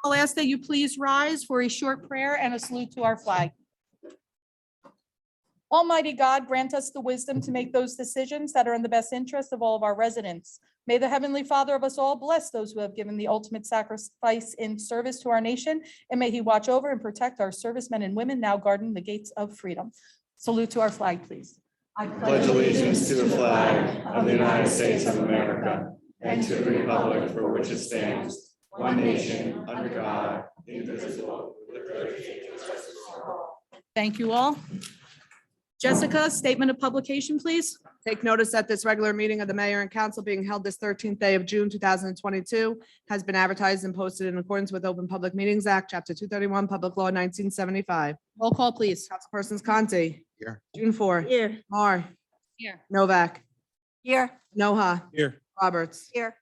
I'll ask that you please rise for a short prayer and a salute to our flag. Almighty God, grant us the wisdom to make those decisions that are in the best interest of all of our residents. May the Heavenly Father of us all bless those who have given the ultimate sacrifice in service to our nation, and may He watch over and protect our servicemen and women now guarding the gates of freedom. Salute to our flag, please. I pledge allegiance to the flag of the United States of America and to the republic for which it stands, one nation, under God, indivisible, with liberty and justice for all. Thank you all. Jessica, statement of publication, please. Take notice that this regular meeting of the mayor and council being held this 13th day of June 2022 has been advertised and posted in accordance with Open Public Meetings Act, Chapter 231, Public Law 1975. Roll call, please. Councilpersons Conti. Here. June 4. Here. Mar. Here. Novak. Here. Noha. Here. Roberts. Here.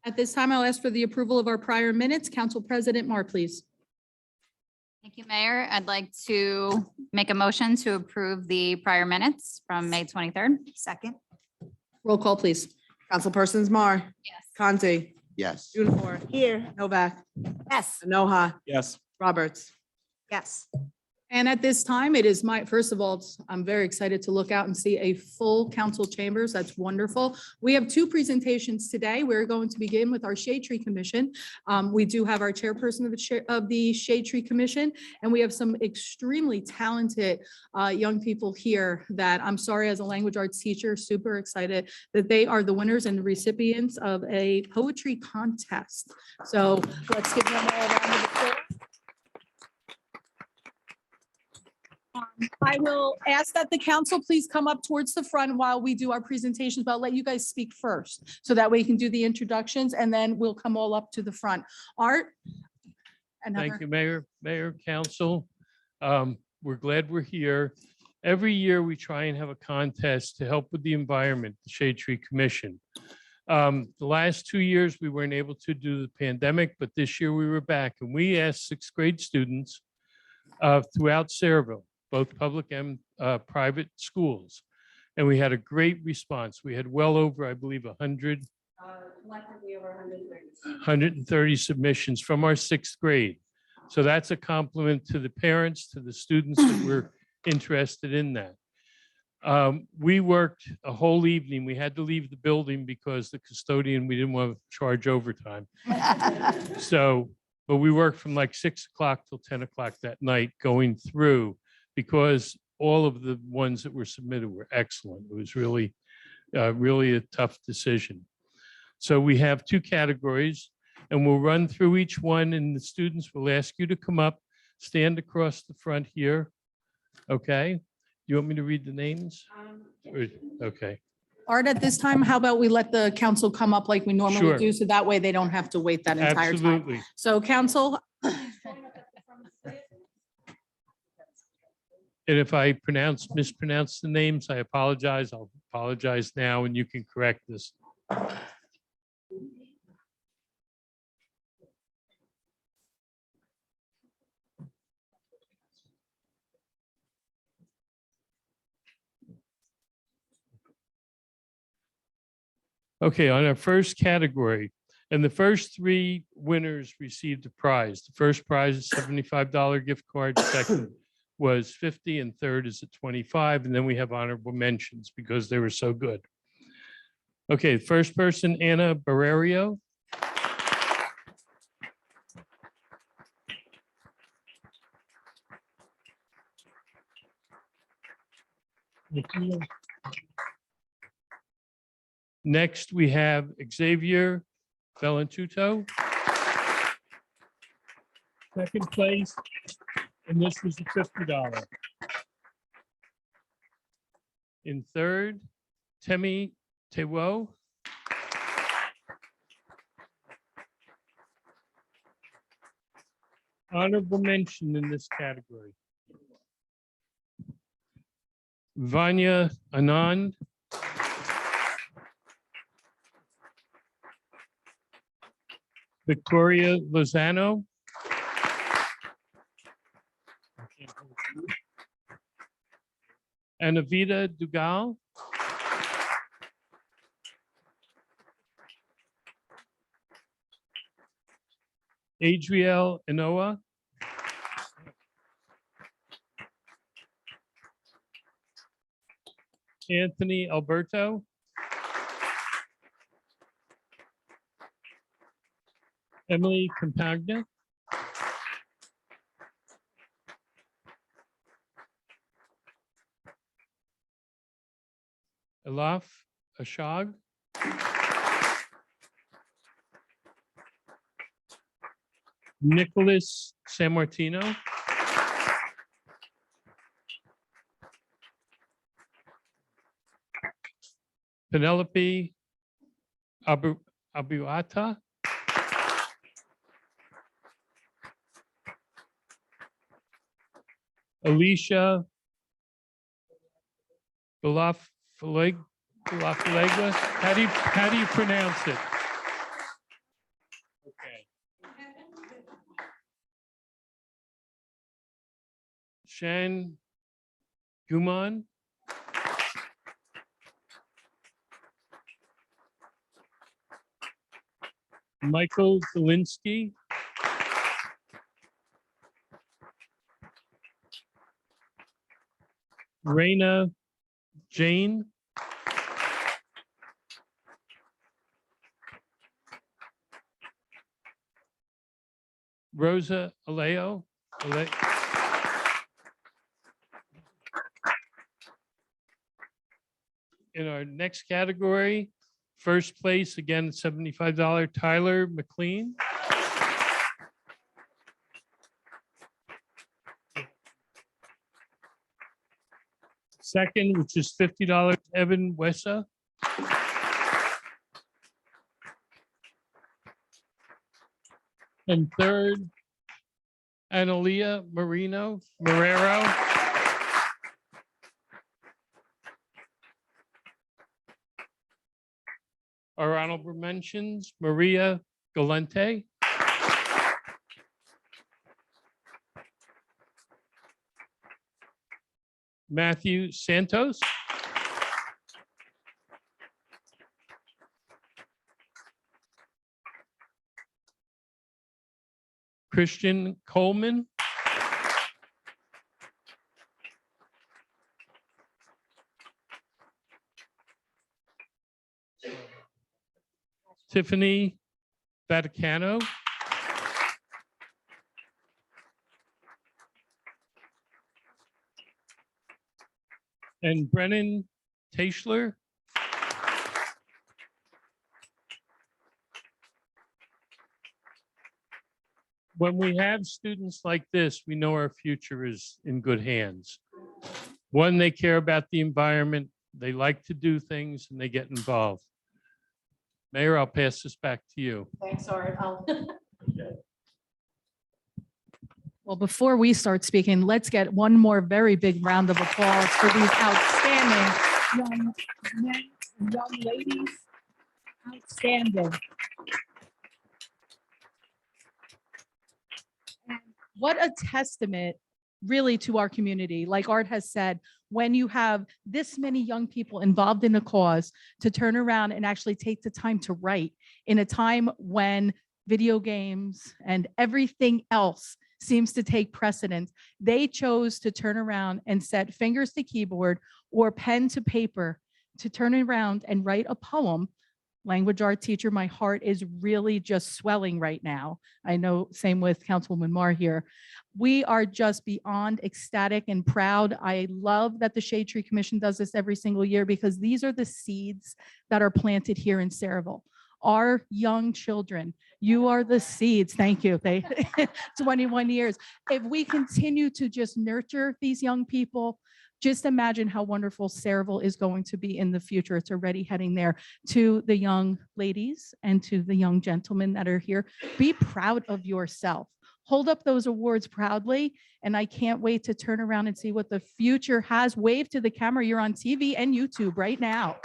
At this time, I'll ask for the approval of our prior minutes. Council President Mar, please. Thank you, Mayor. I'd like to make a motion to approve the prior minutes from May 23rd. Second. Roll call, please. Councilpersons Mar. Yes. Conti. Yes. June 4. Here. Novak. Yes. Noha. Yes. Roberts. Yes. And at this time, it is first of all, I'm very excited to look out and see a full council chambers. That's wonderful. We have two presentations today. We're going to begin with our Shade Tree Commission. We do have our chairperson of the Shade Tree Commission, and we have some extremely talented young people here that I'm sorry, as a language arts teacher, super excited that they are the winners and the recipients of a poetry contest. So let's give them all a round of applause. I will ask that the council please come up towards the front while we do our presentations, but I'll let you guys speak first, so that way you can do the introductions, and then we'll come all up to the front. Art? Thank you, Mayor, Council. We're glad we're here. Every year, we try and have a contest to help with the environment, the Shade Tree Commission. The last 2 years, we weren't able to do the pandemic, but this year we were back, and we asked sixth grade students throughout Sayreville, both public and private schools. And we had a great response. We had well over, I believe, 100. Collectively over 130 submissions from our sixth grade. So that's a compliment to the parents, to the students that were interested in that. We worked a whole evening. We had to leave the building because the custodian, we didn't want to charge overtime. But we worked from like 6 o'clock till 10 o'clock that night going through, because all of the ones that were submitted were excellent. It was really, really a tough decision. So we have two categories, and we'll run through each one, and the students will ask you to come up, stand across the front here. Okay? You want me to read the names? Okay. Art, at this time, how about we let the council come up like we normally Sure. do, so that way they don't have to wait that entire time. Absolutely. So council. And if I mispronounce the names, I apologize. I'll apologize now, and you can correct this. Okay, on our first category, and the first three winners received a prize. The first prize is $75 gift card. Second was 50, and third is at 25. And then we have honorable mentions because they were so good. Okay, first person, Anna Barrerio. Next, we have Xavier Valentuto. Second place, and this was a $50. In third, Temi Tewo. Honorable mention in this category. Vanya Anand. Victoria Lozano. And Avita Dugal. Adriel Enoa. Anthony Alberto. Emily Campagna. Elaf Ashag. Nicholas Sammartino. Penelope Abuata. Alicia Balafalegua. How do you pronounce it? Okay. Shan Guman. Michael Zelinsky. Raina Jane. Rosa Aleo. In our next category, first place, again, $75, Tyler McLean. Second, which is $50, Evan Wessa. And third, Analia Marino Marrero. Our honorable mentions, Maria Galante. Matthew Santos. Christian Coleman. Tiffany Vaticano. And Brennan Teichler. When we have students like this, we know our future is in good hands. One, they care about the environment, they like to do things, and they get involved. Mayor, I'll pass this back to you. Thanks, Art. Well, before we start speaking, let's get one more very big round of applause for these outstanding young men and young ladies. Outstanding. And what a testament really to our community. Like Art has said, when you have this many young people involved in a cause, to turn around and actually take the time to write in a time when video games and everything else seems to take precedence, they chose to turn around and set fingers to keyboard or pen to paper to turn around and write a poem. Language art teacher, my heart is really just swelling right now. I know, same with Councilwoman Mar here. We are just beyond ecstatic and proud. I love that the Shade Tree Commission does this every single year because these are the seeds that are planted here in Saraville. our young children. You are the seeds. Thank you. They 21 years. If we continue to just nurture these young people, just imagine how wonderful Sayreville is going to be in the future. It's already heading there. To the young ladies and to the young gentlemen that are here, be proud of yourself. Hold up those awards proudly. And I can't wait to turn around and see what the future has. Wave to the camera. You're on TV and YouTube right now.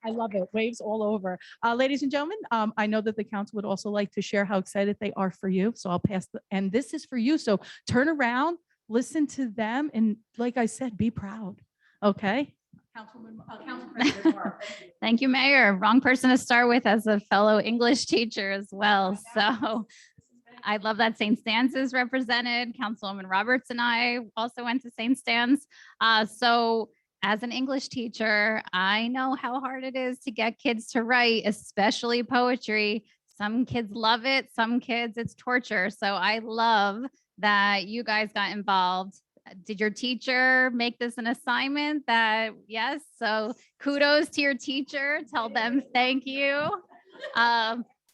I love it. Waves all over. Ladies and gentlemen, I know that the council would also like to share how excited they are for you. So I'll pass and this is for you. So turn around, listen to them. And like I said, be proud. Okay. Council President Moore. Thank you, Mayor. Wrong person to start with as a fellow English teacher as well. So I love that St. Stan's is represented. Councilwoman Roberts and I also went to St. Stan's. So as an English teacher, I know how hard it is to get kids to write, especially poetry. Some kids love it. Some kids, it's torture. So I love that you guys got involved. Did your teacher make this an assignment? That yes. So kudos to your teacher. Tell them thank you.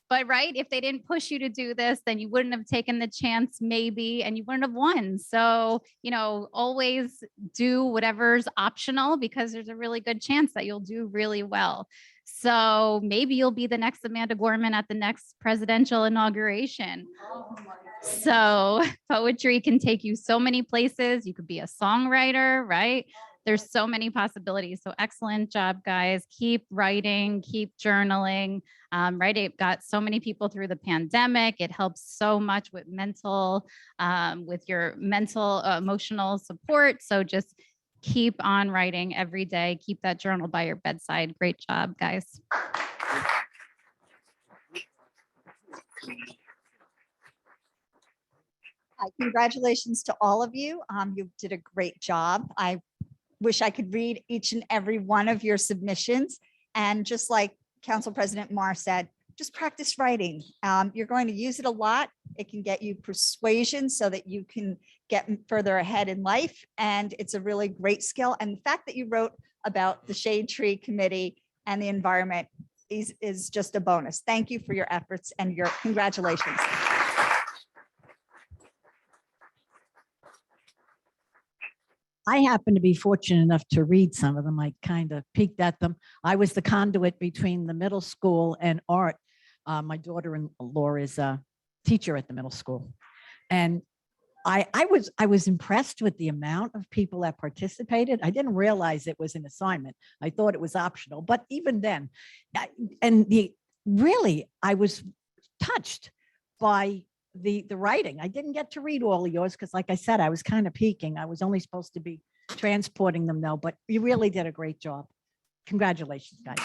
But right, if they didn't push you to do this, then you wouldn't have taken the chance maybe, and you wouldn't have won. So, always do whatever's optional because there's a really good chance that you'll do really well. So maybe you'll be the next Amanda Gorman at the next presidential inauguration. So poetry can take you so many places. You could be a songwriter, right? There's so many possibilities. So excellent job, guys. Keep writing, keep journaling, right? It got so many people through the pandemic. It helps so much with with your mental, emotional support. So just keep on writing every day. Keep that journal by your bedside. Great job, guys. Congratulations to all of you. You did a great job. I wish I could read each and every one of your submissions. And just like Council President Marr said, just practice writing. You're going to use it a lot. It can get you persuasion so that you can get further ahead in life. And it's a really great skill. And the fact that you wrote about the Shade Tree Committee and the environment is just a bonus. Thank you for your efforts and your congratulations. I happen to be fortunate enough to read some of them. I kind of peeked at them. I was the conduit between the middle school and art. My daughter-in-law is a teacher at the middle school. And I was impressed with the amount of people that participated. I didn't realize it was an assignment. I thought it was optional, but even then, I was touched by the writing. I didn't get to read all of yours because, like I said, I was kind of peeking. I was only supposed to be transporting them though, but you really did a great job. Congratulations, guys.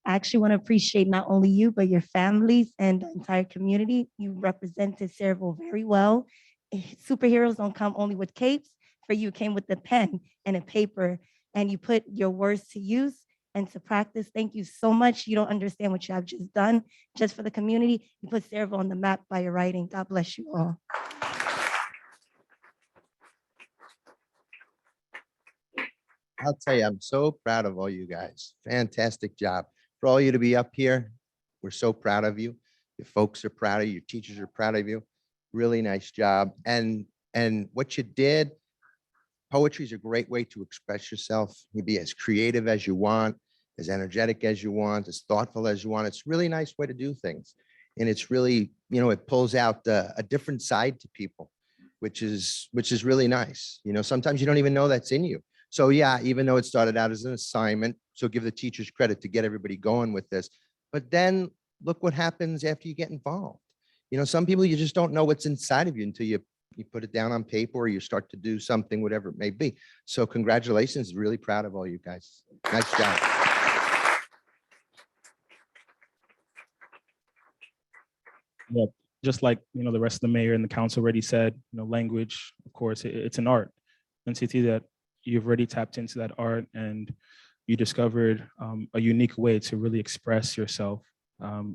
I actually want to appreciate not only you, but your families and the entire community. You represented Sayreville very well. Superheroes don't come only with capes. For you, it came with a pen and a paper, and you put your words to use and to practice. Thank you so much. You don't understand what you have just done just for the community. You put Sayreville on the map by your writing. God bless you all. I'll tell you, I'm so proud of all you guys. Fantastic job. For all you to be up here, we're so proud of you. Your folks are proud of you. Your teachers are proud of you. Really nice job. And what you did, poetry is a great way to express yourself. You be as creative as you want, as energetic as you want, as thoughtful as you want. It's a really nice way to do things. And it's really, it pulls out a different side to people, which is really nice. Sometimes you don't even know that's in you. So yeah, even though it started out as an assignment, so give the teachers credit to get everybody going with this. But then look what happens after you get involved. Some people, you just don't know what's inside of you until you put it down on paper or you start to do something, whatever it may be. So congratulations, really proud of all you guys. Nice job. Yeah, just like, the rest of the mayor and the council already said, language, of course, it's an art. And to see that you've already tapped into that art and you discovered a unique way to really express yourself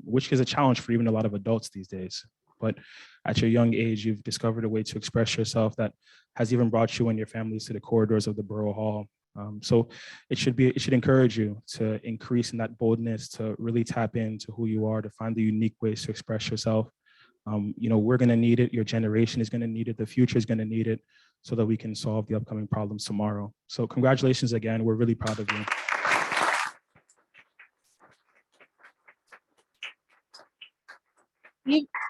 which is a challenge for even a lot of adults these days. But at your young age, you've discovered a way to express yourself that has even brought you and your families to the corridors of the Borough Hall. So it should encourage you to increase in that boldness, to really tap into who you are, to find the unique ways to express yourself. We're going to need it. Your generation is going to need it. The future is going to need it so that we can solve the upcoming problems tomorrow. So congratulations again. We're really proud of you.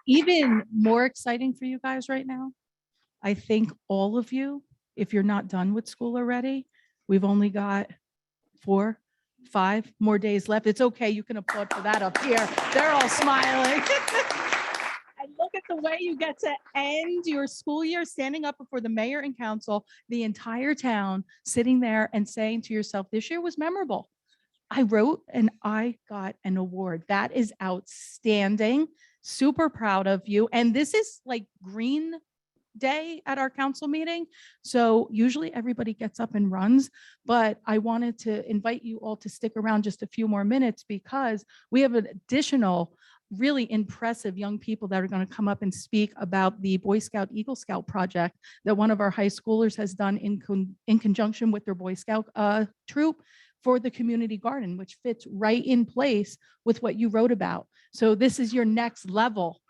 Even more exciting for you guys right now, I think all of you, if you're not done with school already, we've only got 4, 5 more days left. It's okay. You can applaud for that up here. They're all smiling. And look at the way you get to end your school year, standing up before the mayor and council, the entire town, sitting there and saying to yourself, this year was memorable. I wrote and I got an award. That is outstanding. Super proud of you. And this is like Green Day at our council meeting. So usually everybody gets up and runs, but I wanted to invite you all to stick around just a few more minutes because we have an additional really impressive young people that are going to come up and speak about the Boy Scout Eagle Scout project that one of our high schoolers has done in conjunction with their Boy Scout troop for the community garden, which fits right in place with what you wrote about. So this is your next level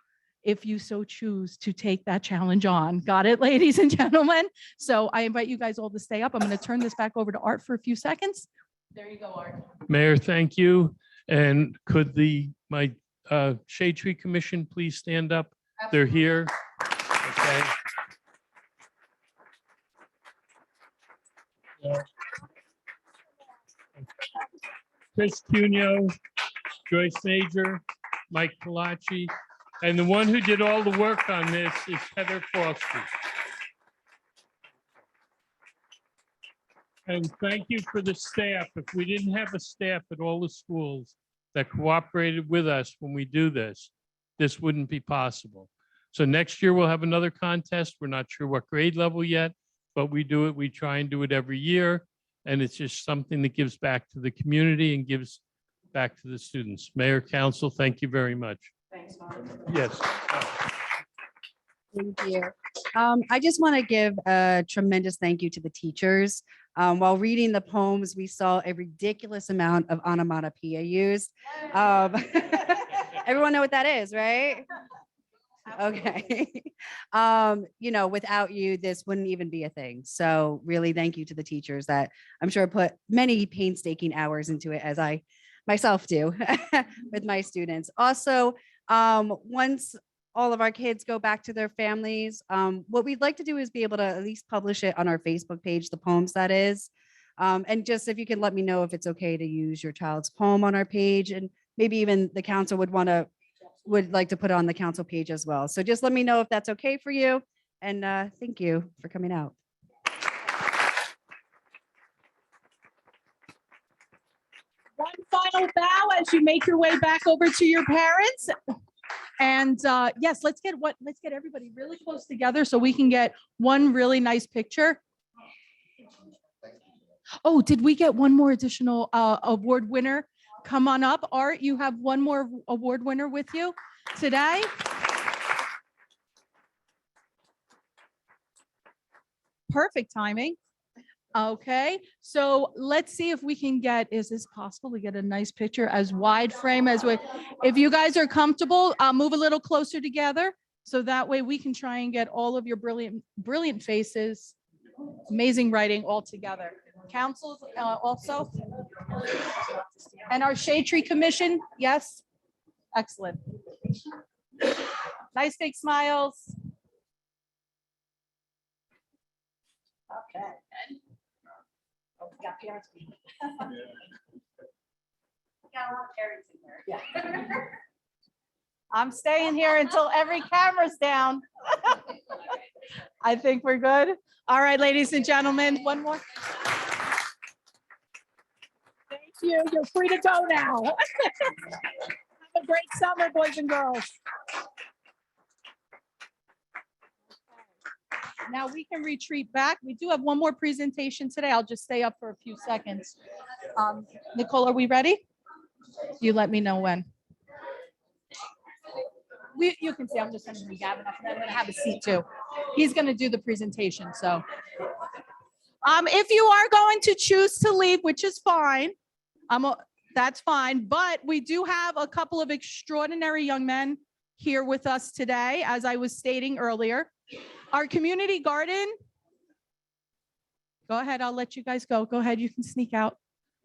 if you so choose to take that challenge on. Got it, ladies and gentlemen? So I invite you guys all to stay up. I'm going to turn this back over to Art for a few seconds. There you go, Art. Mayor, thank you. And could my Shade Tree Commission please stand up? They're here. Okay. Chris Cuneo, Joyce Major, Mike Kalachi, and the one who did all the work on this is Heather Foster. And thank you for the staff. If we didn't have a staff at all the schools that cooperated with us when we do this, this wouldn't be possible. So next year we'll have another contest. We're not sure what grade level yet, but we do it. We try and do it every year. And it's just something that gives back to the community and gives back to the students. Mayor, Council, thank you very much. Thanks, Art. Yes. Thank you. I just want to give a tremendous thank you to the teachers. While reading the poems, we saw a ridiculous amount of onomatopoeia used. Everyone know what that is, right? Okay. Without you, this wouldn't even be a thing. So really thank you to the teachers that I'm sure put many painstaking hours into it, as I myself do with my students. Also, once all of our kids go back to their families, what we'd like to do is be able to at least publish it on our Facebook page, the poems that is. And just if you can let me know if it's okay to use your child's poem on our page, and maybe even the council would like to put it on the council page as well. So just let me know if that's okay for you. And thank you for coming out. One final bow as you make your way back over to your parents. And yes, let's get everybody really close together so we can get one really nice picture. Oh, did we get one more additional award winner? Come on up. Art, you have one more award winner with you today. Perfect timing. Okay, so let's see if we can get, is this possible to get a nice picture as wide frame as we, if you guys are comfortable, move a little closer together. So that way we can try and get all of your brilliant faces, amazing writing all together. Councils also. And our Shade Tree Commission, yes? Excellent. Nice big smiles. Okay. Oh, we got parents. Got a lot of parents in there. Yeah. I'm staying here until every camera's down. I think we're good. All right, ladies and gentlemen, one more. Thank you. You're free to go now. Have a great summer, boys and girls. Now we can retreat back. We do have one more presentation today. I'll just stay up for a few seconds. Nicole, are we ready? You let me know when. You can see, I'm just gonna bring Gavin up and I'm gonna have a seat too. He's gonna do the presentation, so. If you are going to choose to leave, which is fine, that's fine, but we do have a couple of extraordinary young men here with us today, as I was stating earlier. Our community garden. Go ahead, I'll let you guys go. Go ahead, you can sneak out.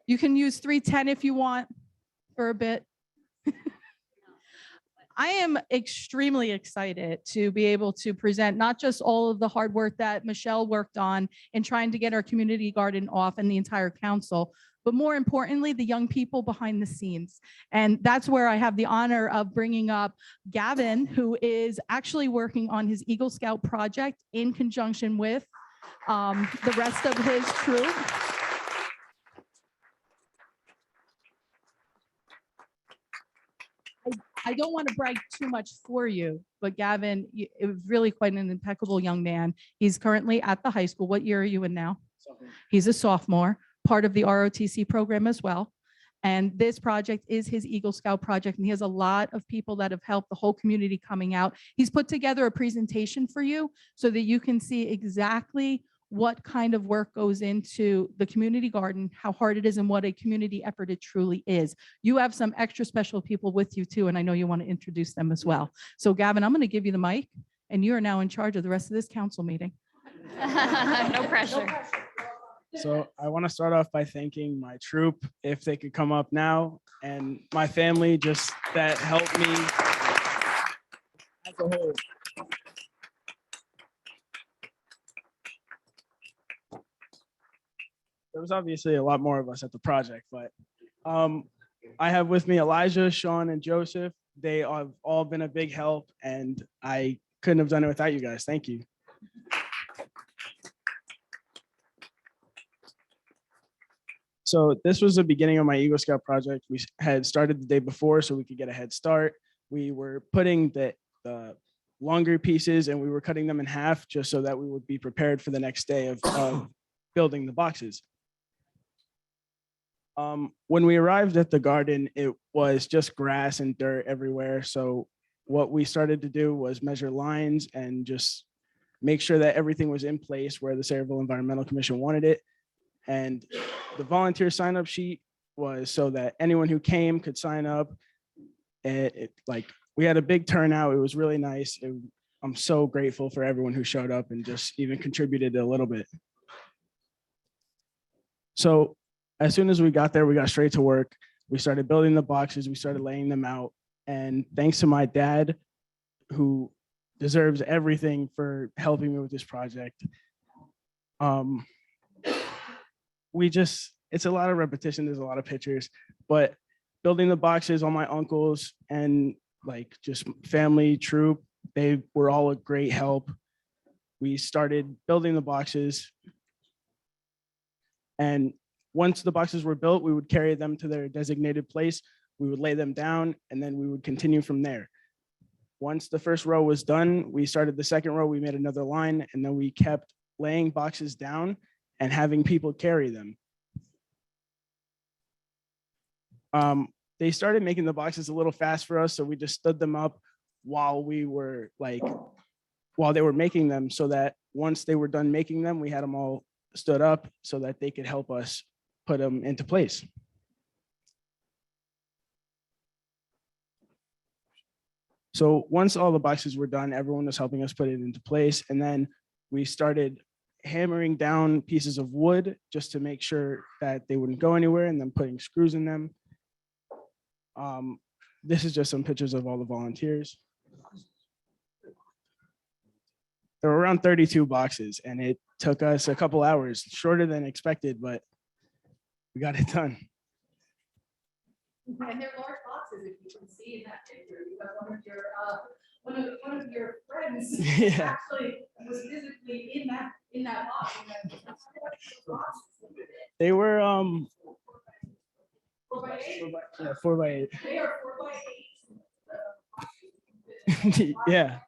You can use 310 if you want for a bit. I am extremely excited to be able to present not just all of the hard work that Michelle worked on in trying to get our community garden off and the entire council, but more importantly, the young people behind the scenes. And that's where I have the honor of bringing up Gavin, who is actually working on his Eagle Scout project in conjunction with the rest of his troop. I don't want to brag too much for you, but Gavin, it was really quite an impeccable young man. He's currently at the high school. What year are you in now? He's a sophomore, part of the ROTC program as well. And this project is his Eagle Scout project. And he has a lot of people that have helped the whole community coming out. He's put together a presentation for you so that you can see exactly what kind of work goes into the community garden, how hard it is, and what a community effort it truly is. You have some extra special people with you too, and I know you want to introduce them as well. So Gavin, I'm going to give you the mic, and you are now in charge of the rest of this council meeting. No pressure. So I want to start off by thanking my troop, if they could come up now, and my family just that helped me as a whole. There was obviously a lot more of us at the project, but I have with me Elijah, Sean, and Joseph. They have all been a big help, and I couldn't have done it without you guys. Thank you. So this was the beginning of my Eagle Scout project. We had started the day before so we could get a head start. We were putting the longer pieces and we were cutting them in half just so that we would be prepared for the next day of building the boxes. When we arrived at the garden, it was just grass and dirt everywhere. So what we started to do was measure lines and just make sure that everything was in place where the Sayreville Environmental Commission wanted it. And the volunteer sign up sheet was so that anyone who came could sign up. We had a big turnout. It was really nice. I'm so grateful for everyone who showed up and just even contributed a little bit. So as soon as we got there, we got straight to work. We started building the boxes. We started laying them out. And thanks to my dad, who deserves everything for helping me with this project. It's a lot of repetition. There's a lot of pictures, but building the boxes, all my uncles and just family, troop, they were all a great help. We started building the boxes. And once the boxes were built, we would carry them to their designated place. We would lay them down and then we would continue from there. Once the first row was done, we started the second row, we made another line, and then we kept laying boxes down and having people carry them. They started making the boxes a little fast for us, so we just stood them up while they were making them, so that once they were done making them, we had them all stood up so that they could help us put them into place. So once all the boxes were done, everyone was helping us put it into place, and then we started hammering down pieces of wood just to make sure that they wouldn't go anywhere, and then putting screws in them. This is just some pictures of all the volunteers. There were around 32 boxes, and it took us a couple hours, shorter than expected, but we got it done. And they're large boxes, if you can see in that picture, because one of your friends Yeah. actually was physically in that box. They were 4x8? yeah, 4x8. They are 4x8. Yeah.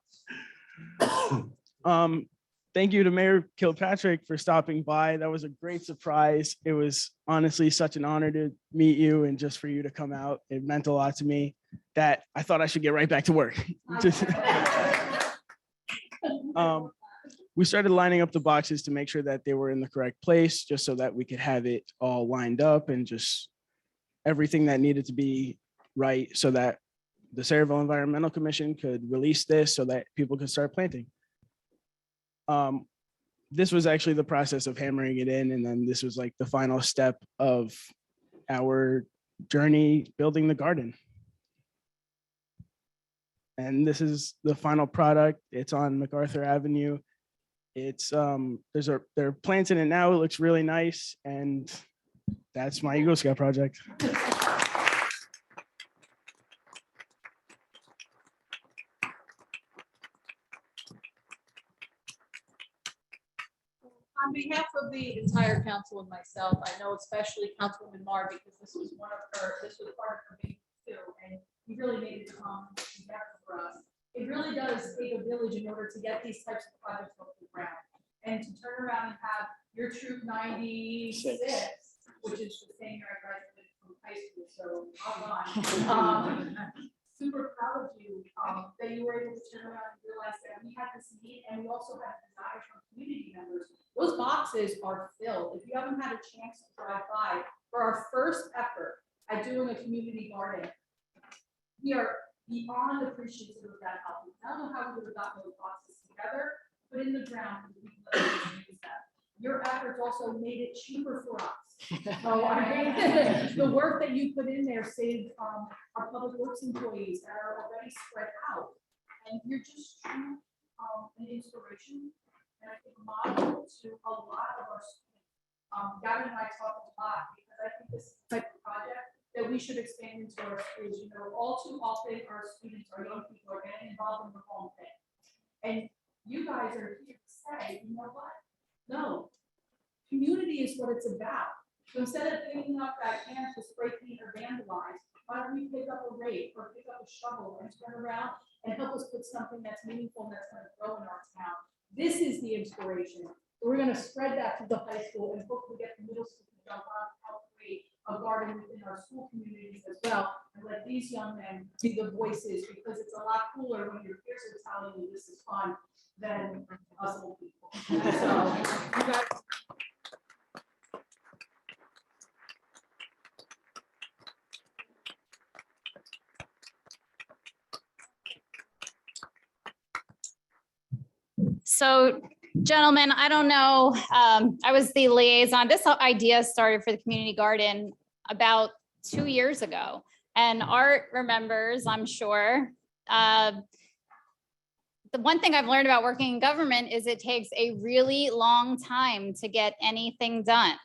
thank you to Mayor Kilpatrick for stopping by. That was a great surprise. It was honestly such an honor to meet you and just for you to come out. It meant a lot to me that I thought I should get right back to work. We started lining up the boxes to make sure that they were in the correct place, just so that we could have it all lined up and just everything that needed to be right so that the Sayreville Environmental Commission could release this so that people could start planting. This was actually the process of hammering it in, and then this was like the final step of our journey building the garden. And this is the final product. It's on MacArthur Avenue. It's there are plants in it now. It looks really nice, and that's my Eagle Scout project. On behalf of the entire council and myself, I know especially Councilwoman Mar, because this was part of her being too, and you really made it come together for us. It really does take a village in order to get these types of projects off the ground. And to turn around and have your troop 96, which is the same year I graduated from high school, so super proud of you that you were able to turn around and realize that we had this need, and we also had a desire from community members. Those boxes are filled. If you haven't had a chance to drive by, for our first effort at doing a community garden, we are beyond appreciative of that help. I don't know how we would have gotten those boxes together, but in the ground, we can use that. Your efforts also made it cheaper for us. So the work that you put in there saved our public works employees that are already spread out. And you're just true an inspiration and I think model to a lot of our students. Gavin and I talk a lot because I think this is the type of project that we should expand into our schools. You know, all too often our students, our young people are getting involved in the wrong thing. And you guys are here to say, you know what? No, community is what it's about. So instead of picking up that can to spray paint or vandalize, why don't we pick up a rake or pick up a shovel and turn around and help us put something that's meaningful and that's going to grow in our town. This is the inspiration. We're going to spread that to the high school and hopefully get the middle school to jump on and help create a garden within our school communities as well, and let these young men be the voices, because it's a lot cooler when your peers are telling you this is fun than us old people. So, you guys. So, gentlemen, I don't know, I was the liaison. This idea started for the community garden about 2 years ago. And Art remembers, I'm sure. The one thing I've learned about working in government is it takes a really long time to get anything done.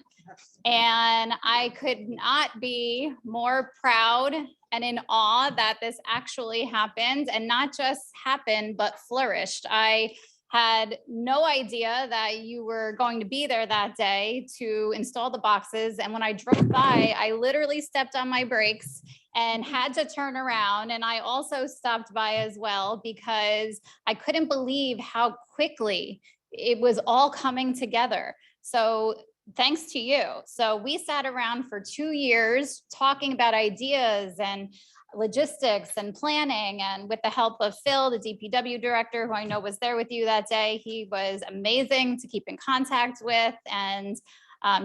And I could not be more proud and in awe that this actually happened, and not just happened, but flourished. I had no idea that you were going to be there that day to install the boxes. And when I drove by, I literally stepped on my brakes and had to turn around. And I also stopped by as well because I couldn't believe how quickly it was all coming together. So thanks to you. So we sat around for 2 years talking about ideas and logistics and planning, and with the help of Phil, the DPW director, who I know was there with you that day. He was amazing to keep in contact with and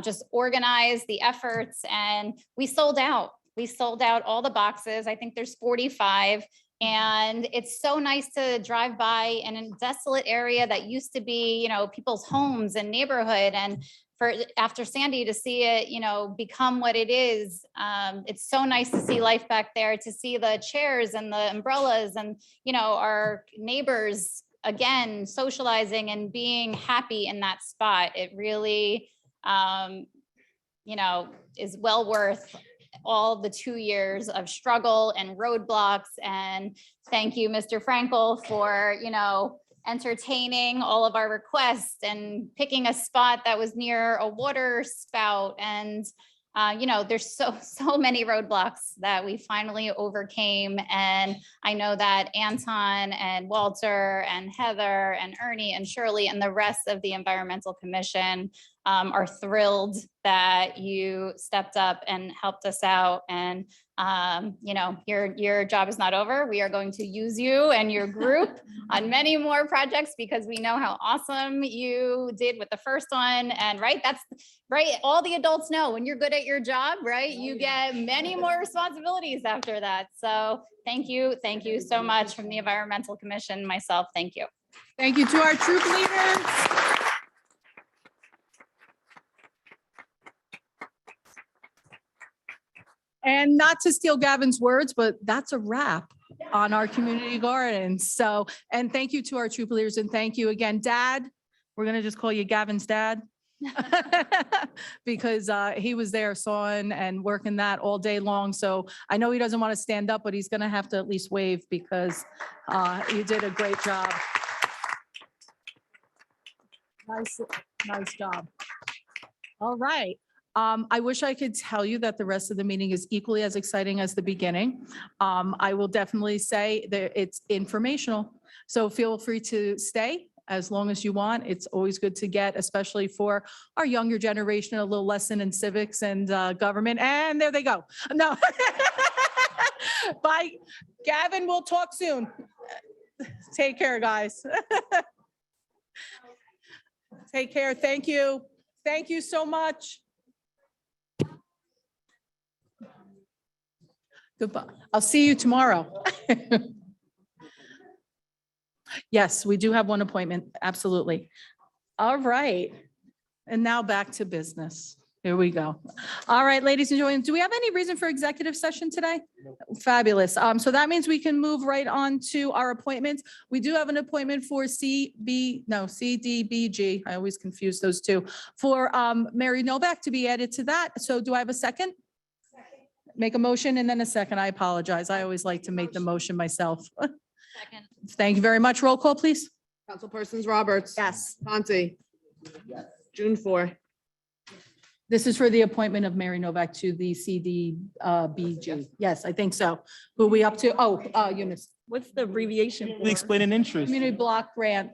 just organize the efforts. And we sold out. We sold out all the boxes. I think there's 45. And it's so nice to drive by in a desolate area that used to be, you know, people's homes and neighborhood. And for after Sandy to see it, you know, become what it is. It's so nice to see life back there, to see the chairs and the umbrellas and, you know, our neighbors again, socializing and being happy in that spot. It really, you know, is well worth all the 2 years of struggle and roadblocks. And thank you, Mr. Frankel, for, you know, entertaining all of our requests and picking a spot that was near a water spout. And you know, there's so many roadblocks that we finally overcame. And I know that Anton and Walter and Heather and Ernie and Shirley and the rest of the Environmental Commission are thrilled that you stepped up and helped us out. And, you know, your job is not over. We are going to use you and your group on many more projects because we know how awesome you did with the first one. And right, that's right. All the adults know when you're good at your job, right? You get many more responsibilities after that. So thank you so much from the Environmental Commission, myself. Thank you. Thank you to our troop leaders. And not to steal Gavin's words, but that's a wrap on our community gardens. So, and thank you to our troop leaders and thank you again, Dad. We're gonna just call you Gavin's dad. Because he was there sawing and working that all day long. So I know he doesn't want to stand up, but he's gonna have to at least wave because you did a great job. Nice job. All right. I wish I could tell you that the rest of the meeting is equally as exciting as the beginning. I will definitely say that it's informational. So feel free to stay as long as you want. It's always good to get, especially for our younger generation, a little lesson in civics and government. And there they go. No. Bye. Gavin, we'll talk soon. Take care, guys. Take care. Thank you. Thank you so much. Goodbye. I'll see you tomorrow. Yes, we do have one appointment. Absolutely. All right. And now back to business. Here we go. All right, ladies and gentlemen, do we have any reason for executive session today? Fabulous. So that means we can move right on to our appointments. We do have an appointment for CDBG. I always confuse those two. For Mary Novak to be added to that. So do I have a second? Make a motion and then a second. I apologize. I always like to make the motion myself. Second. Thank you very much. Roll call, please. Councilpersons Roberts. Yes. Conti. June 4. This is for the appointment of Mary Novak to the CDBG. Yes, I think so. Who are we up to? Oh, Eunice. What's the abbreviation for? Explain an interest. Community Block Grant.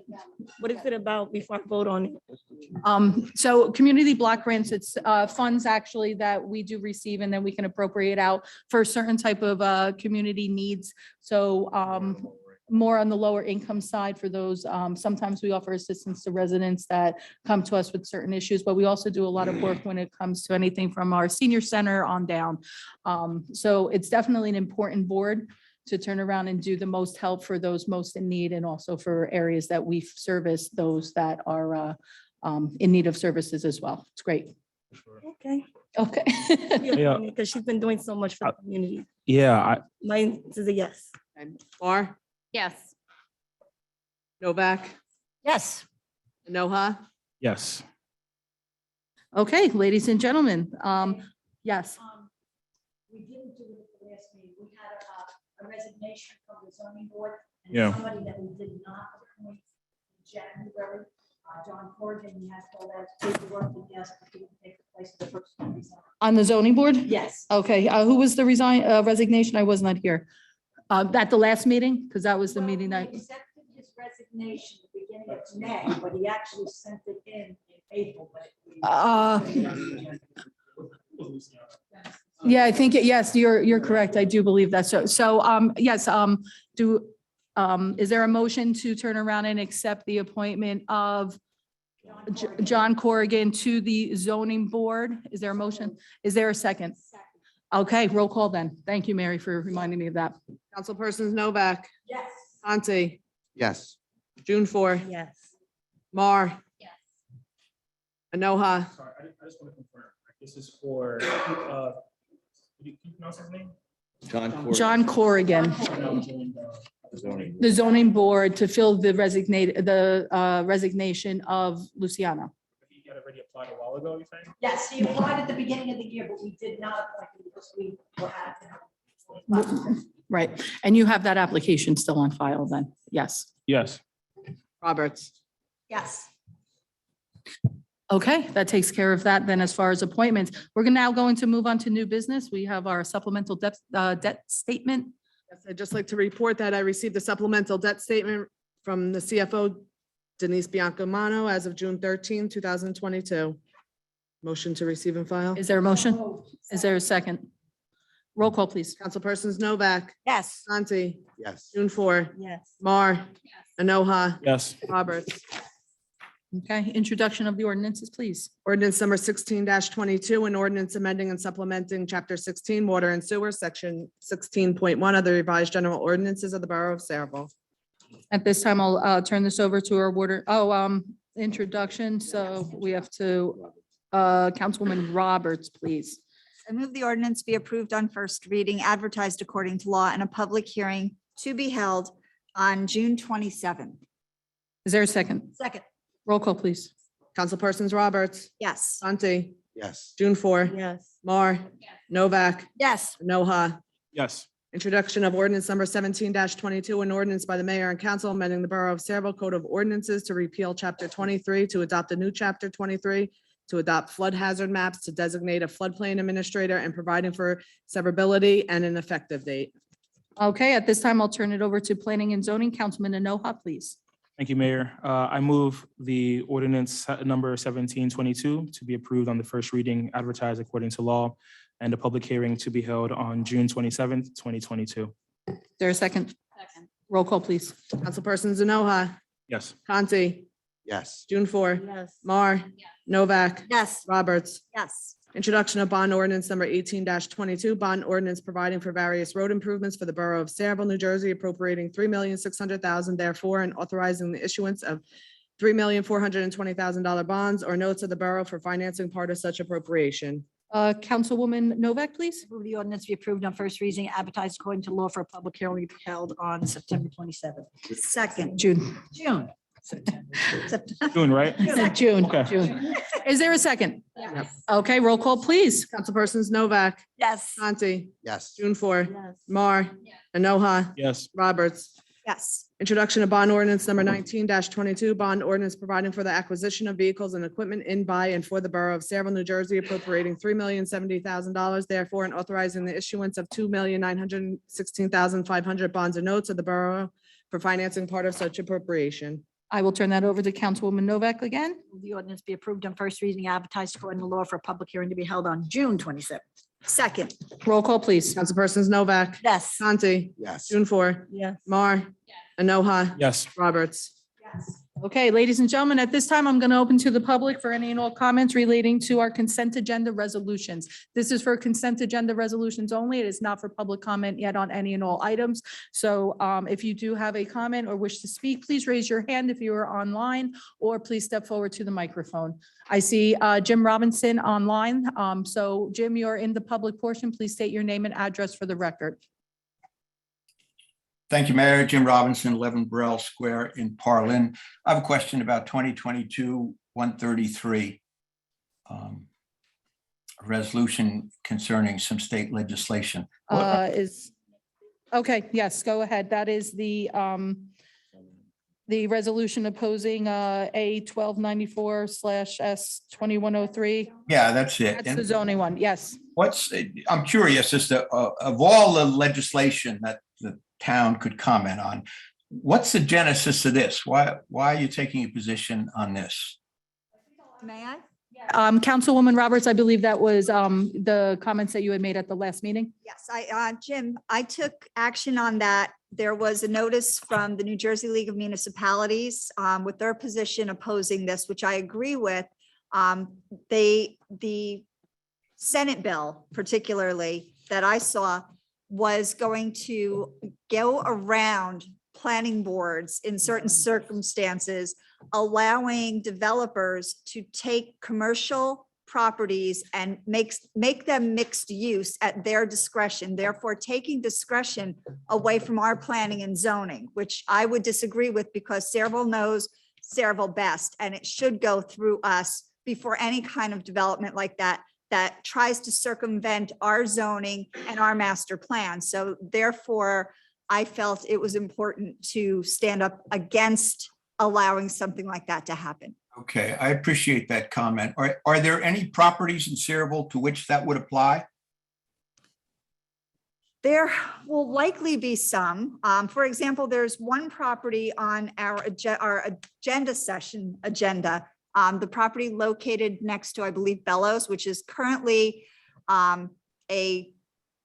What is it about before I vote on it? So Community Block Grants, it's funds actually that we do receive and then we can appropriate out for certain type of community needs. So more on the lower income side for those. Sometimes we offer assistance to residents that come to us with certain issues, but we also do a lot of work when it comes to anything from our senior center on down. So it's definitely an important board to turn around and do the most help for those most in need and also for areas that we service those that are in need of services as well. It's great. Okay. Okay. Yeah. Because she's been doing so much for the community. Yeah, Mine is a yes. Mar, Yes. Novak, Yes. Noha, yes. Okay, ladies and gentlemen, yes. We didn't do it at the last meeting. We had a resignation from the zoning board. And Yeah. somebody that we did not appoint in January, John Corrigan, he has all that paperwork and yes, he will take the place of the first one. On the zoning board? Yes. Okay, who was the resignation? I was not here. At the last meeting, because that was the meeting that. He accepted his resignation at the beginning of May, but he actually sent it in April. Yeah, I think, yes, you're correct. I do believe that. So, yes, is there a motion to turn around and accept the appointment of John Corrigan to the zoning board? Is there a motion? Is there a second? Okay, roll call then. Thank you, Mary, for reminding me of that. Councilpersons Novak, Yes. Conti, Yes. June 4, Yes. Mar, Yes. Noha, Sorry, I just want to confirm. This is for, can you pronounce his name? John Corrigan, the zoning board to fill the resignation of Luciana. He had already applied a while ago, you saying? Yes, he applied at the beginning of the year, but we did not appoint him because we were out. Right, and you have that application still on file then? Yes. Yes. Roberts, Yes. Okay, that takes care of that then as far as appointments. We're now going to move on to new business. We have our supplemental debt statement. Yes, I'd just like to report that I received a supplemental debt statement from the CFO Denise Biancamano as of June 13, 2022. Motion to receive and file. Is there a motion? Is there a second? Roll call, please. Councilpersons Novak, Yes. Santi, Yes. June 4, Yes. Mar, Enoha, Yes. Roberts. Okay, introduction of the ordinances, please. Ordinance number 16-22, an ordinance amending and supplementing chapter 16, water and sewer, section 16.1 of the revised general ordinances of the Borough of Saraville. At this time, I'll turn this over to our introduction. So we have to, Councilwoman Roberts, please. I move the ordinance be approved on first reading, advertised according to law, and a public hearing to be held on June 27th. Is there a second? Second. Roll call, please. Councilpersons Roberts, Yes. Santi, Yes. June 4, Yes. Mar, Novak, Yes. Enoha. Yes. Introduction of ordinance number 17-22, an ordinance by the mayor and council amending the Borough of Saraville Code of Ordinances to repeal chapter 23, to adopt a new chapter 23, to adopt flood hazard maps, to designate a floodplain administrator, and providing for severability and an effective date. Okay, at this time, I'll turn it over to Planning and Zoning. Councilman Enoha, please. Thank you, Mayor. I move the ordinance number 1722 to be approved on the first reading, advertised according to law, and a public hearing to be held on June 27th, 2022. Is there a second? Second. Roll call, please. Councilpersons Enoha, Yes. Conti, Yes. June 4, Yes. Mar, Novak, Yes. Roberts. Yes. Introduction of bond ordinance number 18-22, bond ordinance providing for various road improvements for the Borough of Saraville, New Jersey, appropriating $3,600,000 therefore, and authorizing the issuance of $3,420,000 bonds or notes of the borough for financing part of such appropriation. Councilwoman Novak, please. Move the ordinance be approved on first reading, advertised according to law for a public hearing to be held on September 27th. Second. June. June. June, right? June, Okay. June. Is there a second? Okay, roll call, please. Councilpersons Novak, Yes. Conti, Yes. June 4, Yes. Mar, Enoha, Yes. Roberts. Yes. Introduction of bond ordinance number 19-22, bond ordinance providing for the acquisition of vehicles and equipment in, by, and for the Borough of Saraville, New Jersey, appropriating $3,070,000 therefore, and authorizing the issuance of $2,916,500 bonds or notes of the borough for financing part of such appropriation. I will turn that over to Councilwoman Novak again. Move the ordinance be approved on first reading, advertised according to law for a public hearing to be held on June 27th. Second. Roll call, please. Councilpersons Novak, Yes. Conti, Yes. June 4, Yes. Mar, Enoha, Yes. Roberts. Okay, ladies and gentlemen, at this time, I'm going to open to the public for any and all comments relating to our consent agenda resolutions. This is for consent agenda resolutions only. It is not for public comment yet on any and all items. So if you do have a comment or wish to speak, please raise your hand if you are online, or please step forward to the microphone. I see Jim Robinson online. So Jim, you're in the public portion. Please state your name and address for the record. Thank you, Mayor. Jim Robinson, 11 Burrell Square in Parlin. I have a question about 2022-133. A resolution concerning some state legislation. Okay, yes, go ahead. That is the resolution opposing A 1294/S2103. Yeah, that's it. That's the And zoning one, yes. I'm curious as to, of all the legislation that the town could comment on, what's the genesis of this? Why are you taking a position on this? May I? Councilwoman Roberts, I believe that was the comments that you had made at the last meeting. Yes, Jim, I took action on that. There was a notice from the New Jersey League of Municipalities with their position opposing this, which I agree with. The Senate bill particularly that I saw was going to go around planning boards in certain circumstances, allowing developers to take commercial properties and make them mixed use at their discretion, therefore taking discretion away from our planning and zoning, which I would disagree with because Saraville knows Saraville best, and it should go through us before any kind of development like that tries to circumvent our zoning and our master plan. So therefore, I felt it was important to stand up against allowing something like that to happen. Okay, I appreciate that comment. Are there any properties in Saraville to which that would apply? There will likely be some. For example, there's one property on our agenda session agenda. The property located next to, I believe, Bellows, which is currently a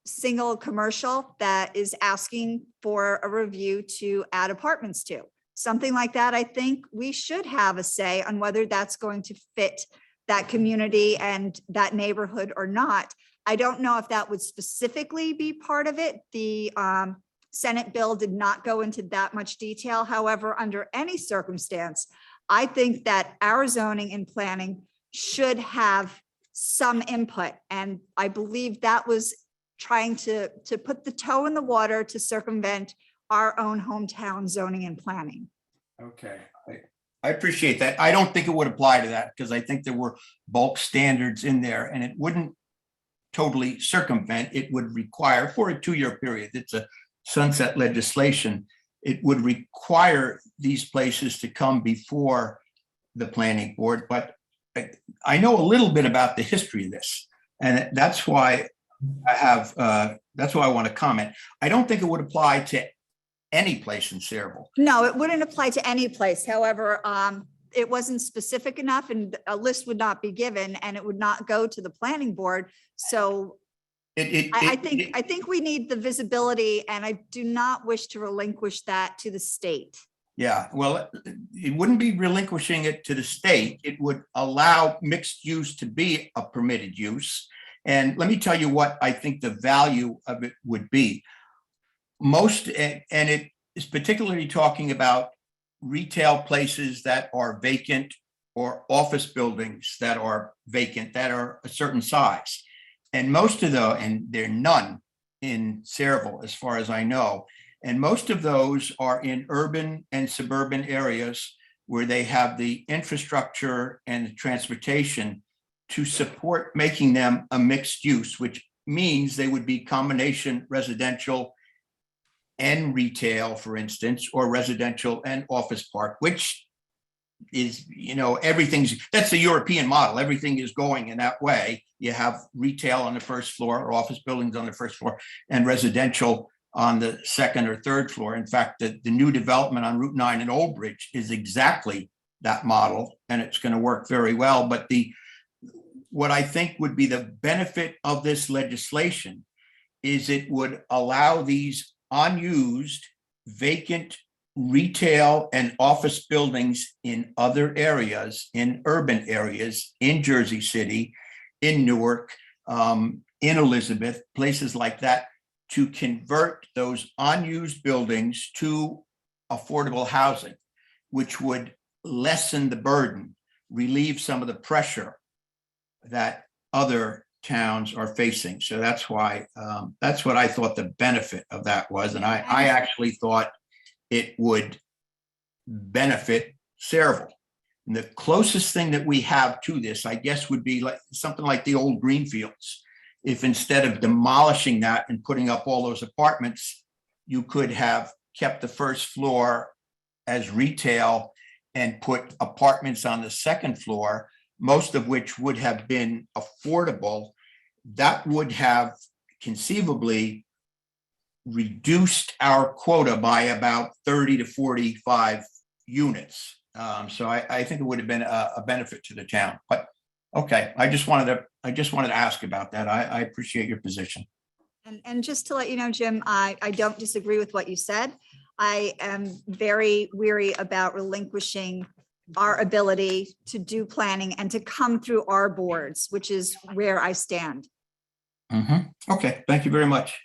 single commercial that is asking for a review to add apartments to. Something like that, I think we should have a say on whether that's going to fit that community and that neighborhood or not. I don't know if that would specifically be part of it. The Senate bill did not go into that much detail. However, under any circumstance, I think that our zoning and planning should have some input. And I believe that was trying to put the toe in the water to circumvent our own hometown zoning and planning. Okay, I appreciate that. I don't think it would apply to that because I think there were bulk standards in there and it wouldn't totally circumvent. It would require, for a 2-year period, it's a sunset legislation, it would require these places to come before the planning board. But I know a little bit about the history of this, and that's why that's why I want to comment. I don't think it would apply to any place in Saraville. No, it wouldn't apply to any place. However, it wasn't specific enough and a list would not be given and it would not go to the planning board. So I think we need the visibility and I do not wish to relinquish that to the state. Yeah, well, it wouldn't be relinquishing it to the state. It would allow mixed use to be a permitted use. And let me tell you what I think the value of it would be. Most, and it is particularly talking about retail places that are vacant or office buildings that are vacant, that are a certain size. And most of those, and there are none in Saraville, as far as I know. And most of those are in urban and suburban areas where they have the infrastructure and the transportation to support making them a mixed use, which means they would be combination residential and retail, for instance, or residential and office park, which is, that's the European model. Everything is going in that way. You have retail on the first floor or office buildings on the first floor and residential on the second or third floor. In fact, the new development on Route 9 in Old Bridge is exactly that model, and it's going to work very well. But what I think would be the benefit of this legislation is it would allow these unused, vacant retail and office buildings in other areas, in urban areas, in Jersey City, in Newark, in Elizabeth, places like that, to convert those unused buildings to affordable housing, which would lessen the burden, relieve some of the pressure that other towns are facing. So that's why, that's what I thought the benefit of that was. And I actually thought it would benefit Saraville. And the closest thing that we have to this, I guess, would be like something like the old Greenfields. If instead of demolishing that and putting up all those apartments, you could have kept the first floor as retail and put apartments on the second floor, most of which would have been affordable, that would have conceivably reduced our quota by about 30 to 45 units. So I think it would have been a benefit to the town. But okay, I just wanted to ask about that. I appreciate your position. And just to let you know, Jim, I don't disagree with what you said. I am very weary about relinquishing our ability to do planning and to come through our boards, which is where I stand. Okay, thank you very much.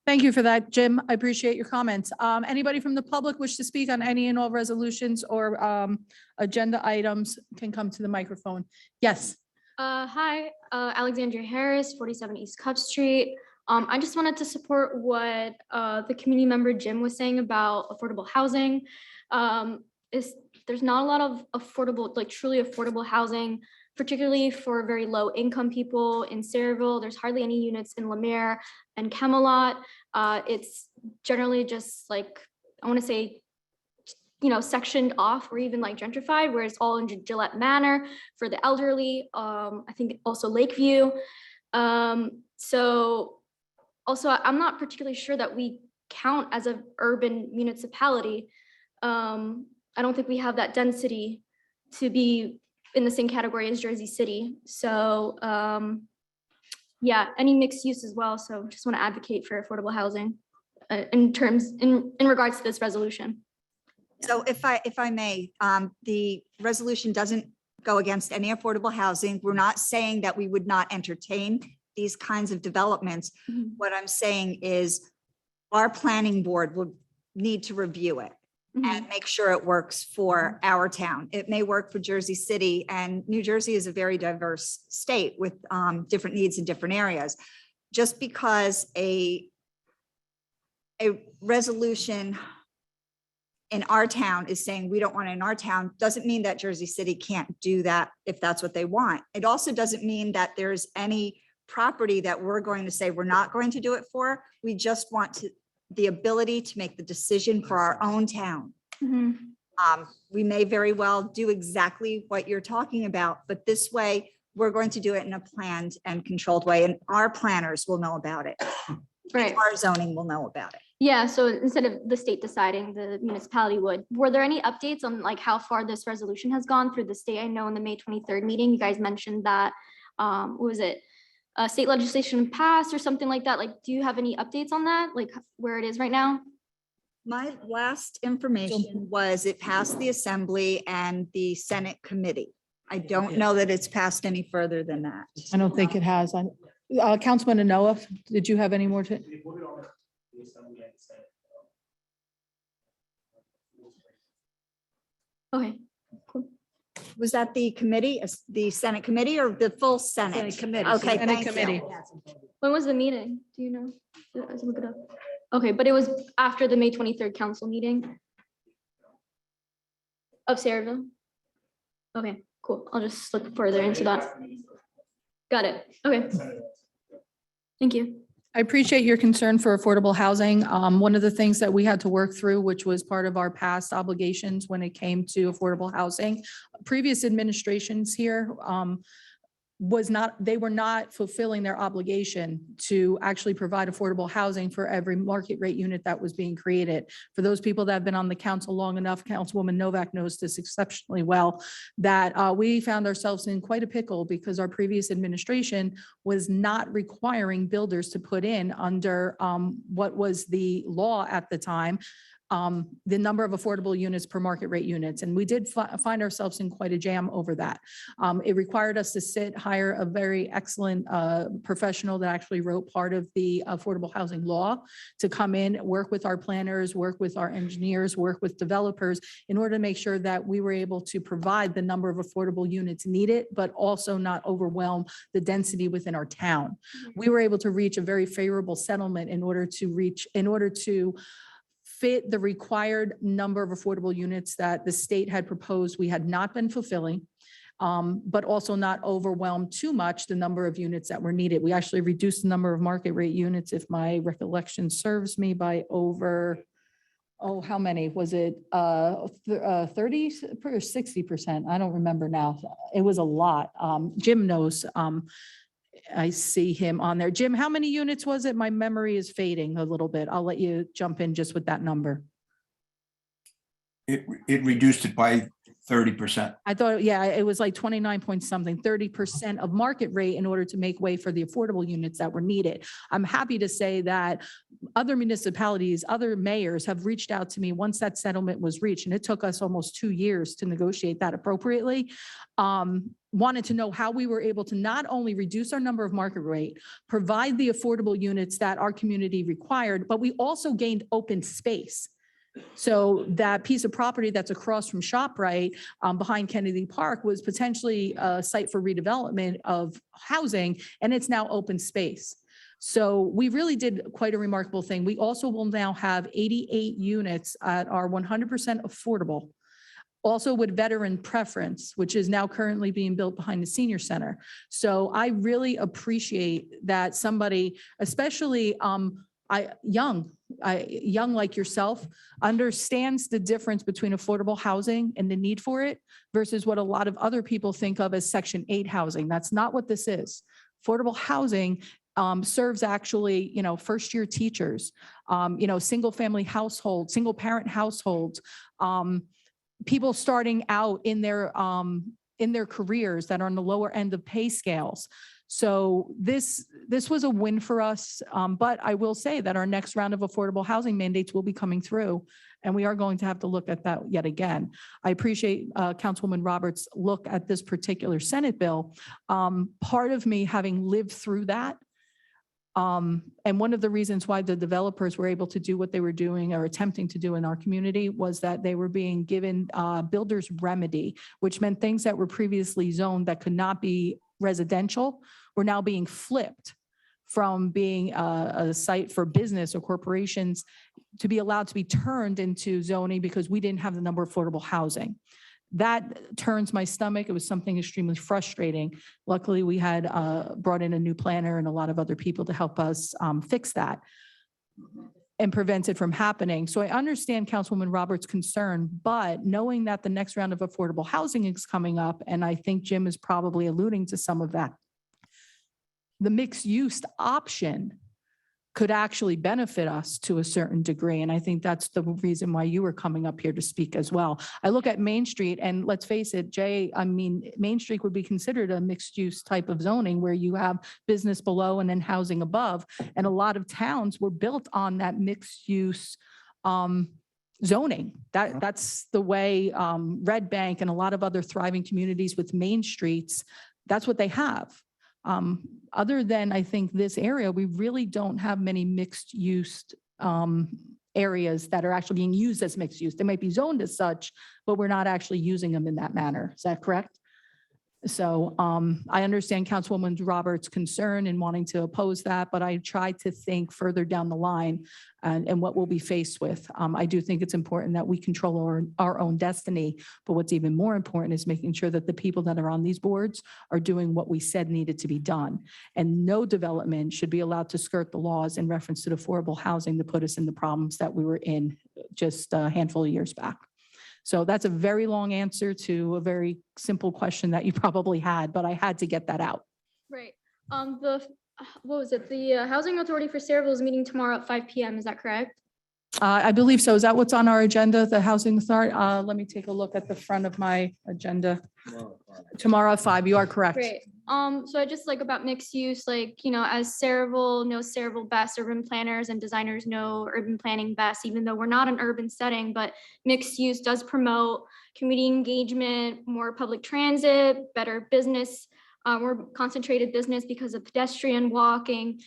Thank you for that, Jim. I appreciate your comments. Anybody from the public wish to speak on any and all resolutions or agenda items can come to the microphone. Yes. Hi, Alexandria Harris, 47 East Cup Street. I just wanted to support what the community member Jim was saying about affordable housing. There's not a lot of affordable, like truly affordable housing, particularly for very low income people in Saraville. There's hardly any units in Lemaire and Camelot. It's generally just like, I want to say sectioned off or even like gentrified, where it's all in Gillette Manor for the elderly. I think also Lakeview. So also, I'm not particularly sure that we count as an urban municipality. I don't think we have that density to be in the same category as Jersey City. So yeah, any mixed use as well. So just want to advocate for affordable housing in regards to this resolution. So if I may, the resolution doesn't go against any affordable housing. We're not saying that we would not entertain these kinds of developments. Mhm. What I'm saying is our planning board would need to review it and make sure it works for our town. It may work for Jersey City, and New Jersey is a very diverse state with different needs in different areas. Just because a resolution in our town is saying we don't want it in our town, doesn't mean that Jersey City can't do that if that's what they want. It also doesn't mean that there's any property that we're going to say we're not going to do it for. We just want the ability to make the decision for our own town. Mhm. We may very well do exactly what you're talking about, but this way, we're going to do it in a planned and controlled way, and our planners will know about it. Right. Our zoning will know about it. Yeah, so instead of the state deciding, the municipality would. Were there any updates on like how far this resolution has gone through the state? I know in the May 23rd meeting, you guys mentioned that, what was it? State legislation passed or something like that. Like, do you have any updates on that? Like where it is right now? My last information was it passed the Assembly and the Senate committee. I don't know that it's passed any further than that. I don't think it has. Councilman Anoa, did you have any more to? Okay. Was that the committee, the Senate committee, or the full Senate? Senate committee. Okay, Senate thank committee. you. When was the meeting? Do you know? I should look it up. Okay, but it was after the May 23rd council meeting of Sayreville? Okay, cool. I'll just look further into that. Got it. Okay. Thank you. I appreciate your concern for affordable housing. One of the things that we had to work through, which was part of our past obligations when it came to affordable housing, previous administrations here they were not fulfilling their obligation to actually provide affordable housing for every market rate unit that was being created. For those people that have been on the council long enough, Councilwoman Novak knows this exceptionally well, that we found ourselves in quite a pickle because our previous administration was not requiring builders to put in under what was the law at the time, the number of affordable units per market rate units. And we did find ourselves in quite a jam over that. It required us to hire a very excellent professional that actually wrote part of the affordable housing law to come in, work with our planners, work with our engineers, work with developers in order to make sure that we were able to provide the number of affordable units needed, but also not overwhelm the density within our town. We were able to reach a very favorable settlement in order to fit the required number of affordable units that the state had proposed we had not been fulfilling, but also not overwhelm too much the number of units that were needed. We actually reduced the number of market rate units, if my recollection serves me, by over, how many? Was it 30 or 60%? I don't remember now. It was a lot. Jim knows. I see him on there. Jim, how many units was it? My memory is fading a little bit. I'll let you jump in just with that number. It reduced it by 30%. I thought, yeah, it was like 29 point something, 30% of market rate in order to make way for the affordable units that were needed. I'm happy to say that other municipalities, other mayors have reached out to me once that settlement was reached, and it took us almost 2 years to negotiate that appropriately. Wanted to know how we were able to not only reduce our number of market rate, provide the affordable units that our community required, but we also gained open space. So that piece of property that's across from ShopRite behind Kennedy Park was potentially a site for redevelopment of housing, and it's now open space. So we really did quite a remarkable thing. We also will now have 88 units at our 100% affordable, also with veteran preference, which is now currently being built behind the senior center. So I really appreciate that somebody, especially young like yourself, understands the difference between affordable housing and the need for it versus what a lot of other people think of as Section 8 housing. That's not what this is. Affordable housing serves actually, first-year teachers, single-family households, single-parent households, people starting out in their careers that are on the lower end of pay scales. So this was a win for us. But I will say that our next round of affordable housing mandates will be coming through, and we are going to have to look at that yet again. I appreciate Councilwoman Roberts' look at this particular Senate bill. Part of me having lived through that, and one of the reasons why the developers were able to do what they were doing or attempting to do in our community was that they were being given builder's remedy, which meant things that were previously zoned that could not be residential were now being flipped from being a site for business or corporations to be allowed to be turned into zoning because we didn't have the number of affordable housing. That turns my stomach. It was something extremely frustrating. Luckily, we had brought in a new planner and a lot of other people to help us fix that and prevent it from happening. So I understand Councilwoman Roberts' concern, but knowing that the next round of affordable housing is coming up, and I think Jim is probably alluding to some of that, the mixed use option could actually benefit us to a certain degree. And I think that's the reason why you were coming up here to speak as well. I look at Main Street and let's face it, Jay, Main Street would be considered a mixed use type of zoning where you have business below and then housing above. And a lot of towns were built on that mixed use zoning. That's the way Red Bank and a lot of other thriving communities with main streets, that's what they have. Other than, I think, this area, we really don't have many mixed use areas that are actually being used as mixed use. They might be zoned as such, but we're not actually using them in that manner. Is that correct? So I understand Councilwoman Roberts' concern in wanting to oppose that, but I try to think further down the line and what we'll be faced with. I do think it's important that we control our own destiny, but what's even more important is making sure that the people that are on these boards are doing what we said needed to be done. And no development should be allowed to skirt the laws in reference to the affordable housing to put us in the problems that we were in just a handful of years back. So that's a very long answer to a very simple question that you probably had, but I had to get that out. Right. What was it? The Housing Authority for Sayreville is meeting tomorrow at 5 p.m. Is that correct? I believe so. Is that what's on our agenda, the Housing Authority? Let me take a look at the front of my agenda. Tomorrow at 5, you are correct. Great. So I just about mixed use, as Sayreville knows Sayreville best, urban planners and designers know urban planning best, even though we're not an urban setting, but mixed use does promote community engagement, more public transit, better business, more concentrated business because of pedestrian walking.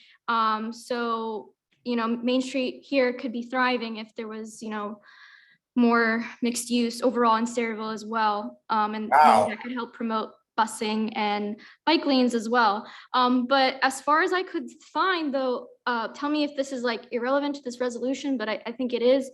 So Main Street here could be thriving if there was, more mixed use overall in Sayreville as well. And that could help promote busing and bike lanes as well. But as far as I could find though, tell me if this is irrelevant to this resolution, but I think it is.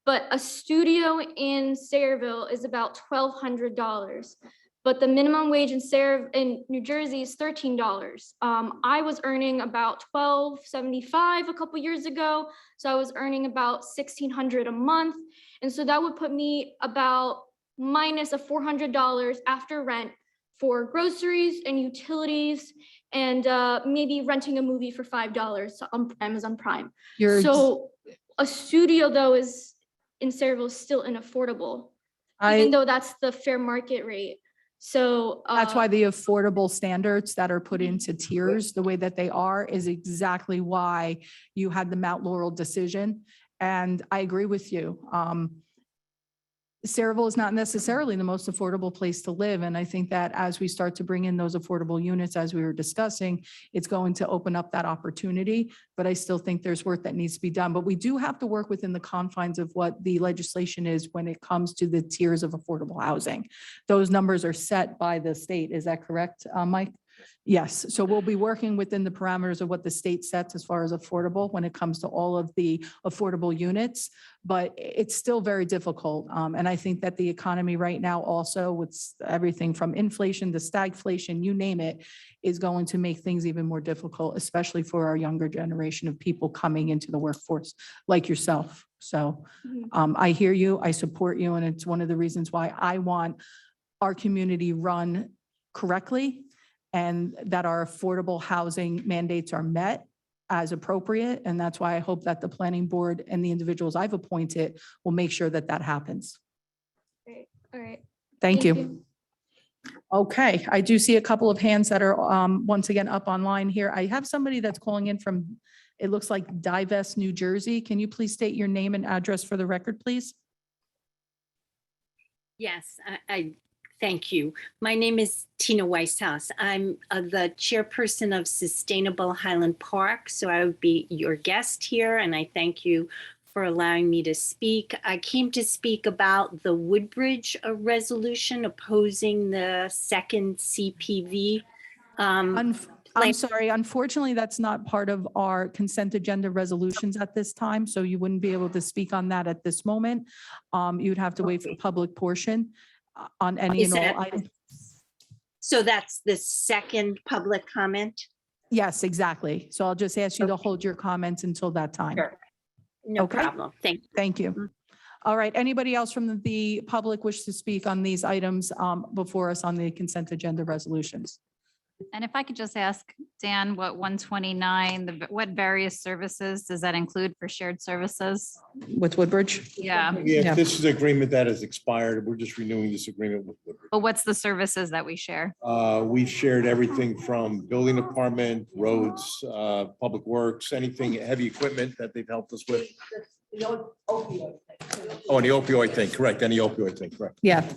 But a studio in Sayreville is about $1,200. But the minimum wage in New Jersey is $13. I was earning about $12.75 a couple years ago. So I was earning about $1,600 a month. And so that would put me about minus a $400 after rent for groceries and utilities and maybe renting a movie for $5 on Amazon Prime. So a studio though is in Sayreville is still unaffordable, even though that's the fair market rate. So that's why the affordable standards that are put into tiers the way that they are is exactly why you had the Mount Laurel decision. And I agree with you. Sayreville is not necessarily the most affordable place to live. And I think that as we start to bring in those affordable units, as we were discussing, it's going to open up that opportunity. But I still think there's work that needs to be done. But we do have to work within the confines of what the legislation is when it comes to the tiers of affordable housing. Those numbers are set by the state. Is that correct, Mike? Yes, so we'll be working within the parameters of what the state sets as far as affordable when it comes to all of the affordable units. But it's still very difficult. And I think that the economy right now also with everything from inflation to stagflation, you name it, is going to make things even more difficult, especially for our younger generation of people coming into the workforce like yourself. So I hear you, I support you, and it's one of the reasons why I want our community run correctly and that our affordable housing mandates are met as appropriate. And that's why I hope that the planning board and the individuals I've appointed will make sure that that happens. Great. All right. Thank you. Okay, I do see a couple of hands that are once again up online here. I have somebody that's calling in from, it looks like Divest, New Jersey. Can you please state your name and address for the record, please? Yes, I thank you. My name is Tina Weisshaus. I'm the chairperson of Sustainable Highland Park, so I would be your guest here, and I thank you for allowing me to speak. I came to speak about the Woodbridge resolution opposing the second CPV. I'm sorry, unfortunately, that's not part of our consent agenda resolutions at this time, so you wouldn't be able to speak on that at this moment. You'd have to wait for the public portion on any Is and all that- items. So that's the second public comment? Yes, exactly. So I'll just ask you to hold your comments until that time. Sure. No Okay. problem. Thank you. Thank you. All right, anybody else from the public wish to speak on these items before us on the consent agenda resolutions? And if I could just ask Dan, what 129, what various services does that include for shared services? With Woodbridge? Yeah, Yeah. This is an agreement that has expired. We're just renewing this agreement with Woodbridge. but what's the services that we share? We've shared everything from building department, roads, public works, anything, heavy equipment that they've helped us with. Oh, and the opioid thing, correct, and the opioid thing, correct. Yeah.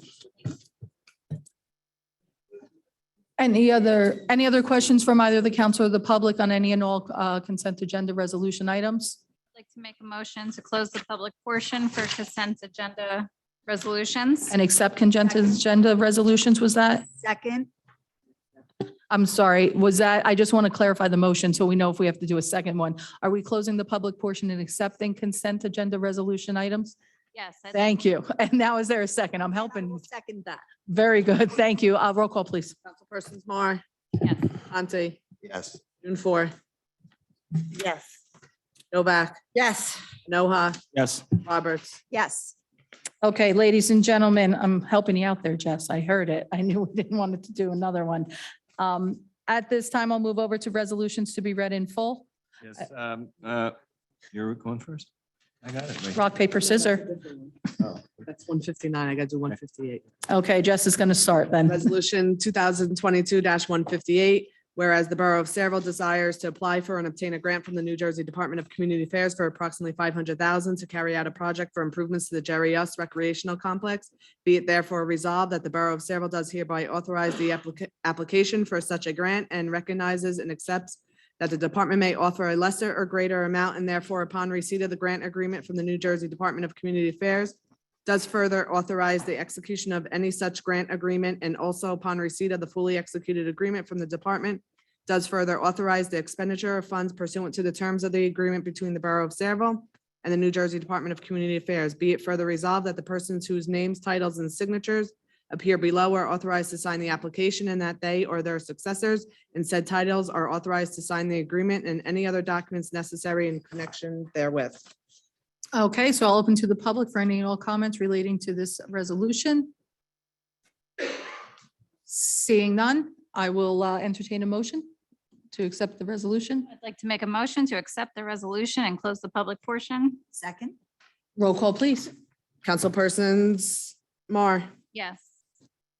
Any other questions from either the council or the public on any and all consent agenda resolution items? I'd like to make a motion to close the public portion for consent agenda resolutions. And accept consent agenda resolutions, was that? Second, I'm sorry, was that, I just want to clarify the motion so we know if we have to do a second one. Are we closing the public portion and accepting consent agenda resolution items? Yes. I'd like- Thank you. And now is there a second? I'm I helping. will second that. Very good. Thank you. Roll call, please. Councilpersons Mar, Yes. Conti, Yes. June 4, Yes. Novak, Yes. Noha, Yes. Roberts. Yes. Okay, ladies and gentlemen, I'm helping you out there, Jess. I heard it. I knew we didn't want it to do another one. At this time, I'll move over to resolutions to be read in full. Yes, you're going first? I got it. Rock, paper, scissor. That's 159. I got to do 158. Okay, Jess is going to start then. Resolution 2022-158, whereas the Borough of Saraville desires to apply for and obtain a grant from the New Jersey Department of Community Affairs for approximately $500,000 to carry out a project for improvements to the Jerry Us Recreational Complex. Be it therefore resolved that the Borough of Saraville does hereby authorize the application for such a grant and recognizes and accepts that the department may offer a lesser or greater amount, and therefore upon receipt of the grant agreement from the New Jersey Department of Community Affairs, does further authorize the execution of any such grant agreement, and also upon receipt of the fully executed agreement from the department, does further authorize the expenditure of funds pursuant to the terms of the agreement between the Borough of Saraville and the New Jersey Department of Community Affairs. Be it further resolved that the persons whose names, titles, and signatures appear below are authorized to sign the application, and that they or their successors in said titles are authorized to sign the agreement and any other documents necessary in connection therewith. Okay, so I'll open to the public for any and all comments relating to this resolution. Seeing none, I will entertain a motion to accept the resolution. I'd like to make a motion to accept the resolution and close the public portion. Second, Roll call, please. Councilpersons Mar, Yes.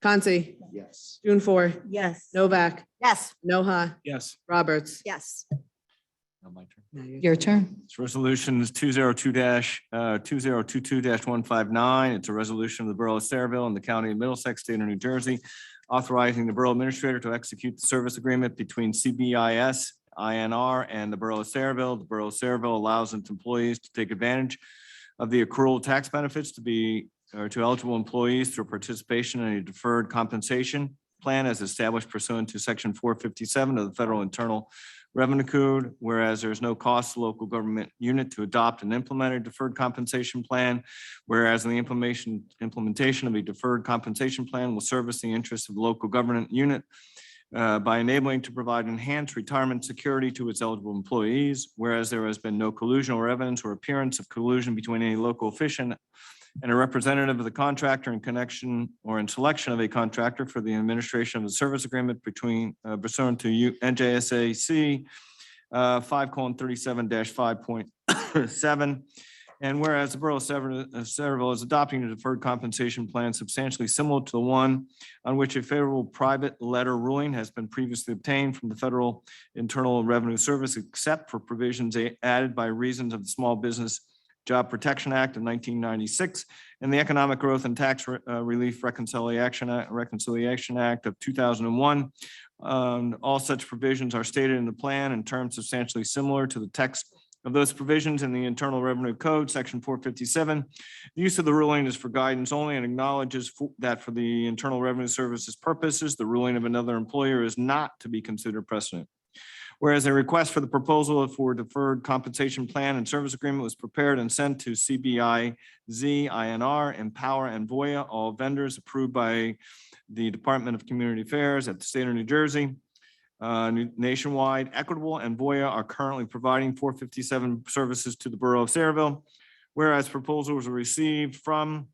Conti, Yes. June 4, Yes. Novak, yes. Noha, Yes. Roberts. Yes. Now my turn. Your turn. This resolution is 2022-159. It's a resolution of the Borough of Saraville and the County of Middlesex, State of New Jersey, authorizing the Borough Administrator to execute the service agreement between CBIS, INR, and the Borough of Saraville. The Borough of Saraville allows its employees to take advantage of the accrual tax benefits to eligible employees through participation in a deferred compensation plan as established pursuant to section 457 of the Federal Internal Revenue Code, whereas there is no cost to local government unit to adopt and implement a deferred compensation plan, whereas the implementation of a deferred compensation plan will service the interests of the local government unit by enabling to provide enhanced retirement security to its eligible employees, whereas there has been no collusion or evidence or appearance of collusion between any local official and a representative of the contractor in connection or in selection of a contractor for the administration of the service agreement between pursuant to NJSAC 5:37-5.7. And whereas the Borough of Centerville is adopting a deferred compensation plan substantially similar to the one on which a favorable private letter ruling has been previously obtained from the Federal Internal Revenue Service, except for provisions added by reasons of the Small Business Job Protection Act of 1996 and the Economic Growth and Tax Relief Reconciliation Act of 2001. All such provisions are stated in the plan in terms substantially similar to the text of those provisions in the Internal Revenue Code, section 457. The use of the ruling is for guidance only and acknowledges that for the Internal Revenue Service's purposes, the ruling of another employer is not to be considered precedent. Whereas a request for the proposal for deferred compensation plan and service agreement was prepared and sent to CBIZ, INR, Empower, and Voya, all vendors approved by the Department of Community Affairs at the state of New Jersey. Nationwide, Equitable and Voya are currently providing 457 services to the Borough of Sayreville. Whereas proposals were received from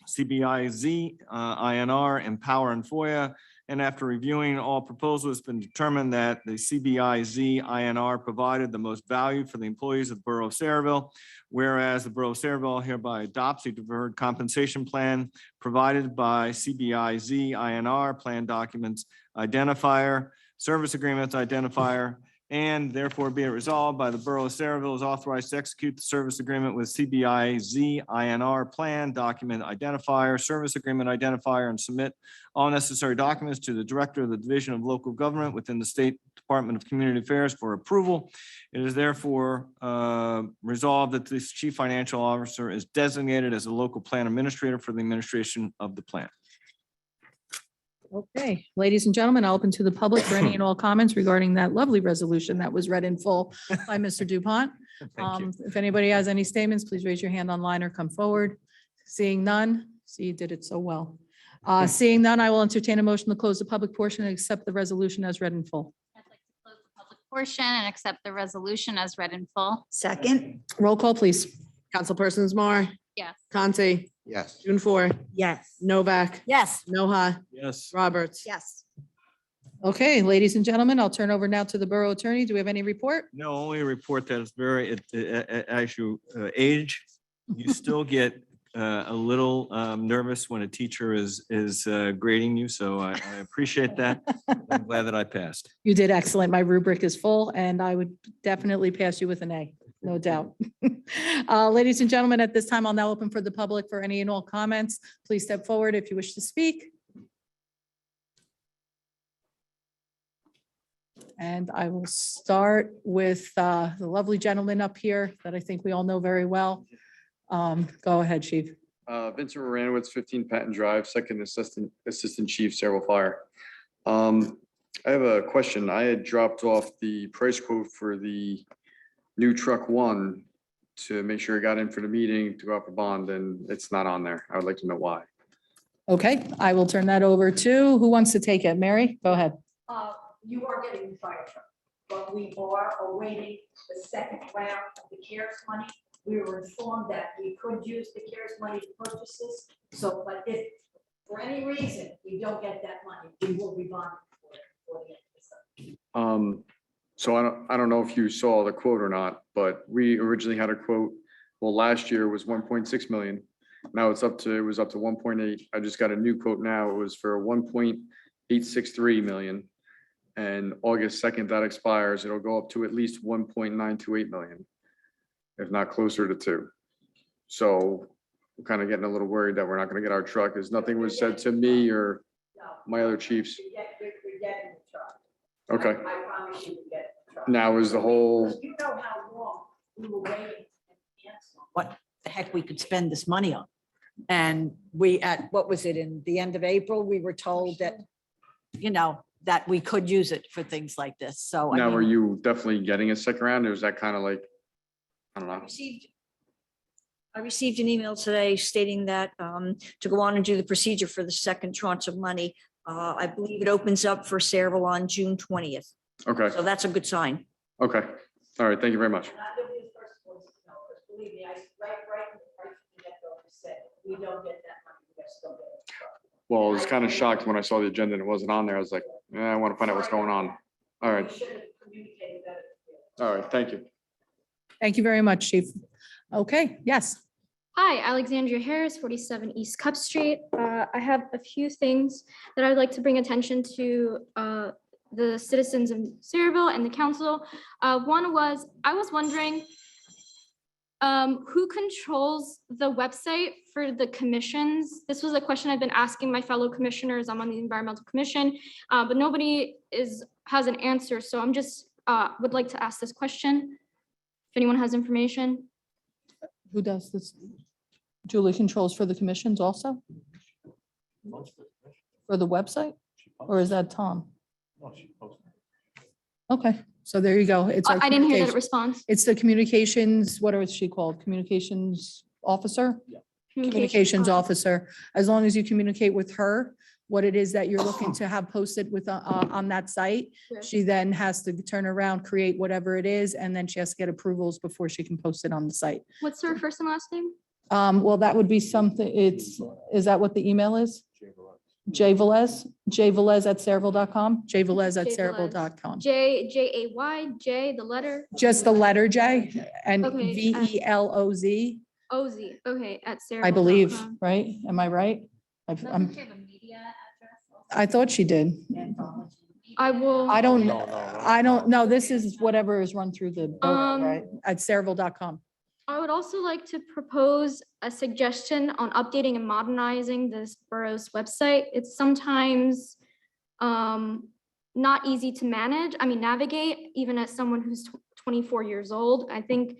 CBIZ, INR, Empower, and Voya, and after reviewing all proposals, it's been determined that the CBIZ INR provided the most value for the employees of the Borough of Sayreville, whereas the Borough of Sayreville hereby adopts a deferred compensation plan provided by CBIZ INR, plan documents identifier, service agreements identifier, and therefore be it resolved by the Borough of Sayreville is authorized to execute the service agreement with CBIZ INR plan document identifier, service agreement identifier, and submit all necessary documents to the Director of the Division of Local Government within the State Department of Community Affairs for approval. It is therefore resolved that this Chief Financial Officer is designated as a local plan administrator for the administration of the plan. Okay, ladies and gentlemen, I'll open to the public for any and all comments regarding that lovely resolution that was read in full by Mr. Dupont. Thank you. If anybody has any statements, please raise your hand online or come forward. Seeing none, see, you did it so well. Seeing none, I will entertain a motion to close the public portion and accept the resolution as read in full. I'd like to close the public portion and accept the resolution as read in full. Second, Roll call, please. Councilpersons Mar, Yes. Conti, Yes. June Yes. Novak, yes. Noha, Yes. Roberts. Yes. Okay, ladies and gentlemen, I'll turn over now to the Borough Attorney. Do we have any report? No, only a report that is very, as you age, you still get a little nervous when a teacher is grading you. So I appreciate that. I'm glad that I passed. You did excellent. My rubric is full and I would definitely pass you with an A, no doubt. Ladies and gentlemen, at this time, I'll now open for the public for any and all comments. Please step forward if you wish to speak. And I will start with the lovely gentleman up here that I think we all know very well. Go ahead, Chief. Vincent Moranowitz, 15 Patton Drive, Second Assistant Chief, Sayreville Fire. I have a question. I had dropped off the price quote for the new truck one to make sure it got in for the meeting to go out for bond, and it's not on there. I would like to know why. Okay, I will turn that over to, who wants to take it? Mary, go ahead. You are getting the fire truck, but we are awaiting the second round of the CARES money. We were informed that we could use the CARES money to purchase this. So, but if for any reason we don't get that money, we will be bonding for the end of the summer. So I don't know if you saw the quote or not, but we originally had a quote. Well, last year was 1.6 million. Now it was up to 1.8. I just got a new quote now. It was for 1.863 million. And August 2nd, that expires. It'll go up to at least 1.928 million, if not closer to 2. So I'm kind of getting a little worried that we're not going to get our truck, as nothing was said to me or my other chiefs. We're getting the truck. Okay. I promise you we get the truck. Now is the whole, You know how long we were waiting. to answer. What the heck we could spend this money on. And we, at, what was it, in the end of April, we were told that you know, that we could use it for things like this. So. I Now, mean, are you definitely getting a second round or is that kind of like, I don't know. I received an email today stating that to go on and do the procedure for the second tranche of money. I believe it opens up for Sayreville on June 20th. Okay, So that's a good sign. okay. All right, thank you very much. Believe me, right from the get-go, I said, we don't get that money, we just don't get it. Well, I was kind of shocked when I saw the agenda and it wasn't on there. I was like, I want to find out what's going on. All right, We should have communicated that. all right, thank you. Thank you very much, Chief. Okay, yes. Hi, Alexandria Harris, 47 East Cup Street. I have a few things that I'd like to bring attention to the citizens of Sayreville and the council. One was, I was wondering who controls the website for the commissions? This was a question I've been asking my fellow commissioners. I'm on the Environmental Commission, but nobody has an answer. So I'm just would like to ask this question. If anyone has information. Who does this? Julie controls for the commissions also? For the website? Or is that Tom? Okay, so there you go. It's our I didn't hear that communication- response. It's the communications, what is she called? Communications officer? Communications officer. As long as you communicate with her, what it is that you're looking to have posted with, on that site. Sure. She then has to turn around, create whatever it is, and then she has to get approvals before she can post it on the site. What's her first and last name? Well, that would be something, is that what the email is? Velez, jvelez@sayreville.com, jvelez@sayreville.com. J-A-Y, the letter Just the letter J and Okay, VELOZ, O-Z, okay, at Sayreville. I believe, right? Am I right? I thought she did. I will. I don't know. This is whatever is run through the, borough, right? At sayreville.com. I would also like to propose a suggestion on updating and modernizing this borough's website. It's sometimes not easy to navigate, even as someone who's 24 years old. I think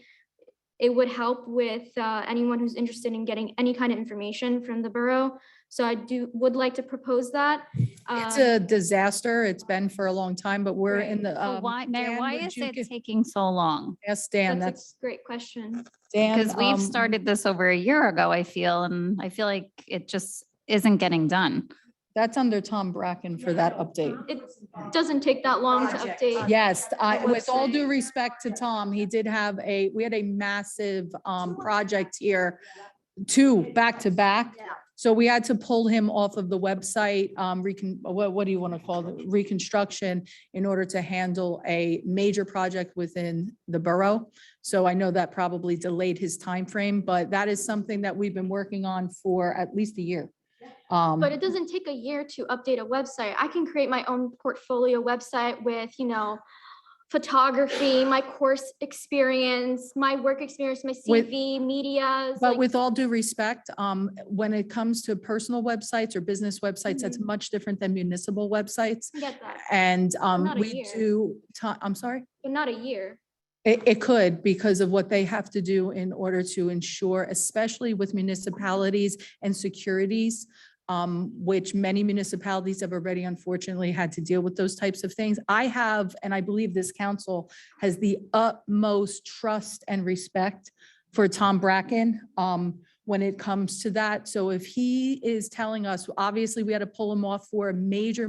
it would help with anyone who's interested in getting any kind of information from the borough. So I would like to propose that. It's a disaster. It's been for a long time, but we're in the. So why, Mayor, Dan, why would is you it give- taking so long? Yes, Dan, That's that's a great question. Dan. Because we've started this over a year ago, I feel, and I feel like it just isn't getting done. That's under Tom Bracken for that update. It doesn't take that long to update. Yes, with all website. due respect to Tom, we had a massive project here, two back to back. So we had to pull him off of the website, what do you want to call it? Reconstruction in order to handle a major project within the borough. So I know that probably delayed his time frame, but that is something that we've been working on for at least a year. But it doesn't take a year to update a website. I can create my own portfolio website with, photography, my course experience, my work experience, my With- CV, medias. But like- with all due respect, when it comes to personal websites or business websites, that's much different than municipal websites. I get that, And not a we year. do, I'm sorry? but not a year. It could because of what they have to do in order to ensure, especially with municipalities and securities, which many municipalities have already unfortunately had to deal with those types of things. I have, and I believe this council has the utmost trust and respect for Tom Bracken when it comes to that. So if he is telling us, obviously we had to pull him off for a major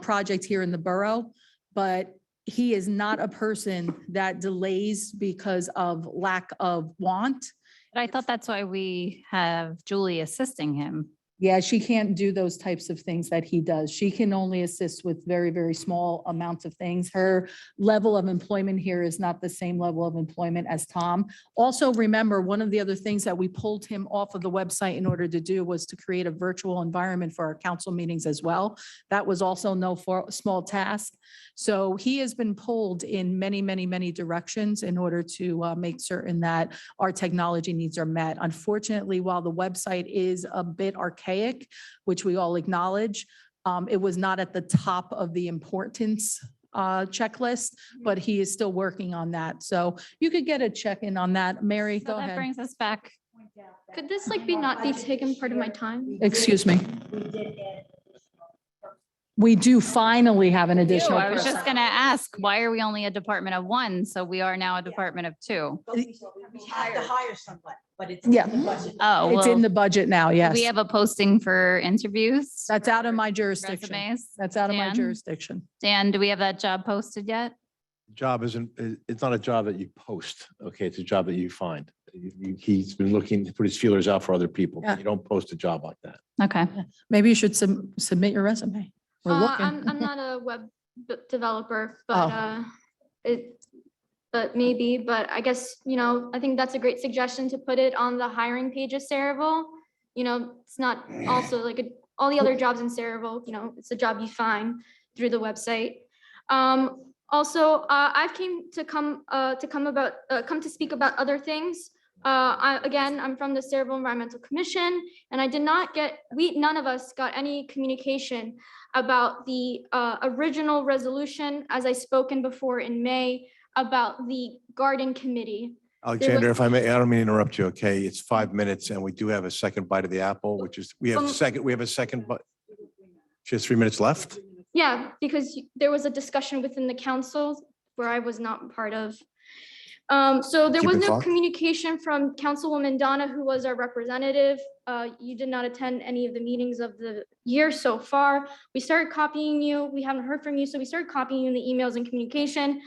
project here in the borough, but he is not a person that delays because of lack of want. But I thought that's why we have Julie assisting him. Yeah, she can't do those types of things that he does. She can only assist with very small amounts of things. Her level of employment here is not the same level of employment as Tom. Also, remember, one of the other things that we pulled him off of the website in order to do was to create a virtual environment for our council meetings as well. That was also no small task. So he has been pulled in many directions in order to make certain that our technology needs are met. Unfortunately, while the website is a bit archaic, which we all acknowledge, it was not at the top of the importance checklist, but he is still working on that. So you could get a check-in on that. Mary, So go that ahead. brings us back. Could this not be taken part of my time? Excuse me. We did add We do finally have an additional I was person. just gonna ask, why are we only a department of one? So we are now a department of two. We have to hire somebody, but it's. Yeah. in the budget. Oh, It's in well, the budget now, do yes. we have a posting for interviews, That's out of my jurisdiction. resumes. That's out of my Dan? jurisdiction. Dan, do we have that job posted yet? Job isn't, it's not a job that you post, okay? It's a job that you find. He's been looking to put his feelers out for other people. Yeah. You don't post a job like that. Okay. Maybe you should submit your resume. We're looking. I'm not a web developer, Oh. but maybe, but I guess, I think that's a great suggestion to put it on the hiring page of Saraville. It's not also like all the other jobs in Saraville, it's a job you find through the website. Also, I've come to speak about other things. I'm from the Saraville Environmental Commission, and none of us got any communication about the original resolution, as I spoken before in May, about the garden committee. Alexander, if I may, I don't mean to interrupt you, okay? It's 5 minutes and we do have a second bite of the apple, which is, we have a second, but she has 3 minutes left? Yeah, because there was a discussion within the council where I was not part of. So there Keep was it no talk. communication from Councilwoman Donna, who was our representative. You did not attend any of the meetings of the year so far. We started copying you. We haven't heard from you, so we started copying you in the emails and communication.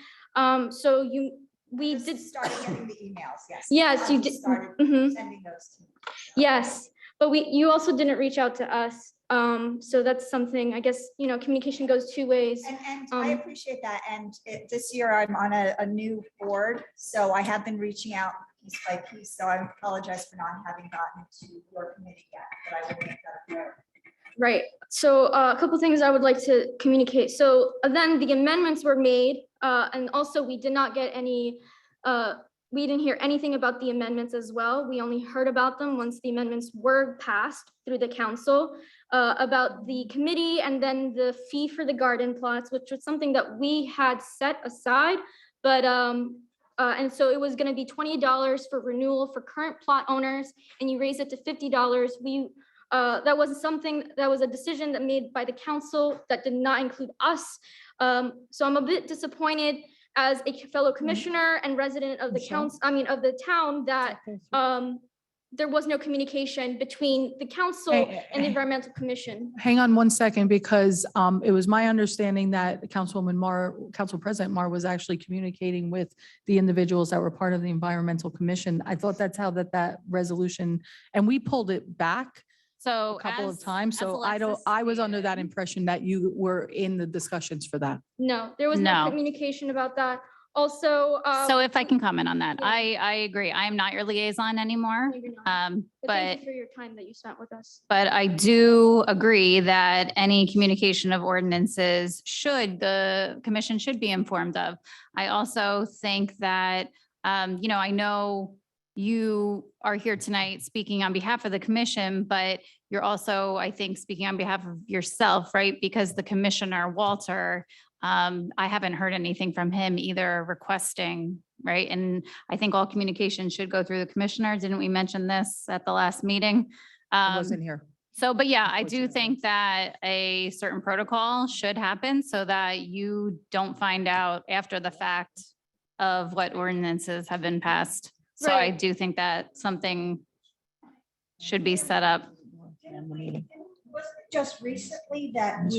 We did. Started getting the emails, yes. Yes, you did. Started Mhm. sending those to me. Yes, but you also didn't reach out to us. So that's something, I guess, communication goes two ways. And I appreciate that. And this year I'm on a new board, so I have been reaching out piece by piece. So I apologize for not having gotten to your committee yet, but I will make that aware. Right, so a couple things I would like to communicate. So then the amendments were made, and also we did not get any, we didn't hear anything about the amendments as well. We only heard about them once the amendments were passed through the council, about the committee and then the fee for the garden plots, which was something that we had set aside. But, and so it was gonna be $20 for renewal for current plot owners, and you raise it to $50. That was a decision that made by the council that did not include us. So I'm a bit disappointed as a fellow commissioner and resident of the of the town, that there was no communication between the council and the environmental commission. Hang on one second, because it was my understanding that Council President Mar was actually communicating with the individuals that were part of the Environmental Commission. I thought that's how that resolution, and we pulled it back So a couple of as- times. as So Alexis I was under that impression that you were in the discussions for that. No, there was no No. communication about that. Also. So if I can comment on that, I agree. I am not your liaison anymore. No, you're not. Thank But you for your time that you spent with us. But I do agree that any communication of ordinances the commission should be informed of. I also think that, I know you are here tonight speaking on behalf of the commission, but you're also, I think, speaking on behalf of yourself, right? Because the commissioner, Walter, I haven't heard anything from him either requesting, right? And I think all communication should go through the commissioner. Didn't we mention this at the last meeting? I wasn't here. So, but yeah, I do think that a certain protocol should happen so that you don't find out after the fact of what ordinances have been passed. So I Right. do think that something should be set up. Wasn't it just recently that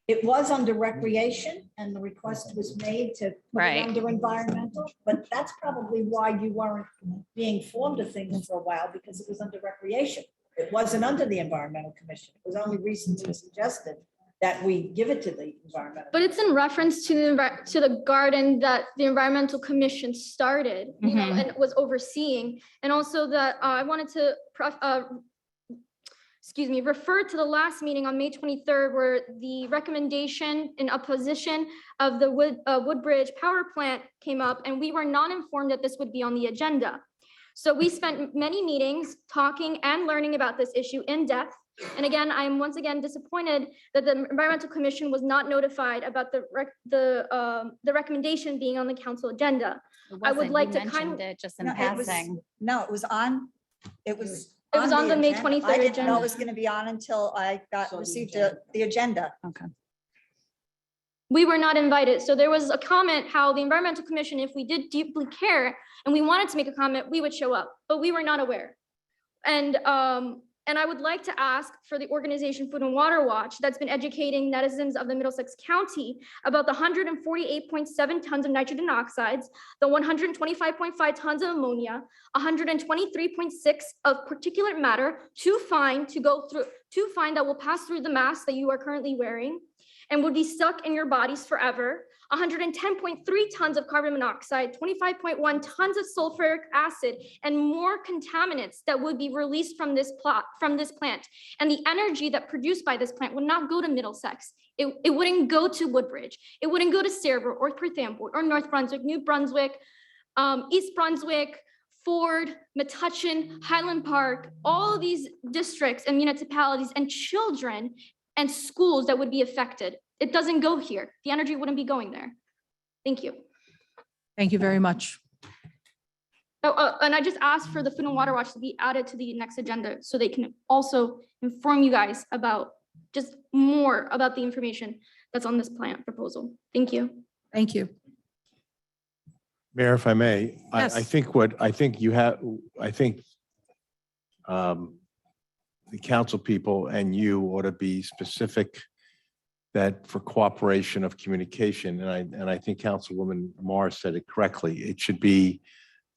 it was under recreation and the request was made to put Right. it under environmental? But that's probably why you weren't being informed of things for a while, because it was under recreation. It wasn't under the environmental commission. It was only recently suggested that we give it to the environmental. But it's in reference to the garden that the environmental commission started, Mhm. and was overseeing. And also that I wanted to refer to the last meeting on May 23rd, where the recommendation in opposition of the Woodbridge Power Plant came up, and we were not informed that this would be on the agenda. So we spent many meetings talking and learning about this issue in depth. And again, I am once again disappointed that the Environmental Commission was not notified about the recommendation being on the council agenda. It I would wasn't. like You to mentioned kind. it just in No, it was- passing. No, it was on, it was It was on the May agenda. 23rd I didn't know agenda. it was going to be on until I received the agenda. Okay. We were not invited. So there was a comment how the environmental commission, if we did deeply care and we wanted to make a comment, we would show up, but we were not aware. And I would like to ask for the organization Food and Water Watch that's been educating netizens of the Middlesex County about the 148.7 tons of nitrogen oxides, the 125.5 tons of ammonia, 123.6 of particulate matter to find that will pass through the mask that you are currently wearing and would be stuck in your bodies forever. 110.3 tons of carbon monoxide, 25.1 tons of sulfuric acid, and more contaminants that would be released from this plant. And the energy that produced by this plant would not go to Middlesex. It wouldn't go to Woodbridge. It wouldn't go to Sayreville or Perthambour or North Brunswick, New Brunswick, East Brunswick, Ford, Metuchen, Highland Park, all of these districts and municipalities and children and schools that would be affected. It doesn't go here. The energy wouldn't be going there. Thank you. Thank you very much. Oh, and I just asked for the Food and Water Watch to be added to the next agenda so they can also inform you guys about just more about the information that's on this plant proposal. Thank you. Thank you. Mayor, if I may, Yes. I think the council people and you ought to be specific that for cooperation of communication, and I think Councilwoman Marr said it correctly, it should be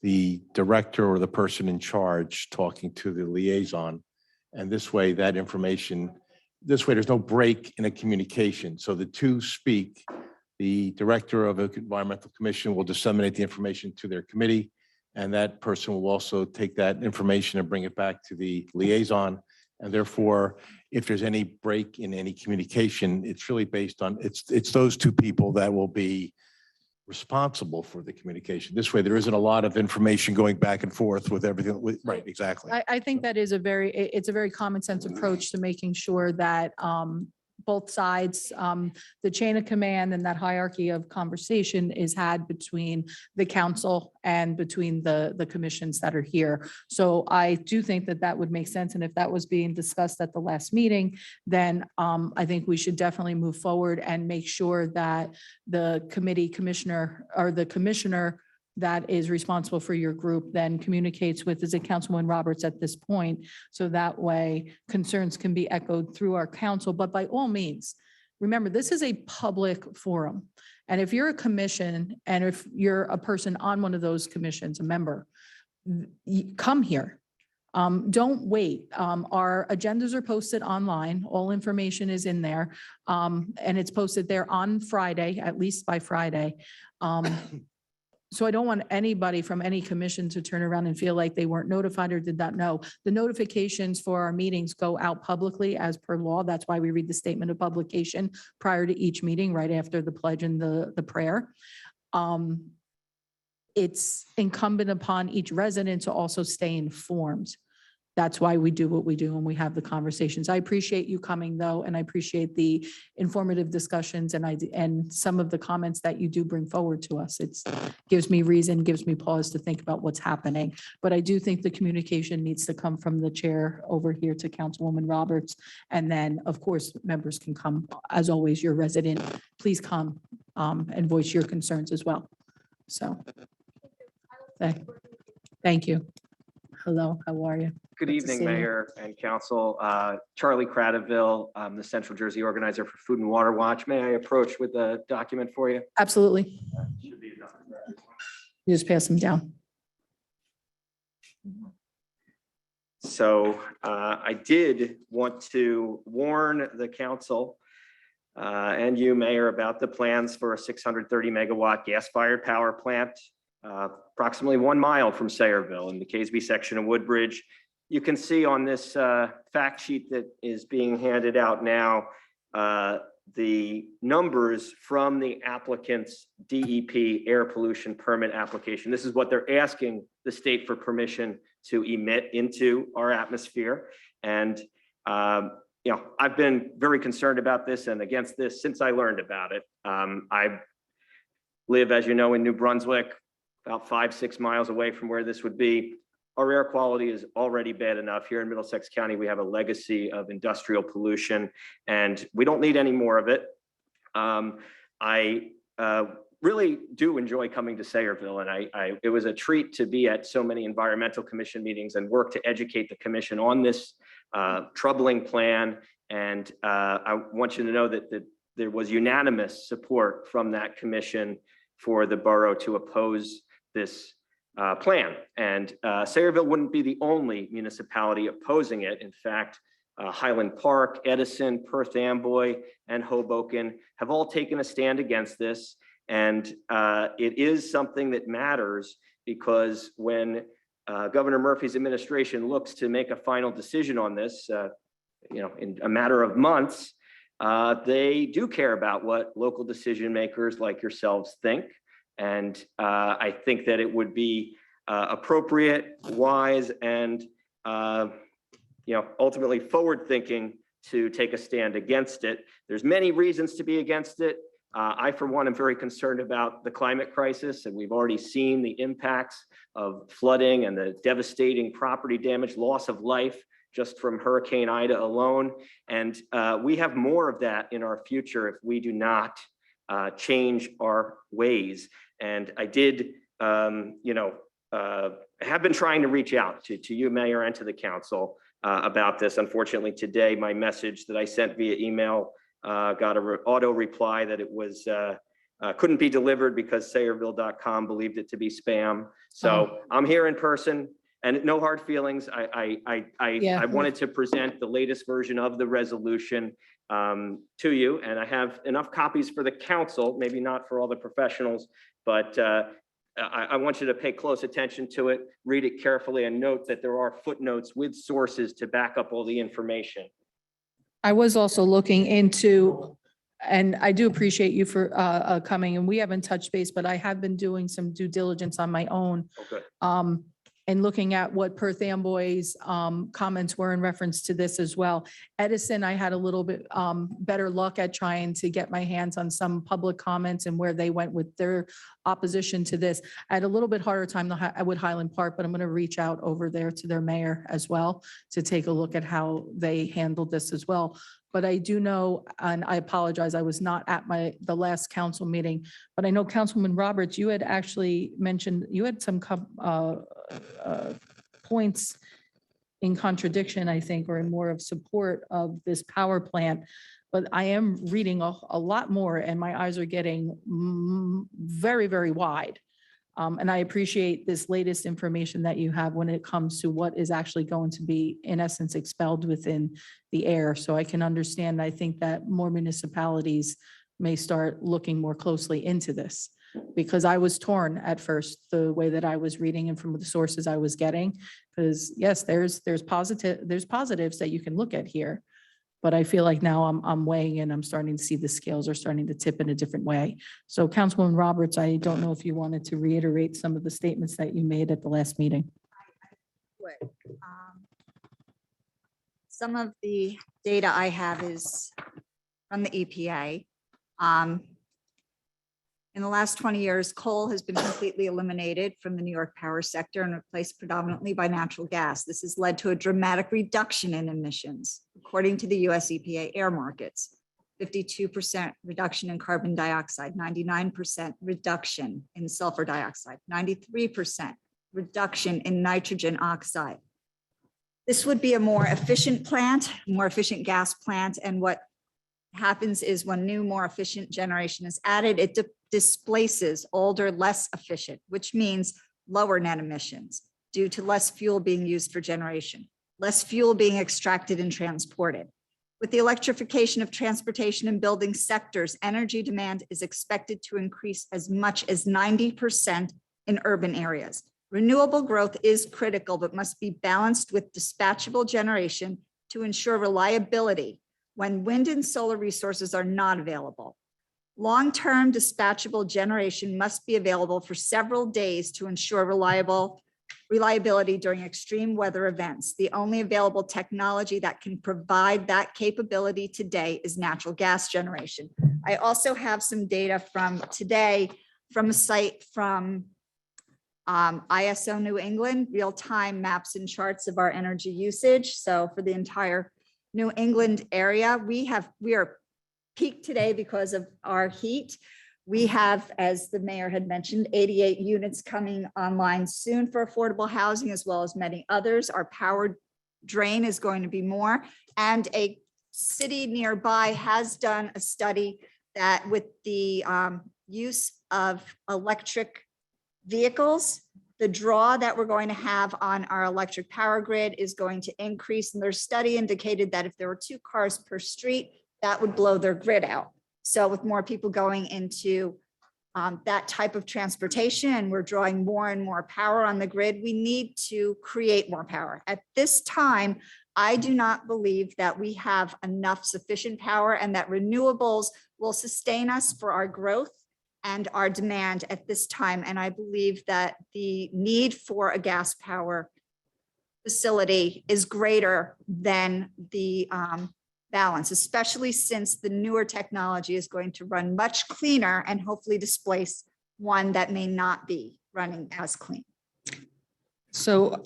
the director or the person in charge talking to the liaison. And this way, there's no break in a communication. So the two speak, the director of an environmental commission will disseminate the information to their committee, and that person will also take that information and bring it back to the liaison. And therefore, if there's any break in any communication, it's really based on, it's those two people that will be responsible for the communication. This way, there isn't a lot of information going back and forth with everything. Right, exactly. I think that is it's a very common sense approach to making sure that both sides, the chain of command and that hierarchy of conversation is had between the council and between the commissions that are here. So I do think that that would make sense. And if that was being discussed at the last meeting, then I think we should definitely move forward and make sure that the commissioner that is responsible for your group then communicates with, is it Councilwoman Roberts at this point? So that way concerns can be echoed through our council, but by all means, remember, this is a public forum. And if you're a commission and if you're a person on one of those commissions, a member, come here. Don't wait. Our agendas are posted online. All information is in there. And it's posted there on Friday, at least by Friday. So I don't want anybody from any commission to turn around and feel like they weren't notified or did not know. The notifications for our meetings go out publicly as per law. That's why we read the statement of publication prior to each meeting, right after the pledge and the prayer. It's incumbent upon each resident to also stay informed. That's why we do what we do and we have the conversations. I appreciate you coming though, and I appreciate the informative discussions and some of the comments that you do bring forward to us. It gives me reason, gives me pause to think about what's happening. But I do think the communication needs to come from the chair over here to Councilwoman Roberts. And then, of course, members can come. As always, your resident, please come and voice your concerns as well. So, thank you. Hello, how are you? Good Good to evening, see you. Mayor and Council. Charlie Cradaville, I'm the Central Jersey organizer for Food and Water Watch. May I approach with a document for you? Absolutely. You just pass them down. So I did want to warn the council and you, Mayor, about the plans for a 630 megawatt gas-fired power plant approximately 1 mile from Sayreville in the Casby section of Woodbridge. You can see on this fact sheet that is being handed out now, the numbers from the applicant's DEP air pollution permit application. This is what they're asking the state for permission to emit into our atmosphere. And, you know, I've been very concerned about this and against this since I learned about it. I live, as you know, in New Brunswick, about 5-6 miles away from where this would be. our air quality is already bad enough. Here in Middlesex County, we have a legacy of industrial pollution, and we don't need any more of it. I really do enjoy coming to Sayreville, and it was a treat to be at so many environmental commission meetings and work to educate the commission on this troubling plan. And I want you to know that there was unanimous support from that commission for the borough to oppose this plan. And Sayreville wouldn't be the only municipality opposing it. In fact, Highland Park, Edison, Perth Amboy, and Hoboken have all taken a stand against this. And it is something that matters, because when Governor Murphy's administration looks to make a final decision on this, in a matter of months, they do care about what local decision makers like yourselves think. And I think that it would be appropriate, wise, and ultimately forward-thinking to take a stand against it. There's many reasons to be against it. I, for one, am very concerned about the climate crisis, and we've already seen the impacts of flooding and the devastating property damage, loss of life just from Hurricane Ida alone. And we have more of that in our future if we do not change our ways. And I did, have been trying to reach out to you, Mayor, and to the council about this. Unfortunately, today, my message that I sent via email got an auto reply that it was couldn't be delivered because Sayreville.com believed it to be spam. So I'm here in person, and no hard feelings. I wanted to present the latest version of the resolution to you, and I have enough copies for the council, maybe not for all the professionals, but I want you to pay close attention to it, read it carefully, and note that there are footnotes with sources to back up all the information. I was also looking into, and I do appreciate you for coming, and we haven't touched base, but I have been doing some due diligence on my own. Okay. And looking at what Perth Amboy's comments were in reference to this as well. Edison, I had a little bit better luck at trying to get my hands on some public comments and where they went with their opposition to this. I had a little bit harder time with Highland Park, but I'm going to reach out over there to their mayor as well to take a look at how they handled this as well. But I do know, and I apologize, I was not at the last council meeting, but I know Councilman Roberts, you had actually mentioned, you had some points in contradiction, I think, or in more of support of this power plant. But I am reading a lot more, and my eyes are getting very, very wide. And I appreciate this latest information that you have when it comes to what is actually going to be, in essence, expelled within the air. So I can understand, I think that more municipalities may start looking more closely into this, because I was torn at first, the way that I was reading and from the sources I was getting. Because yes, there's positives that you can look at here. But I feel like now I'm weighing in, I'm starting to see the scales are starting to tip in a different way. So Councilwoman Roberts, I don't know if you wanted to reiterate some of the statements that you made at the last meeting. Some of the data I have is from the EPA. In the last 20 years, coal has been completely eliminated from the New York power sector and replaced predominantly by natural gas. This has led to a dramatic reduction in emissions, according to the US EPA air markets. 52% reduction in carbon dioxide, 99% reduction in sulfur dioxide, 93% reduction in nitrogen oxide. This would be a more efficient plant, more efficient gas plant. And what happens is when new, more efficient generation is added, it displaces older, less efficient, which means lower net emissions due to less fuel being used for generation, less fuel being extracted and transported. With the electrification of transportation and building sectors, energy demand is expected to increase as much as 90% in urban areas. Renewable growth is critical, but must be balanced with dispatchable generation to ensure reliability when wind and solar resources are not available. Long-term dispatchable generation must be available for several days to ensure reliability during extreme weather events. The only available technology that can provide that capability today is natural gas generation. I also have some data from today from a site from ISO New England, real-time maps and charts of our energy usage. So for the entire New England area, we are peaked today because of our heat. We have, as the mayor had mentioned, 88 units coming online soon for affordable housing, as well as many others. Our power drain is going to be more. And a city nearby has done a study that with the use of electric vehicles, the draw that we're going to have on our electric power grid is going to increase. And their study indicated that if there were 2 cars per street, that would blow their grid out. So with more people going into that type of transportation, and we're drawing more and more power on the grid, we need to create more power. At this time, I do not believe that we have enough sufficient power and that renewables will sustain us for our growth and our demand at this time. And I believe that the need for a gas power facility is greater than the balance, especially since the newer technology is going to run much cleaner and hopefully displace one that may not be running as clean. So,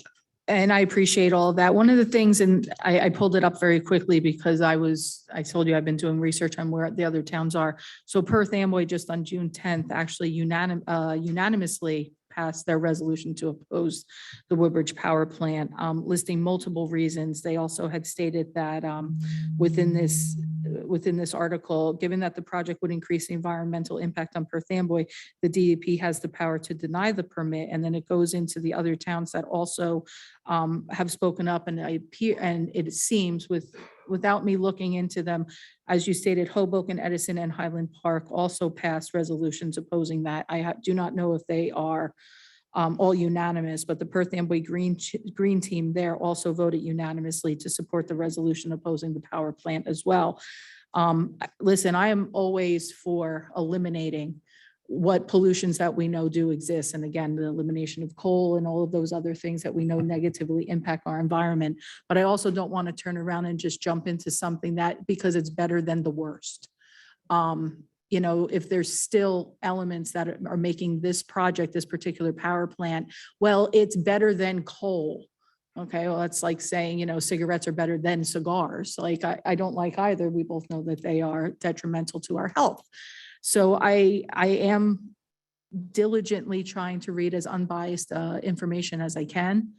and I appreciate all of that. One of the things, and I pulled it up very quickly because I told you I've been doing research on where the other towns are. So Perth Amboy just on June 10th, actually unanimously passed their resolution to oppose the Woodbridge Power Plant, listing multiple reasons. They also had stated that within this article, given that the project would increase the environmental impact on Perth Amboy, the DEP has the power to deny the permit. And then it goes into the other towns that also have spoken up, and it seems without me looking into them, as you stated, Hoboken, Edison, and Highland Park also passed resolutions opposing that. I do not know if they are all unanimous, but the Perth Amboy Green Team there also voted unanimously to support the resolution opposing the power plant as well. Listen, I am always for eliminating what pollutions that we know do exist. And again, the elimination of coal and all of those other things that we know negatively impact our environment. But I also don't want to turn around and just jump into something that because it's better than the worst. You know, if there's still elements that are making this project, this particular power plant, well, it's better than coal. Okay, well, that's like saying, you know, cigarettes are better than cigars. Like, I don't like either. We both know that they are detrimental to our health. So I am diligently trying to read as unbiased information as I can.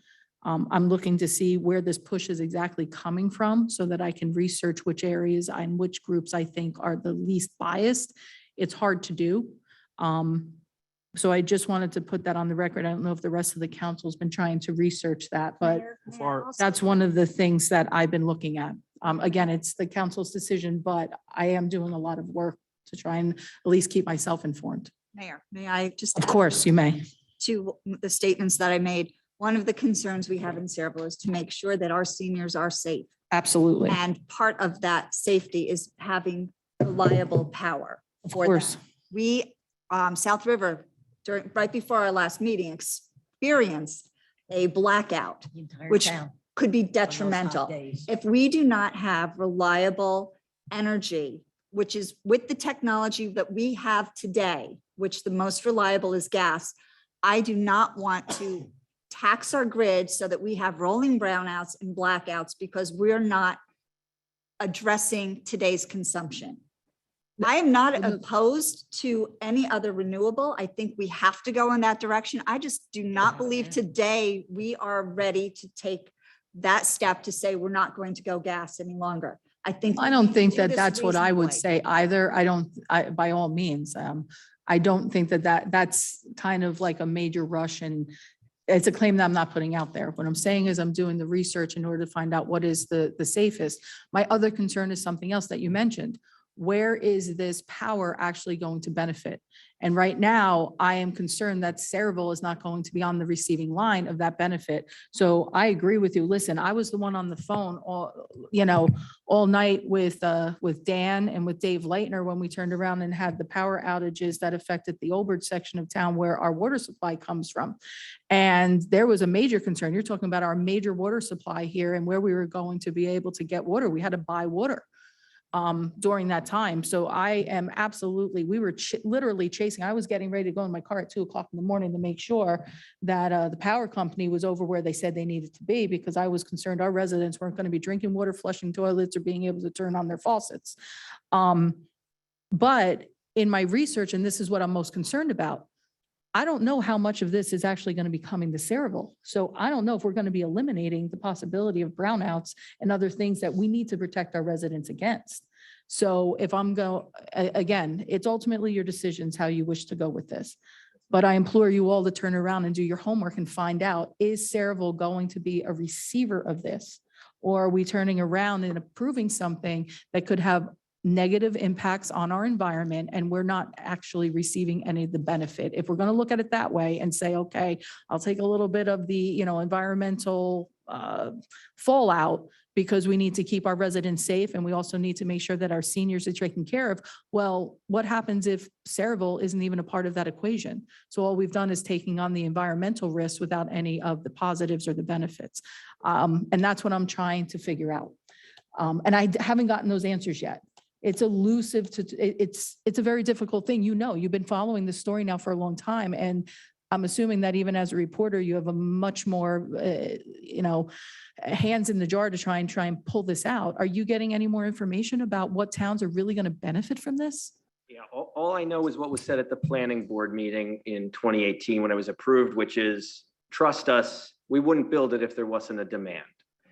I'm looking to see where this push is exactly coming from so that I can research which areas and which groups I think are the least biased. It's hard to do. So I just wanted to put that on the record. I don't know if the rest of the council's been trying to research that, but that's one of the things that I've been looking at. Again, it's the council's decision, but I am doing a lot of work to try and at least keep myself informed. Mayor, may I just? Of course, you may. To the statements that I made, one of the concerns we have in Saraville is to make sure that our seniors are safe. Absolutely. And part of that safety is having reliable power. Of for course. them. We, South River, right before our last meeting, experienced a blackout, which could be detrimental. If we do not have reliable energy, which is with the technology that we have today, which the most reliable is gas, I do not want to tax our grid so that we have rolling brownouts and blackouts because we're not addressing today's consumption. I am not opposed to any other renewable. I think we have to go in that direction. I just do not believe today we are ready to take that step to say we're not going to go gas any longer. I don't think that that's what I would say either. By all means, I don't think that's kind of like a major rush, and it's a claim that I'm not putting out there. What I'm saying is I'm doing the research in order to find out what is the safest. My other concern is something else that you mentioned. Where is this power actually going to benefit? And right now, I am concerned that Saraville is not going to be on the receiving line of that benefit. So I agree with you. Listen, I was the one on the phone all night with Dan and with Dave Leitner when we turned around and had the power outages that affected the Old Bridge section of town where our water supply comes from. And there was a major concern. You're talking about our major water supply here and where we were going to be able to get water. We had to buy water. during that time. So I am absolutely, we were literally chasing. I was getting ready to go in my car at 2:00 in the morning to make sure that the power company was over where they said they needed to be, because I was concerned our residents weren't going to be drinking water, flushing toilets, or being able to turn on their faucets. But in my research, and this is what I'm most concerned about, I don't know how much of this is actually going to be coming to Saraville. So I don't know if we're going to be eliminating the possibility of brownouts and other things that we need to protect our residents against. So if again, it's ultimately your decisions how you wish to go with this. But I implore you all to turn around and do your homework and find out, is Saraville going to be a receiver of this? Or are we turning around and approving something that could have negative impacts on our environment, and we're not actually receiving any of the benefit? If we're going to look at it that way and say, okay, I'll take a little bit of the, environmental fallout because we need to keep our residents safe, and we also need to make sure that our seniors are taken care of. Well, what happens if Saraville isn't even a part of that equation? So all we've done is taking on the environmental risks without any of the positives or the benefits. And that's what I'm trying to figure out. And I haven't gotten those answers yet. It's elusive it's a very difficult thing. You've been following this story now for a long time. And I'm assuming that even as a reporter, you have a much more, hands in the jar to try and pull this out. Are you getting any more information about what towns are really going to benefit from this? Yeah, all I know is what was said at the planning board meeting in 2018 when it was approved, which is, trust us, we wouldn't build it if there wasn't a demand.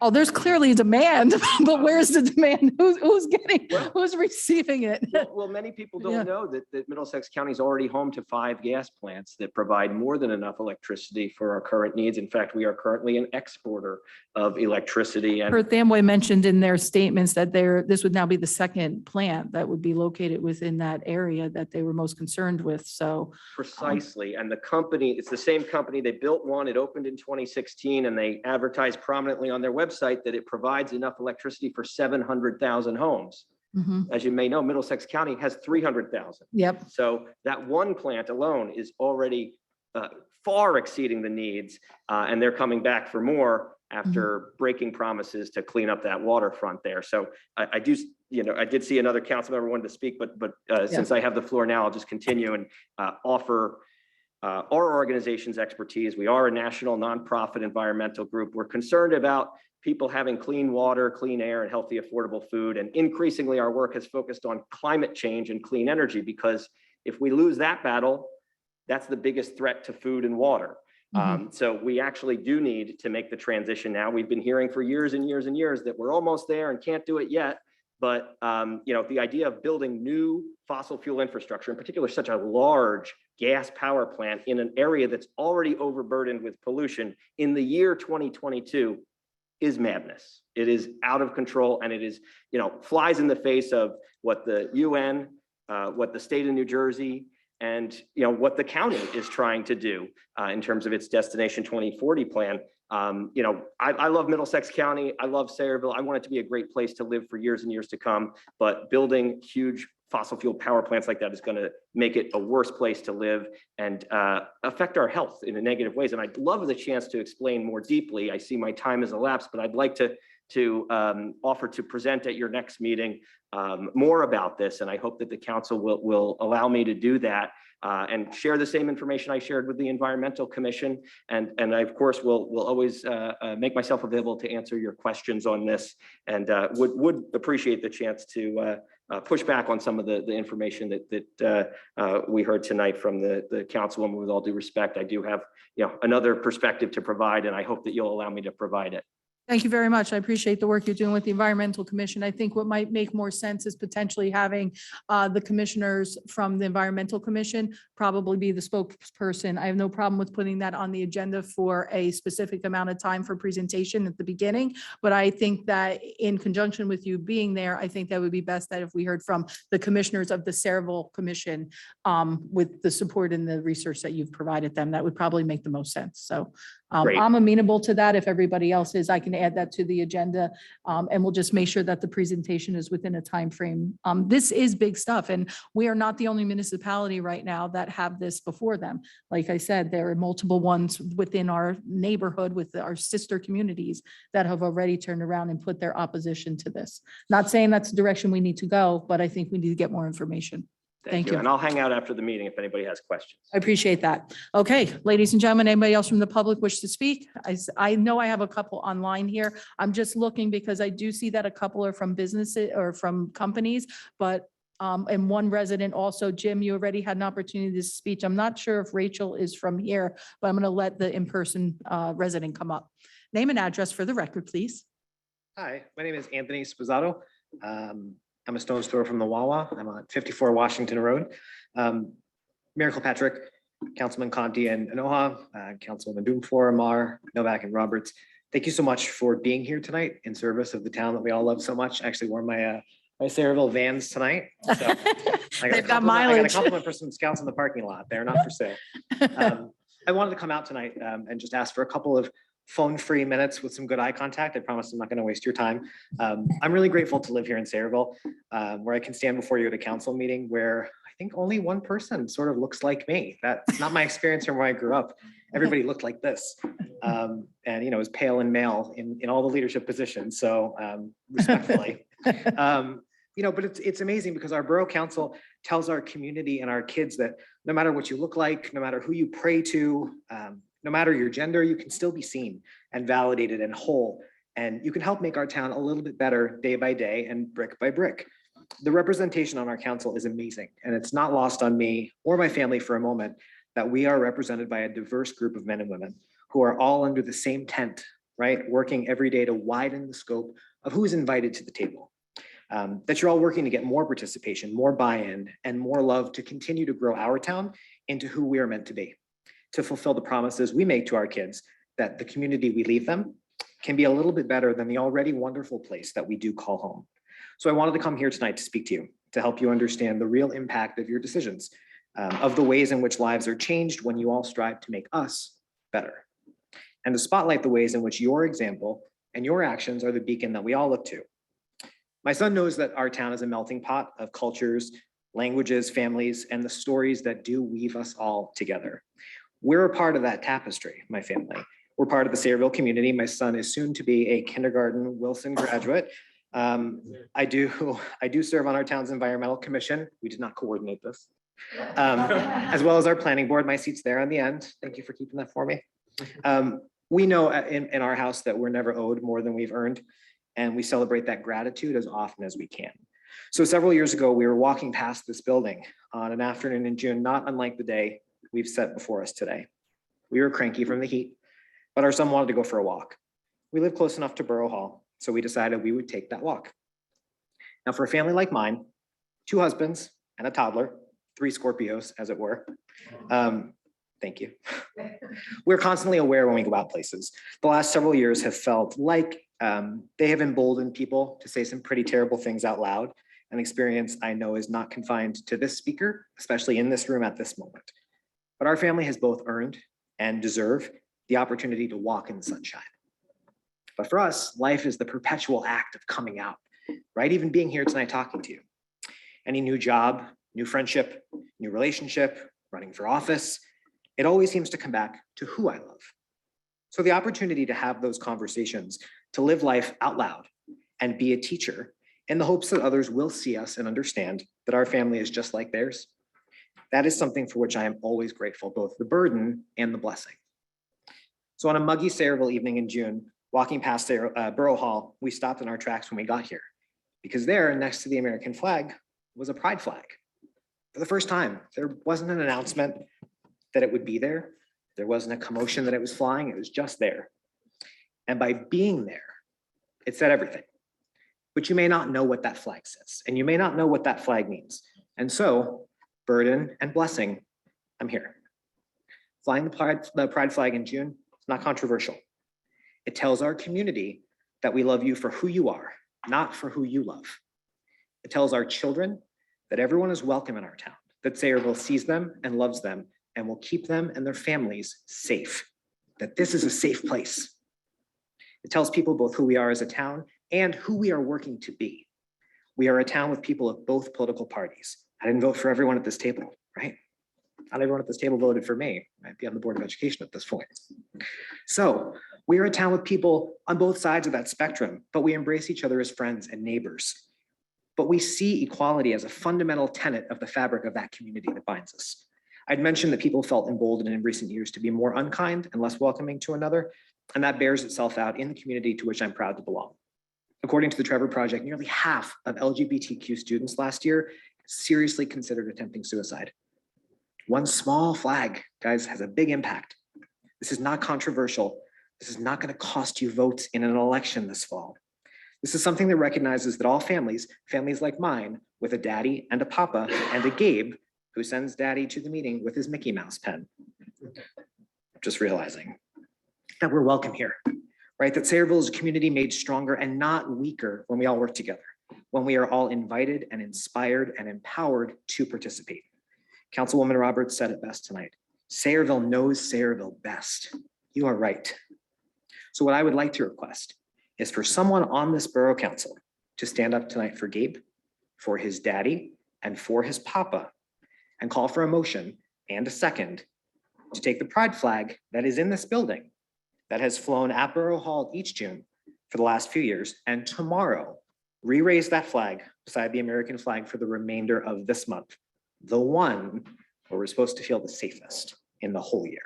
Oh, there's clearly a demand, but where's the demand? Who's receiving it? Well, many people don't Yeah. know that Middlesex County is already home to 5 gas plants that provide more than enough electricity for our current needs. In fact, we are currently an exporter of electricity. And Perth Amboy mentioned in their statements that this would now be the second plant that would be located within that area that they were most concerned with. So precisely, and the company, it's the same company. They built one, it opened in 2016, and they advertised prominently on their website that it provides enough electricity for 700,000 homes. As you may know, Middlesex County has 300,000. Yep. So that one plant alone is already far exceeding the needs, and they're coming back for more after breaking promises to clean up that waterfront there. So I did see another council member wanted to speak, but since I have the floor now, I'll just continue and offer our organization's expertise. We are a national nonprofit environmental group. We're concerned about people having clean water, clean air, and healthy, affordable food. And increasingly, our work has focused on climate change and clean energy, because if we lose that battle, that's the biggest threat to food and water. So we actually do need to make the transition now. We've been hearing for years and years and years that we're almost there and can't do it yet. But the idea of building new fossil fuel infrastructure, in particular, such a large gas power plant in an area that's already overburdened with pollution in the year 2022 is madness. It is out of control, and it is, flies in the face of what the UN, what the state of New Jersey, and what the county is trying to do in terms of its Destination 2040 plan. I love Middlesex County. I love Saraville. I want it to be a great place to live for years and years to come. But building huge fossil fuel power plants like that is going to make it a worse place to live and affect our health in negative ways. And I'd love the chance to explain more deeply. I see my time has elapsed, but I'd like to offer to present at your next meeting more about this. And I hope that the council will allow me to do that and share the same information I shared with the Environmental Commission. And I, of course, will always make myself available to answer your questions on this, and would appreciate the chance to push back on some of the information that we heard tonight from the councilwoman. With all due respect, I do have another perspective to provide, and I hope that you'll allow me to provide it. thank you very much. I appreciate the work you're doing with the Environmental Commission. I think what might make more sense is potentially having the commissioners from the Environmental Commission probably be the spokesperson. I have no problem with putting that on the agenda for a specific amount of time for presentation at the beginning. But I think that in conjunction with you being there, I think that would be best that if we heard from the commissioners of the Saraville Commission with the support and the research that you've provided them, that would probably make the most sense. So Great. I'm amenable to that. If everybody else is, I can add that to the agenda. And we'll just make sure that the presentation is within a time frame. This is big stuff, and we are not the only municipality right now that have this before them. Like I said, there are multiple ones within our neighborhood with our sister communities that have already turned around and put their opposition to this. Not saying that's the direction we need to go, but I think we need to get more information. Thank you. And I'll hang out after the meeting if anybody has questions. I appreciate that. Okay, ladies and gentlemen, anybody else from the public wish to speak? I know I have a couple online here. I'm just looking because I do see that a couple are from businesses or from companies, but and one resident also. Jim, you already had an opportunity to speak. I'm not sure if Rachel is from here, but I'm going to let the in-person resident come up. Name and address for the record, please. Hi, my name is Anthony Sposato. I'm a stone thrower from the Wawa. I'm on 54 Washington Road. Mayor Kilpatrick, Councilman Conti and Anoha, Councilman Doomfor, Mar, Novak and Roberts. Thank you so much for being here tonight in service of the town that we all love so much. I actually wore my Sayreville Vans tonight. So They've got I got mileage. a compliment for some scouts in the parking lot. They're not for sale. I wanted to come out tonight and just ask for a couple of phone-free minutes with some good eye contact. I promise I'm not going to waste your time. I'm really grateful to live here in Sayreville, where I can stand before you at a council meeting where I think only one person sort of looks like me. That's not my experience from where I grew up. Everybody looked like this, and was pale and male in all the leadership positions. So respectfully, but it's amazing because our borough council tells our community and our kids that no matter what you look like, no matter who you pray to, no matter your gender, you can still be seen and validated and whole. And you can help make our town a little bit better day by day and brick by brick. The representation on our council is amazing. And it's not lost on me or my family for a moment that we are represented by a diverse group of men and women who are all under the same tent, right? Working every day to widen the scope of who's invited to the table. That you're all working to get more participation, more buy-in, and more love to continue to grow our town into who we are meant to be, to fulfill the promises we make to our kids that the community we leave them can be a little bit better than the already wonderful place that we do call home. So I wanted to come here tonight to speak to you, to help you understand the real impact of your decisions, of the ways in which lives are changed when you all strive to make us better, and to spotlight the ways in which your example and your actions are the beacon that we all look to. My son knows that our town is a melting pot of cultures, languages, families, and the stories that do weave us all together. We're a part of that tapestry, my family. We're part of the Sayreville community. My son is soon to be a kindergarten Wilson graduate. I do serve on our town's environmental commission. We did not coordinate this. As well as our planning board. My seat's there on the end. Thank you for keeping that for me. We know in our house that we're never owed more than we've earned, and we celebrate that gratitude as often as we can. So several years ago, we were walking past this building on an afternoon in June, not unlike the day we've set before us today. We were cranky from the heat, but our son wanted to go for a walk. We live close enough to Borough Hall, so we decided we would take that walk. Now, for a family like mine, 2 husbands and a toddler, 3 Scorpios, as it were. Thank you. We're constantly aware when we go out places. The last several years have felt like they have emboldened people to say some pretty terrible things out loud, an experience I know is not confined to this speaker, especially in this room at this moment. But our family has both earned and deserve the opportunity to walk in the sunshine. But for us, life is the perpetual act of coming out, right? Even being here tonight talking to you. Any new job, new friendship, new relationship, running for office, it always seems to come back to who I love. So the opportunity to have those conversations, to live life out loud and be a teacher in the hopes that others will see us and understand that our family is just like theirs. That is something for which I am always grateful, both the burden and the blessing. So on a muggy Sayreville evening in June, walking past Borough Hall, we stopped in our tracks when we got here, because there next to the American flag was a pride flag. For the first time, there wasn't an announcement that it would be there. There wasn't a commotion that it was flying, it was just there. And by being there, it said everything. But you may not know what that flag says, and you may not know what that flag means. And so, burden and blessing, I'm here. Flying the pride flag in June, it's not controversial. It tells our community that we love you for who you are, not for who you love. It tells our children that everyone is welcome in our town, that Sayreville sees them and loves them and will keep them and their families safe, that this is a safe place. It tells people both who we are as a town and who we are working to be. We are a town with people of both political parties. I didn't vote for everyone at this table, right? Not everyone at this table voted for me. I'd be on the Board of Education at this point. So we are a town with people on both sides of that spectrum, but we embrace each other as friends and neighbors. But we see equality as a fundamental tenet of the fabric of that community that binds us. I'd mentioned that people felt emboldened in recent years to be more unkind and less welcoming to another, and that bears itself out in the community to which I'm proud to belong. According to the Trevor Project, nearly half of LGBTQ students last year seriously considered attempting suicide. One small flag, guys, has a big impact. This is not controversial. This is not going to cost you votes in an election this fall. This is something that recognizes that all families, families like mine, with a daddy and a papa and a Gabe, who sends daddy to the meeting with his Mickey Mouse pen. Just realizing that we're welcome here, right? That Sayreville is a community made stronger and not weaker when we all work together, when we are all invited and inspired and empowered to participate. Councilwoman Roberts said it best tonight. Sayreville knows Sayreville best. You are right. So what I would like to request is for someone on this borough council to stand up tonight for Gabe, for his daddy, and for his papa, and call for a motion and a second to take the pride flag that is in this building that has flown at Borough Hall each June for the last few years, and tomorrow re-raise that flag beside the American flag for the remainder of this month, the one where we're supposed to feel the safest in the whole year.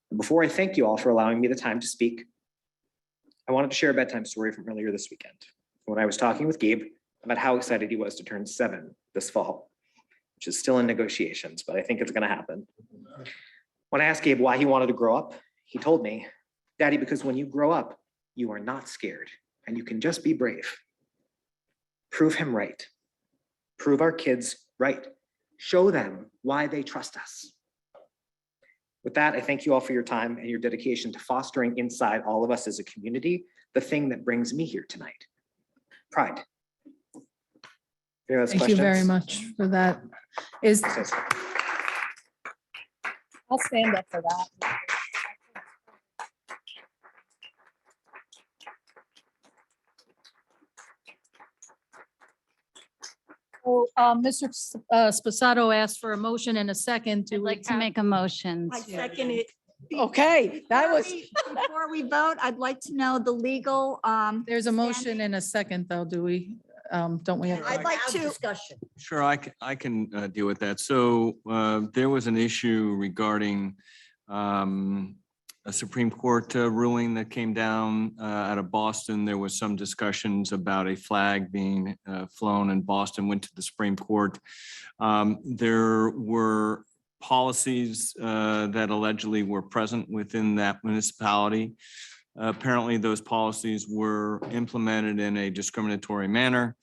And before I thank you all for allowing me the time to speak, I wanted to share a bedtime story from earlier this weekend when I was talking with Gabe about how excited he was to turn 7 this fall, which is still in negotiations, but I think it's going to happen. When I asked Gabe why he wanted to grow up, he told me, Daddy, because when you grow up, you are not scared and you can just be brave. Prove him right. Prove our kids right. Show them why they trust us. With that, I thank you all for your time and your dedication to fostering inside all of us as a community the thing that brings me here tonight, pride. Thank you very much for that. I'll stand up for that. So, Mr. Sposato asked for a motion and a second to. I'd like to make a motion. I to- second it. Okay, that was. Before we vote, I'd like to know the legal. There's a motion and a second though, do we? Don't we have? I'd like to. Discussion. Sure, I can deal with that. So there was an issue regarding a Supreme Court ruling that came down out of Boston. There was some discussions about a flag being flown in Boston, went to the Supreme Court. There were policies that allegedly were present within that municipality. Apparently, those policies were implemented in a discriminatory manner.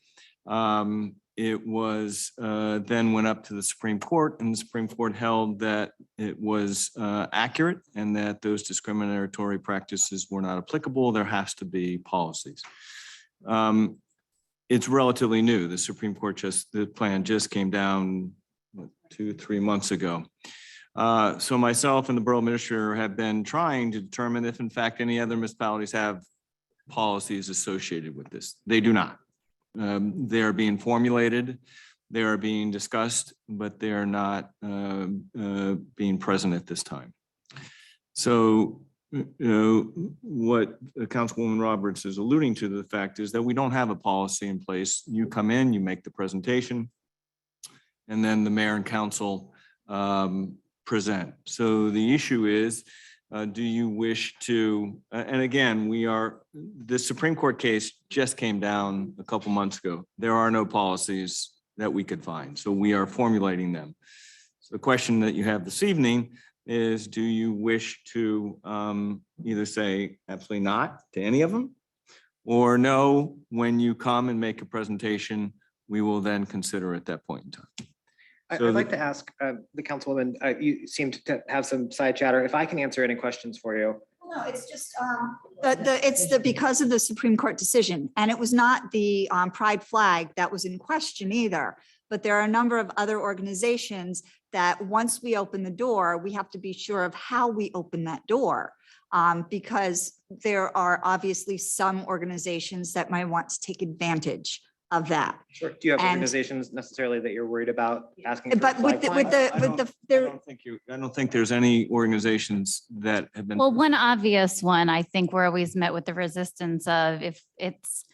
It was then went up to the Supreme Court, and the Supreme Court held that it was accurate and that those discriminatory practices were not applicable. There has to be policies. It's relatively new. The Supreme Court the plan just came down 2-3 months ago. So myself and the borough administrator have been trying to determine if in fact any other municipalities have policies associated with this. They do not. They are being formulated, they are being discussed, but they are not being present at this time. So what Councilwoman Roberts is alluding to, the fact is that we don't have a policy in place. You come in, you make the presentation, and then the mayor and council present. So the issue is, do you wish to, and again, the Supreme Court case just came down a couple months ago. There are no policies that we could find, so we are formulating them. So the question that you have this evening is, do you wish to either say absolutely not to any of them, or no, when you come and make a presentation, we will then consider at that point in time. I'd like to ask the councilwoman, you seem to have some side chatter. If I can answer any questions for you. No, it's just, because of the Supreme Court decision, and it was not the pride flag that was in question either. But there are a number of other organizations that once we open the door, we have to be sure of how we open that door. because there are obviously some organizations that might want to take advantage of that. Sure. Do you have And- organizations necessarily that you're worried about asking? for But with flag the, flying? with the, there, I don't think there's any organizations that have been. Well, one obvious one, I think we're always met with the resistance of if it's,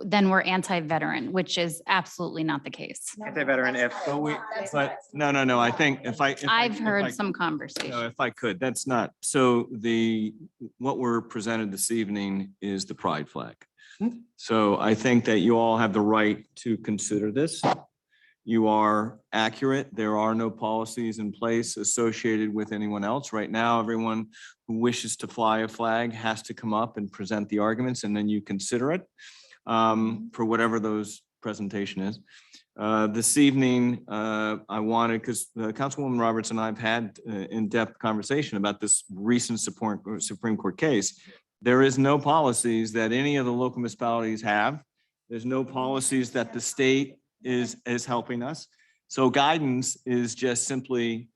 then we're anti-veteran, which is absolutely not the case. Anti-veteran if. But no, I think if I. I've if I- heard some conversation. No, if I could, that's not, so what we're presented this evening is the pride flag. So I think that you all have the right to consider this. You are accurate. There are no policies in place associated with anyone else. Right now, everyone who wishes to fly a flag has to come up and present the arguments, and then you consider it for whatever those presentation is. This evening, I wanted, because Councilwoman Roberts and I have had in-depth conversation about this recent Supreme Court case. There is no policies that any of the local municipalities have. There's no policies that the state is helping us. So guidance is just simply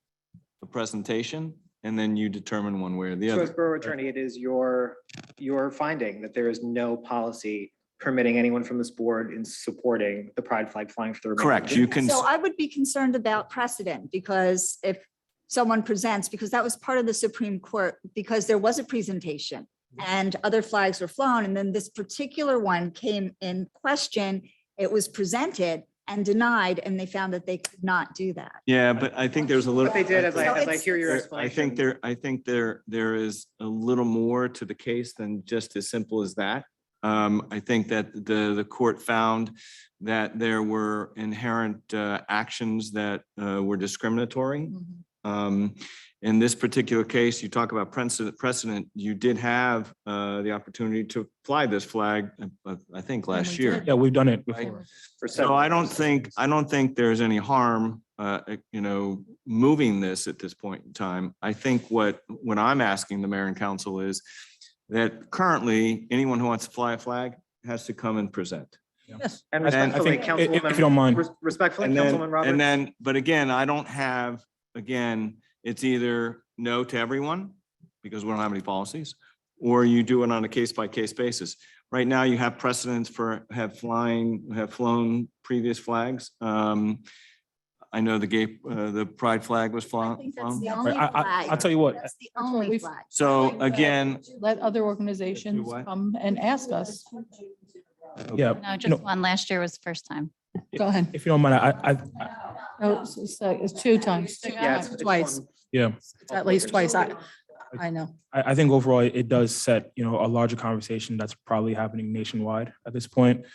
a presentation, and then you determine one way or the So as other. borough attorney, it is your finding that there is no policy permitting anyone from this board in supporting the pride flag flying for the. remainder of Correct. the You day? can. so I would be concerned about precedent, because if someone presents, because that was part of the Supreme Court, because there was a presentation and other flags were flown, and then this particular one came in question, it was presented and denied, and they found that they could not do that. Yeah, but I think there's a little. What they did, as So I hear your There- I explanation. think there is a little more to the case than just as simple as that. I think that the court found that there were inherent actions that were discriminatory. In this particular case, you talk about precedent, you did have the opportunity to fly this flag, I think, last year. Yeah, we've done it Right? before. So I don't think there's any harm, moving this at this point in time. I think what I'm asking the mayor and council is that currently, anyone who wants to fly a flag has to come and present. Yes. And I think, respectfully, if Councilwoman. you don't mind. Respectfully, And then, Councilwoman Roberts. but again, I don't have, it's either no to everyone, because we don't have any policies, or you do it on a case-by-case basis. Right now, you have precedents have flown previous flags. I know the pride flag was I flown. think that's the Right, only flag. I'll tell you what, That's the only flag. So again, Let other organizations what? come and ask us. yeah. No, you just know, one. Last year was the first time. Go ahead. If you don't mind, No, it's two times. Yeah, it's Twice, one- yeah. at least twice. I know. I think overall it does set, a larger conversation that's probably happening nationwide at this point.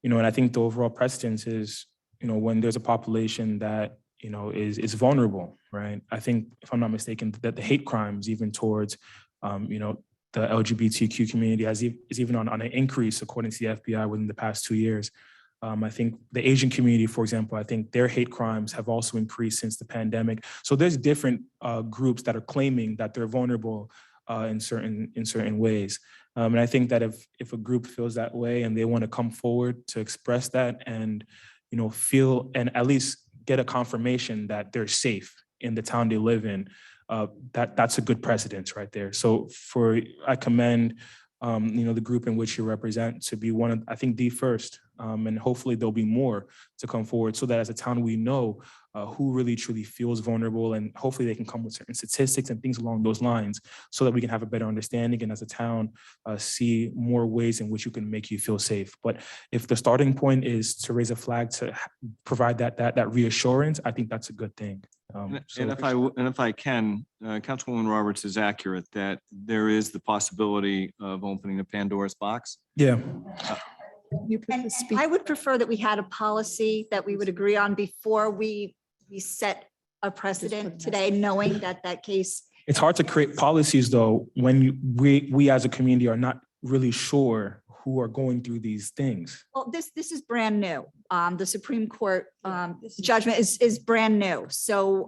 And I think the overall precedence is, when there's a population that, is vulnerable, right? I think, if I'm not mistaken, that the hate crimes even towards, the LGBTQ community is even on an increase according to the FBI within the past 2 years. I think the Asian community, for example, I think their hate crimes have also increased since the pandemic. So there's different groups that are claiming that they're vulnerable in certain ways. And I think that if a group feels that way and they want to come forward to express that and, feel and at least get a confirmation that they're safe in the town they live in, that's a good precedence right there. So I commend the group in which you represent to be one of, I think, the first. And hopefully there'll be more to come forward so that as a town, we know who really truly feels vulnerable, and hopefully they can come with certain statistics and things along those lines so that we can have a better understanding and as a town see more ways in which you can make you feel safe. But if the starting point is to raise a flag to provide that reassurance, I think that's a good thing. and if I can, Councilwoman Roberts is accurate that there is the possibility of opening a Pandora's box. Yeah. And I would prefer that we had a policy that we would agree on before we set a precedent today, knowing that case. It's hard to create policies though, when we as a community are not really sure who are going through these things. Well, this is brand new. The Supreme Court judgment is brand new. So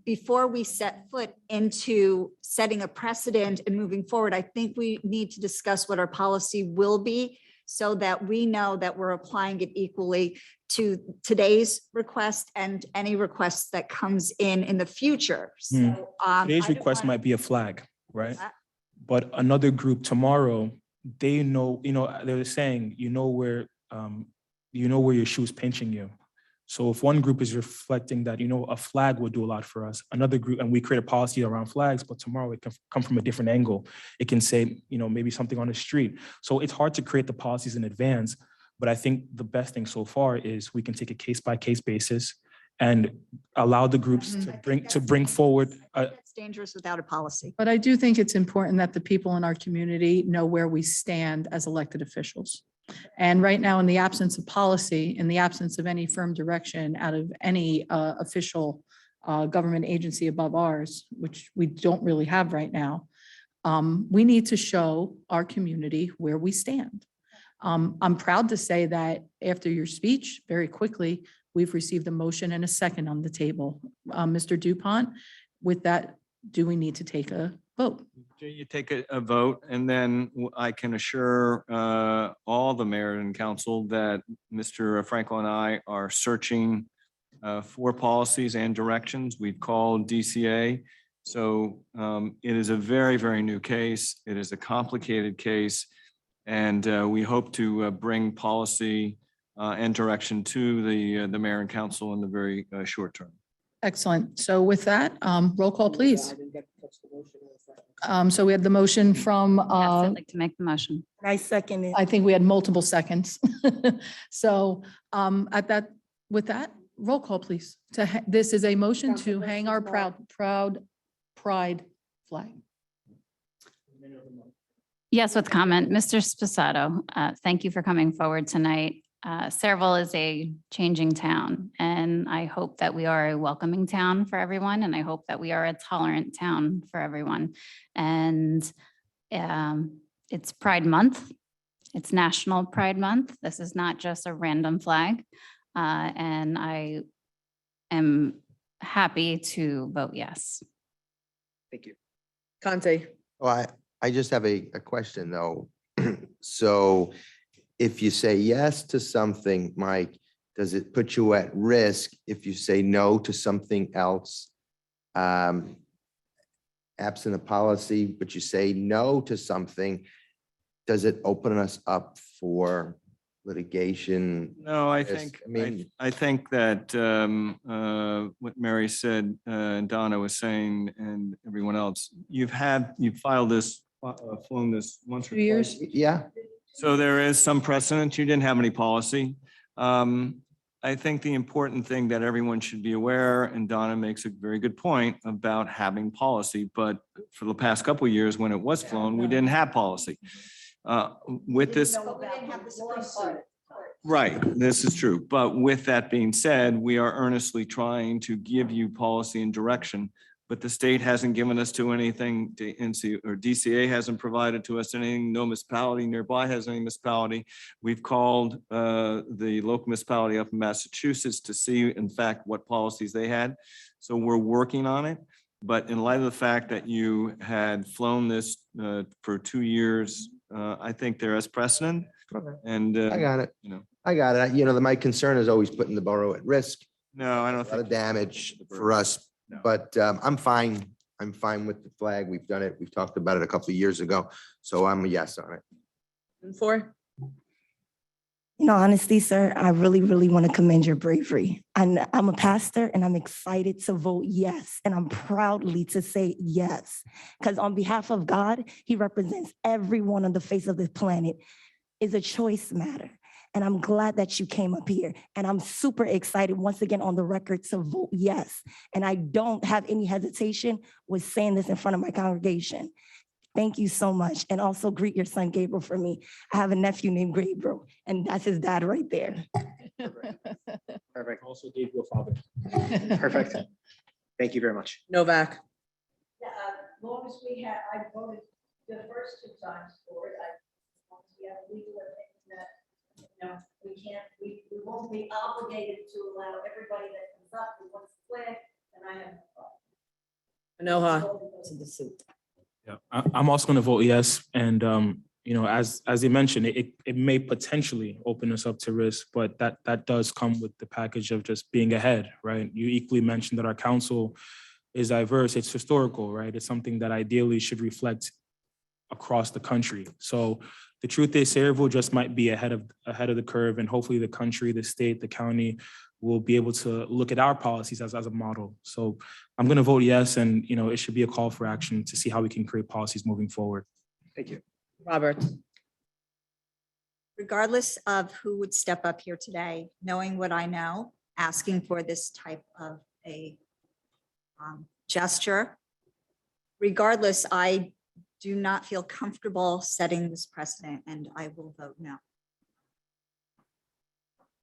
before we set foot into setting a precedent and moving forward, I think we need to discuss what our policy will be so that we know that we're applying it equally to today's request and any requests that comes in the future. So Today's request might be a flag, right? But another group tomorrow, they know, they're saying, where your shoe's pinching you. So if one group is reflecting that, a flag would do a lot for us, another group, and we create a policy around flags, but tomorrow it can come from a different angle. It can say, maybe something on the street. So it's hard to create the policies in advance, but I think the best thing so far is we can take a case by case basis and allow the groups to bring forward. It's dangerous without a policy. But I do think it's important that the people in our community know where we stand as elected officials. And right now, in the absence of policy, in the absence of any firm direction out of any official government agency above ours, which we don't really have right now, we need to show our community where we stand. I'm proud to say that after your speech, very quickly, we've received a motion and a second on the table. Mr. Dupont, with that, do we need to take a vote? You take a vote, and then I can assure all the mayor and council that Mr. Franco and I are searching for policies and directions. We've called DCA. So it is a very, very new case. It is a complicated case. And we hope to bring policy and direction to the mayor and council in the very short term. Excellent. So with that, roll call, please. So we had the motion from, Yes, I'd like to make the motion. I second it. I think we had multiple seconds. So with that, roll call, please. This is a motion to hang our proud pride flag. Yes, with comment. Mr. Sposato, thank you for coming forward tonight. Sayreville is a changing town, and I hope that we are a welcoming town for everyone, and I hope that we are a tolerant town for everyone. And it's Pride Month. It's National Pride Month. This is not just a random flag. And I am happy to vote yes. Thank you. Conte. Oh, I just have a question though. So if you say yes to something, Mike, does it put you at risk if you say no to something else? Absent a policy, but you say no to something, does it open us up for litigation? No, I Yes, think, I mean- I think that what Mary said, and Donna was saying, and everyone else, you've filed this, flown this once or 2 years. twice. Yeah, So there is some precedent. You didn't have any policy. I think the important thing that everyone should be aware, and Donna makes a very good point about having policy, but for the past couple of years when it was flown, we didn't have policy. With this, right, this is true. But with that being said, we are earnestly trying to give you policy and direction, but the state hasn't given us to anything, to NC or DCA hasn't provided to us anything. No municipality nearby has any municipality. We've called the local municipality up in Massachusetts to see, in fact, what policies they had. So we're working on it. But in light of the fact that you had flown this for 2 years, I think there is precedent. And I got it. you know, I got it. My concern is always putting the borough at risk. no, I don't A lot think. of damage for us, No. but I'm fine. I'm fine with the flag. We've done it. We've talked about it a couple of years ago. So I'm a yes on it. And 4. Honestly, sir, I really, really want to commend your bravery. I'm a pastor and I'm excited to vote yes. And I'm proudly to say yes. Because on behalf of God, he represents everyone on the face of this planet. It's a choice matter. And I'm glad that you came up here. And I'm super excited once again on the record to vote yes. And I don't have any hesitation with saying this in front of my congregation. Thank you so much. And also greet your son Gabriel for me. I have a nephew named Gabriel, and that's his dad right there. Perfect. Also gave you a father. Perfect. Thank you very much. Novak. As long as I voted the first 2 times for it, as long as we have legal opinion that, we won't be obligated to allow everybody that comes up who wants to play, and I have no problem. Anoha. To the suit. Yeah, I'm also going to vote yes. And, as you mentioned, it may potentially open us up to risk, but that does come with the package of just being ahead, right? You equally mentioned that our council is diverse. It's historical, right? It's something that ideally should reflect across the country. So the truth is Sayreville just might be ahead of the curve, and hopefully the country, the state, the county will be able to look at our policies as a model. So I'm going to vote yes, and it should be a call for action to see how we can create policies moving forward. Thank you. Robert. Regardless of who would step up here today, knowing what I know, asking for this type of a gesture, regardless, I do not feel comfortable setting this precedent, and I will vote no.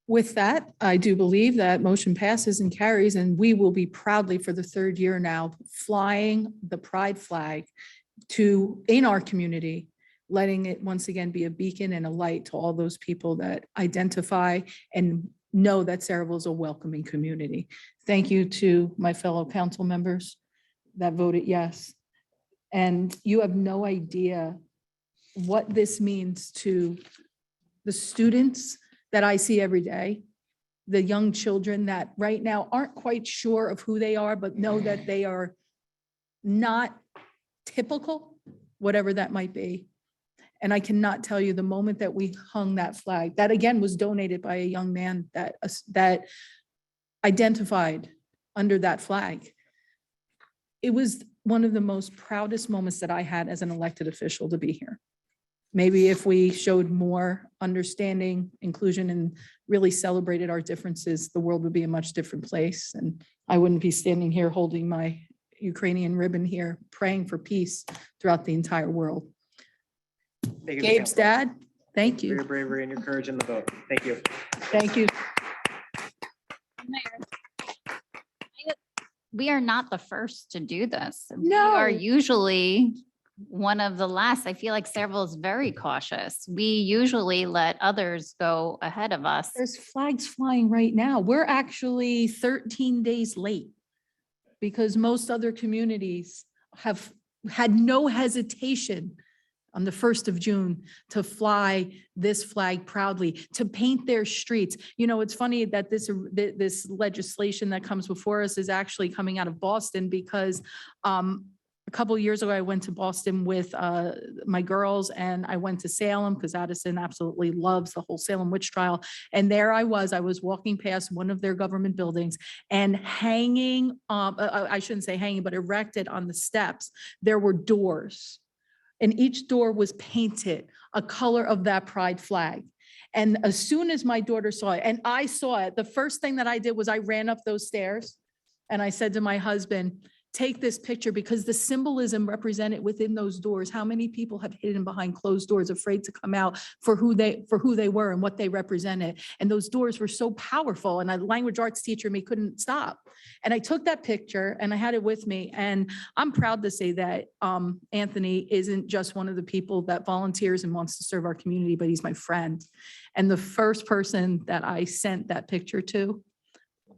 With that, I do believe that motion passes and carries, and we will be proudly for the third year now flying the pride flag in our community, letting it once again be a beacon and a light to all those people that identify and know that Sayreville is a welcoming community. Thank you to my fellow council members that voted yes. And you have no idea what this means to the students that I see every day, the young children that right now aren't quite sure of who they are, but know that they are not typical, whatever that might be. And I cannot tell you the moment that we hung that flag, that again was donated by a young man that identified under that flag. It was one of the most proudest moments that I had as an elected official to be here. Maybe if we showed more understanding, inclusion, and really celebrated our differences, the world would be a much different place. And I wouldn't be standing here holding my Ukrainian ribbon here, praying for peace throughout the entire world. Thank you, Gabe's Council. dad, thank For you. your bravery and your courage in the vote. Thank you. Thank you. We are not the first to do this. We No. are usually one of the last. I feel like Sayreville is very cautious. We usually let others go ahead of us. There's flags flying right now. We're actually 13 days late because most other communities have had no hesitation on the 1st of June to fly this flag proudly, to paint their streets. It's funny that this legislation that comes before us is actually coming out of Boston because a couple of years ago, I went to Boston with my girls, and I went to Salem because Addison absolutely loves the whole Salem witch trial. And there I was walking past one of their government buildings, and hanging, I shouldn't say hanging, but erected on the steps, there were doors. And each door was painted a color of that pride flag. And as soon as my daughter saw it, and I saw it, the first thing that I did was I ran up those stairs and I said to my husband, take this picture because the symbolism represented within those doors, how many people have hidden behind closed doors, afraid to come out for who they were and what they represented. And those doors were so powerful. And a language arts teacher me couldn't stop. And I took that picture and I had it with me. And I'm proud to say that Anthony isn't just one of the people that volunteers and wants to serve our community, but he's my friend. And the first person that I sent that picture to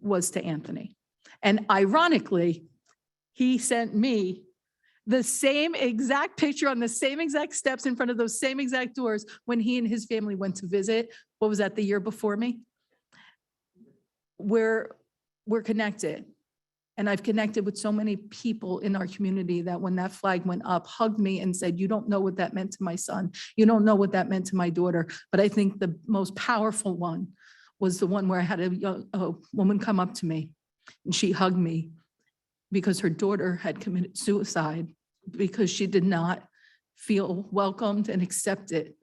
was to Anthony. And ironically, he sent me the same exact picture on the same exact steps in front of those same exact doors when he and his family went to visit. What was that, the year before me? We're connected. And I've connected with so many people in our community that when that flag went up, hugged me and said, you don't know what that meant to my son. You don't know what that meant to my daughter. But I think the most powerful one was the one where I had a woman come up to me and she hugged me because her daughter had committed suicide because she did not feel welcomed and accepted.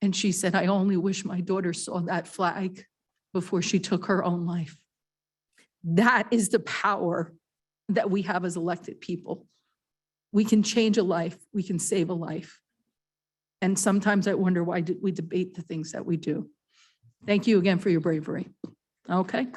And she said, I only wish my daughter saw that flag before she took her own life. That is the power that we have as elected people. We can change a life. We can save a life. And sometimes I wonder why we debate the things that we do. Thank you again for your bravery. Okay.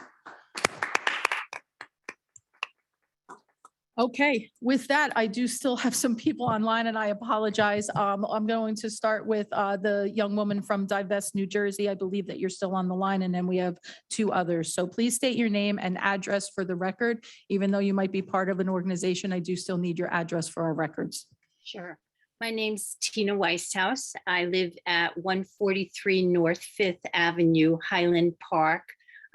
Okay, with that, I do still have some people online and I apologize. I'm going to start with the young woman from Divest, New Jersey. I believe that you're still on the line, and then we have two others. So please state your name and address for the record. Even though you might be part of an organization, I do still need your address for our records. Sure. My name's Tina Weishaus. I live at 143 North Fifth Avenue, Highland Park.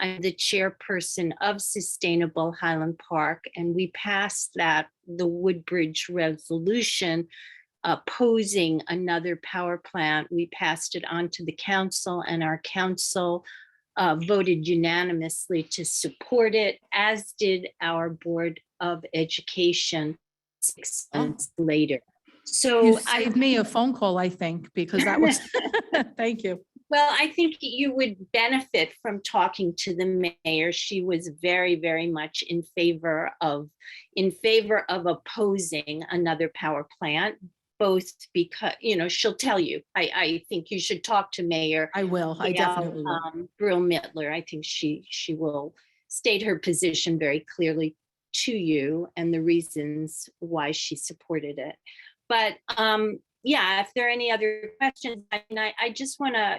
I'm the chairperson of Sustainable Highland Park, and we passed the Woodbridge resolution opposing another power plant. We passed it on to the council, and our council voted unanimously to support it, as did our Board of Education 6 months later. So You saved me a phone call, I think, because that was, thank you. Well, I think you would benefit from talking to the mayor. She was very, very much in favor of opposing another power plant, both because, she'll tell you. I think you should talk to Mayor. I will. I definitely will. Brill Mittler. I think she will state her position very clearly to you and the reasons why she supported it. But yeah, if there are any other questions, I just want to,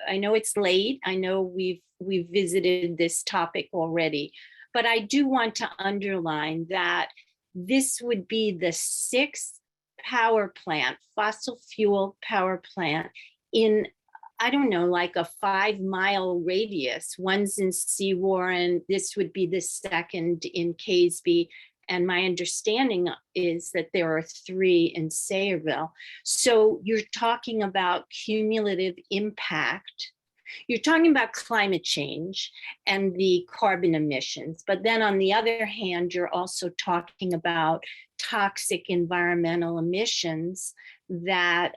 I know it's late. I know we've visited this topic already, but I do want to underline that this would be the 6th power plant, fossil fuel power plant in, I don't know, like a 5-mile radius. One's in Seawarren. This would be the second in Casby. And my understanding is that there are 3 in Sayreville. So you're talking about cumulative impact. You're talking about climate change and the carbon emissions. But then on the other hand, you're also talking about toxic environmental emissions that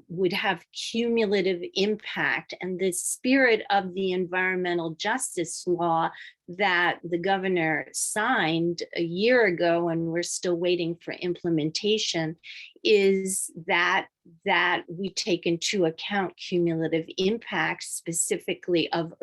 would have cumulative impact. And the spirit of the environmental justice law that the governor signed a year ago, and we're still waiting for implementation, is that we take into account cumulative impacts, specifically of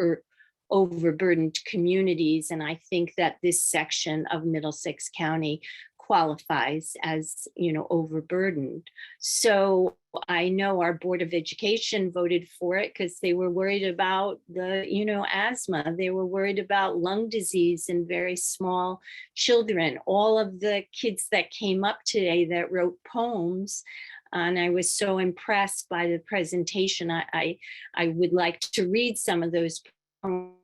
overburdened communities. And I think that this section of Middlesex County qualifies as, overburdened. So I know our Board of Education voted for it because they were worried about the, asthma. They were worried about lung disease in very small children. All of the kids that came up today that wrote poems, and I was so impressed by the presentation. I would like to read some of those poems.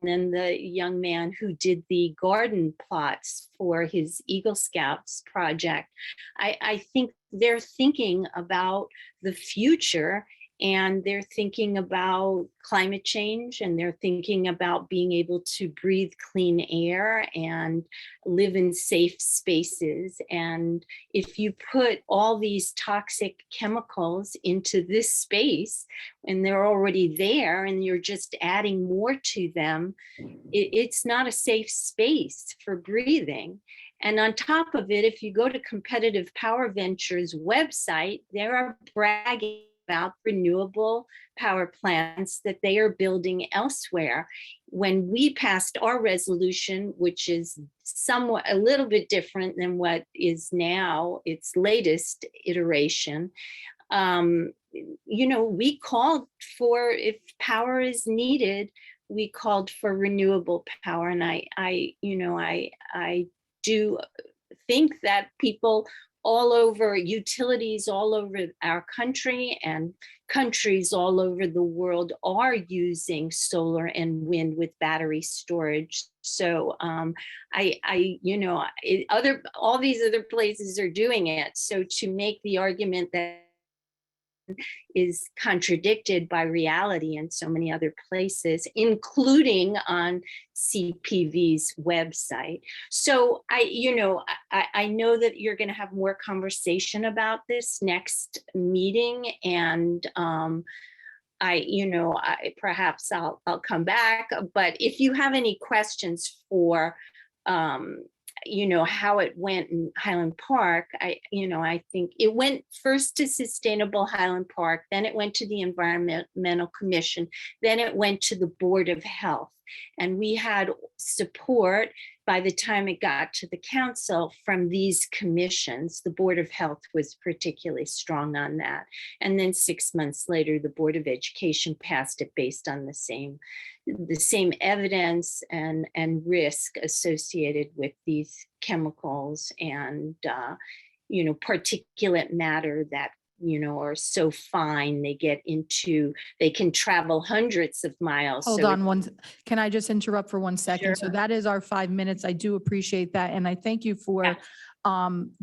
And the young man who did the garden plots for his Eagle Scouts project, I think they're thinking about the future, and they're thinking about climate change, and they're thinking about being able to breathe clean air and live in safe spaces. And if you put all these toxic chemicals into this space, and they're already there, and you're just adding more to them, it's not a safe space for breathing. And on top of it, if you go to Competitive Power Ventures website, they are bragging about renewable power plants that they are building elsewhere. When we passed our resolution, which is somewhat a little bit different than what is now its latest iteration, we called for, if power is needed, we called for renewable power. And I do think that people all over, utilities all over our country and countries all over the world are using solar and wind with battery storage. So all these other places are doing it. So to make the argument that is contradicted by reality in so many other places, including on CPV's website. So I know that you're going to have more conversation about this next meeting, and perhaps I'll come back. But if you have any questions for how it went in Highland Park, I think it went first to Sustainable Highland Park, then it went to the Environmental Commission, then it went to the Board of Health. And we had support by the time it got to the council from these commissions. The Board of Health was particularly strong on that. And then 6 months later, the Board of Education passed it based on the same evidence and risk associated with these chemicals and particulate matter that are so fine they can travel hundreds of miles. Hold on can I just interrupt for 1 second? Sure. So that is our 5 minutes. I do appreciate that. And I thank you for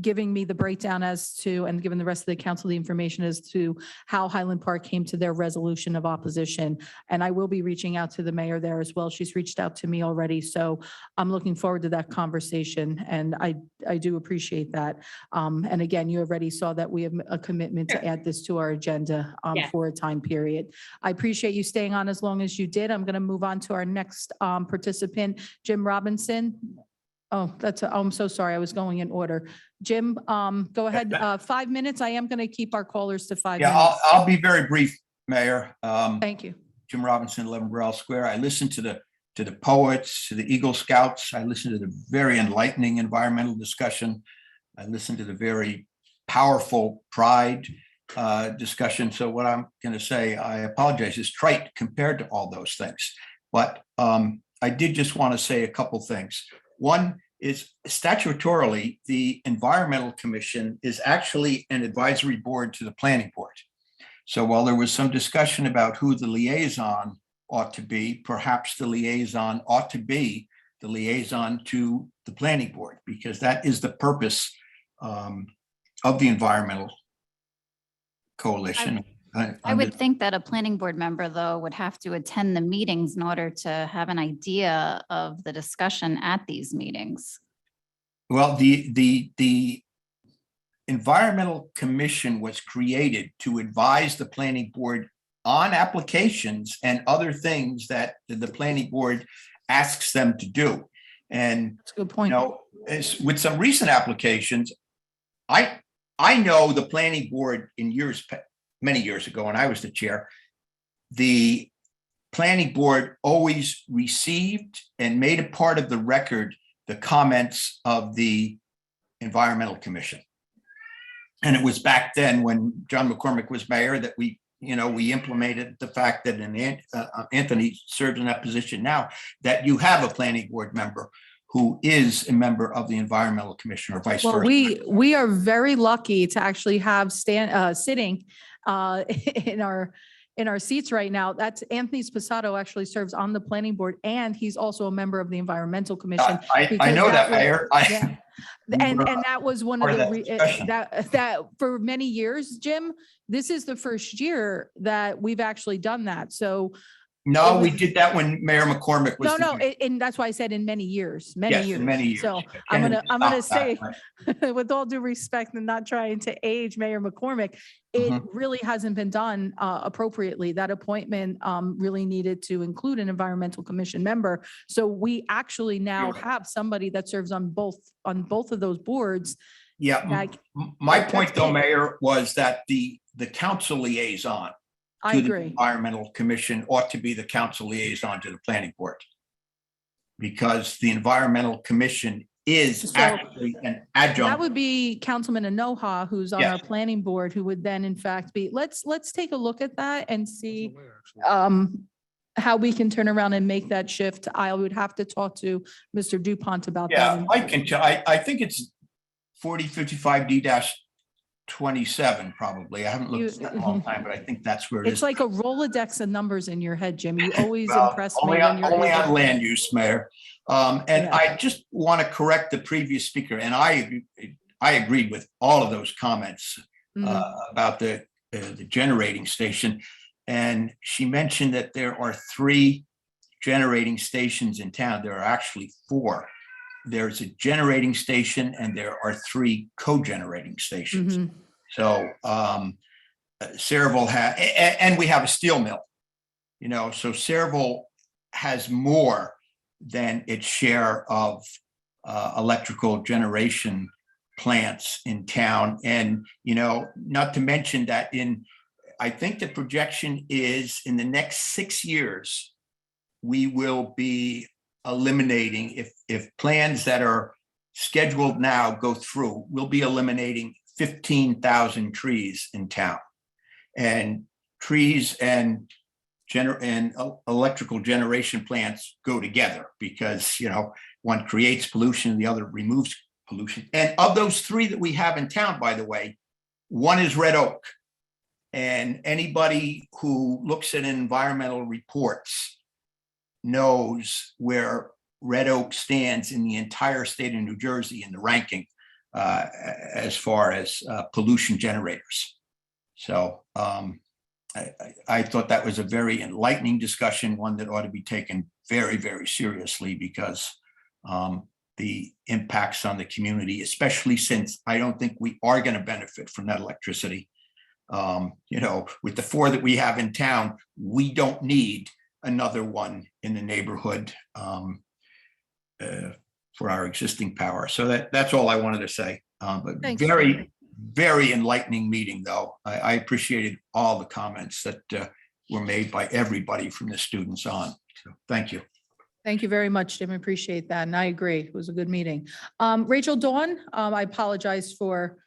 giving me the breakdown as to, and giving the rest of the council the information as to how Highland Park came to their resolution of opposition. And I will be reaching out to the mayor there as well. She's reached out to me already. So I'm looking forward to that conversation, and I do appreciate that. And again, you already saw that we have a commitment to add this to our agenda Yeah. for a time period. I appreciate you staying on as long as you did. I'm going to move on to our next participant, Jim Robinson. Oh, I'm so sorry. I was going in order. Jim, go ahead. 5 minutes. I am going to keep our callers to 5 Yeah, minutes. I'll be very brief, Mayor. Thank you. Jim Robinson, 11 Burrell Square. I listened to the poets, to the Eagle Scouts. I listened to the very enlightening environmental discussion. I listened to the very powerful pride discussion. So what I'm going to say, I apologize, is trite compared to all those things. But I did just want to say a couple things. One is statutorily, the Environmental Commission is actually an advisory board to the Planning Board. So while there was some discussion about who the liaison ought to be, perhaps the liaison ought to be the liaison to the Planning Board, because that is the purpose of the Environmental Coalition. I would think that a planning board member, though, would have to attend the meetings in order to have an idea of the discussion at these meetings. Well, the Environmental Commission was created to advise the Planning Board on applications and other things that the Planning Board asks them to do. And that's a good point. With some recent applications, I know the Planning Board in many years ago, when I was the chair, the Planning Board always received and made a part of the record the comments of the Environmental Commission. And it was back then when John McCormick was mayor that we implemented the fact that Anthony serves in that position now, that you have a Planning Board member who is a member of the Environmental Commission or vice Well, versa. we are very lucky to actually have sitting in our seats right now. That's Anthony Sposato actually serves on the Planning Board, and he's also a member of the Environmental Commission. I because know that, was- Mayor. yeah. And that was one of part the, of that discussion. that for many years, Jim, this is the first year that we've actually done that. So No, we did that when Mayor McCormick was. no, the- and that's why I said in many years, Yes, in many years. So Can I'm we gonna stop say, that? with all due respect and not trying to age Mayor McCormick, it Mhm. really hasn't been done appropriately. That appointment really needed to include an environmental commission member. So we actually now have somebody that serves on both of those boards. Yeah, Like, my that's point though, it. Mayor, was that the council liaison I to the agree. Environmental Commission ought to be the council liaison to the Planning Board. Because the Environmental Commission is So- actually an That adjunct. would be Councilman Anoha, who's on our Yes. planning board, who would then in fact be, let's take a look at that and see how we can turn around and make that shift. I would have to talk to Mr. Dupont about that. Yeah, I can tell, I think it's 4055D-27 probably. I haven't looked at that in a long time, but I think that's where it It's is. like a Rolodex of numbers in your head, Jim. You always Well, impress me only when on- you're. Only able- on land use, Mayor. And Yeah. I just want to correct the previous speaker, and I agreed with all of those comments Mhm. about the generating station. And she mentioned that there are 3 generating stations in town. There are actually 4. There's a generating station and there are 3 co-generating stations. Mhm. So Saraville and we have a steel mill, so Saraville has more than its share of electrical generation plants in town. And, not to mention that I think the projection is in the next 6 years, we will be eliminating, if plans that are scheduled now go through, we'll be eliminating 15,000 trees in town. And trees and electrical generation plants go together because, one creates pollution, the other removes pollution. And of those 3 that we have in town, by the way, one is red oak. And anybody who looks at environmental reports knows where red oak stands in the entire state of New Jersey in the ranking as far as pollution generators. So I thought that was a very enlightening discussion, one that ought to be taken very, very seriously, because the impacts on the community, especially since I don't think we are going to benefit from that electricity. You know, with the 4 that we have in town, we don't need another one in the neighborhood for our existing power. So that's all I wanted to say. But Thanks. very, very enlightening meeting, though. I appreciated all the comments that were made by everybody from the students on. So thank you. Thank you very much, Jim. Appreciate that. And I agree. It was a good meeting. Rachel Dawn, I apologize for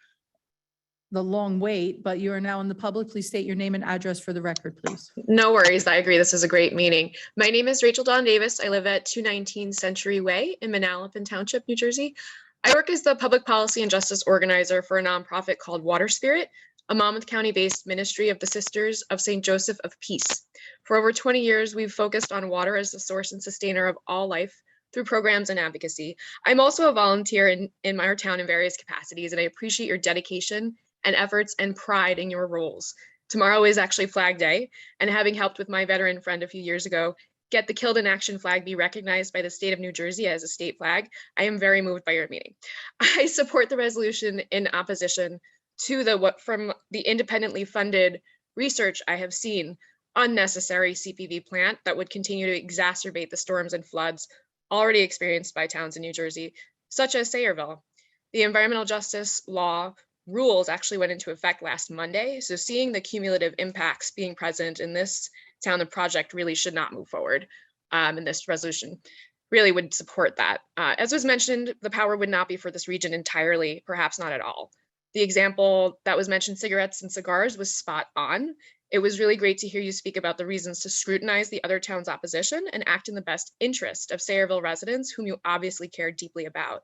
the long wait, but you are now in the public. Please state your name and address for the record, please. No worries. I agree. This is a great meeting. My name is Rachel Dawn Davis. I live at 219 Century Way in Manalapan Township, New Jersey. I work as the public policy and justice organizer for a nonprofit called Water Spirit, a Monmouth County-based ministry of the Sisters of St. Joseph of Peace. For over 20 years, we've focused on water as the source and sustainer of all life through programs and advocacy. I'm also a volunteer in our town in various capacities, and I appreciate your dedication and efforts and pride in your roles. Tomorrow is actually Flag Day, and having helped with my veteran friend a few years ago get the Killed in Action flag be recognized by the state of New Jersey as a state flag, I am very moved by your meeting. I support the resolution in opposition to from the independently funded research I have seen unnecessary CPV plant that would continue to exacerbate the storms and floods already experienced by towns in New Jersey, such as Sayreville. The environmental justice law rules actually went into effect last Monday. So seeing the cumulative impacts being present in this town, the project really should not move forward. And this resolution really would support that. As was mentioned, the power would not be for this region entirely, perhaps not at all. The example that was mentioned, cigarettes and cigars, was spot on. It was really great to hear you speak about the reasons to scrutinize the other town's opposition and act in the best interest of Sayreville residents, whom you obviously care deeply about.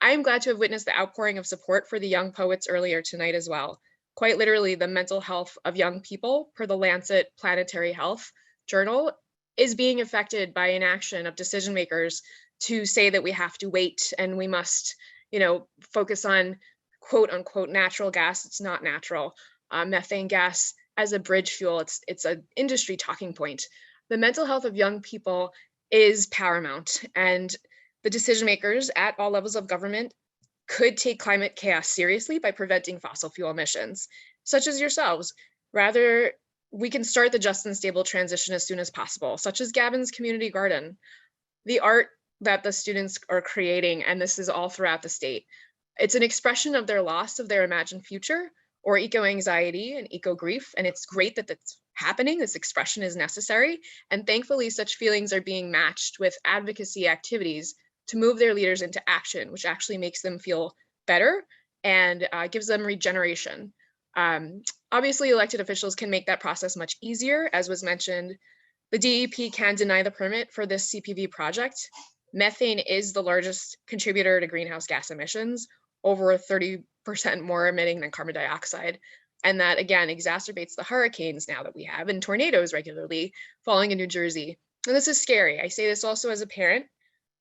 I am glad to have witnessed the outpouring of support for the young poets earlier tonight as well. Quite literally, the mental health of young people, per the Lancet Planetary Health Journal, is being affected by inaction of decision makers to say that we have to wait and we must, focus on quote unquote natural gas. It's not natural. Methane gas as a bridge fuel, it's an industry talking point. The mental health of young people is paramount, and the decision makers at all levels of government could take climate chaos seriously by preventing fossil fuel emissions, such as yourselves. Rather, we can start the just and stable transition as soon as possible, such as Gavin's community garden. The art that the students are creating, and this is all throughout the state, it's an expression of their loss of their imagined future or eco-anxiety and eco-grief, and it's great that that's happening. This expression is necessary, and thankfully such feelings are being matched with advocacy activities to move their leaders into action, which actually makes them feel better and gives them regeneration. Obviously, elected officials can make that process much easier. As was mentioned, the DEP can deny the permit for this CPV project. Methane is the largest contributor to greenhouse gas emissions, over 30% more emitting than carbon dioxide. And that, again, exacerbates the hurricanes now that we have and tornadoes regularly falling in New Jersey. And this is scary. I say this also as a parent.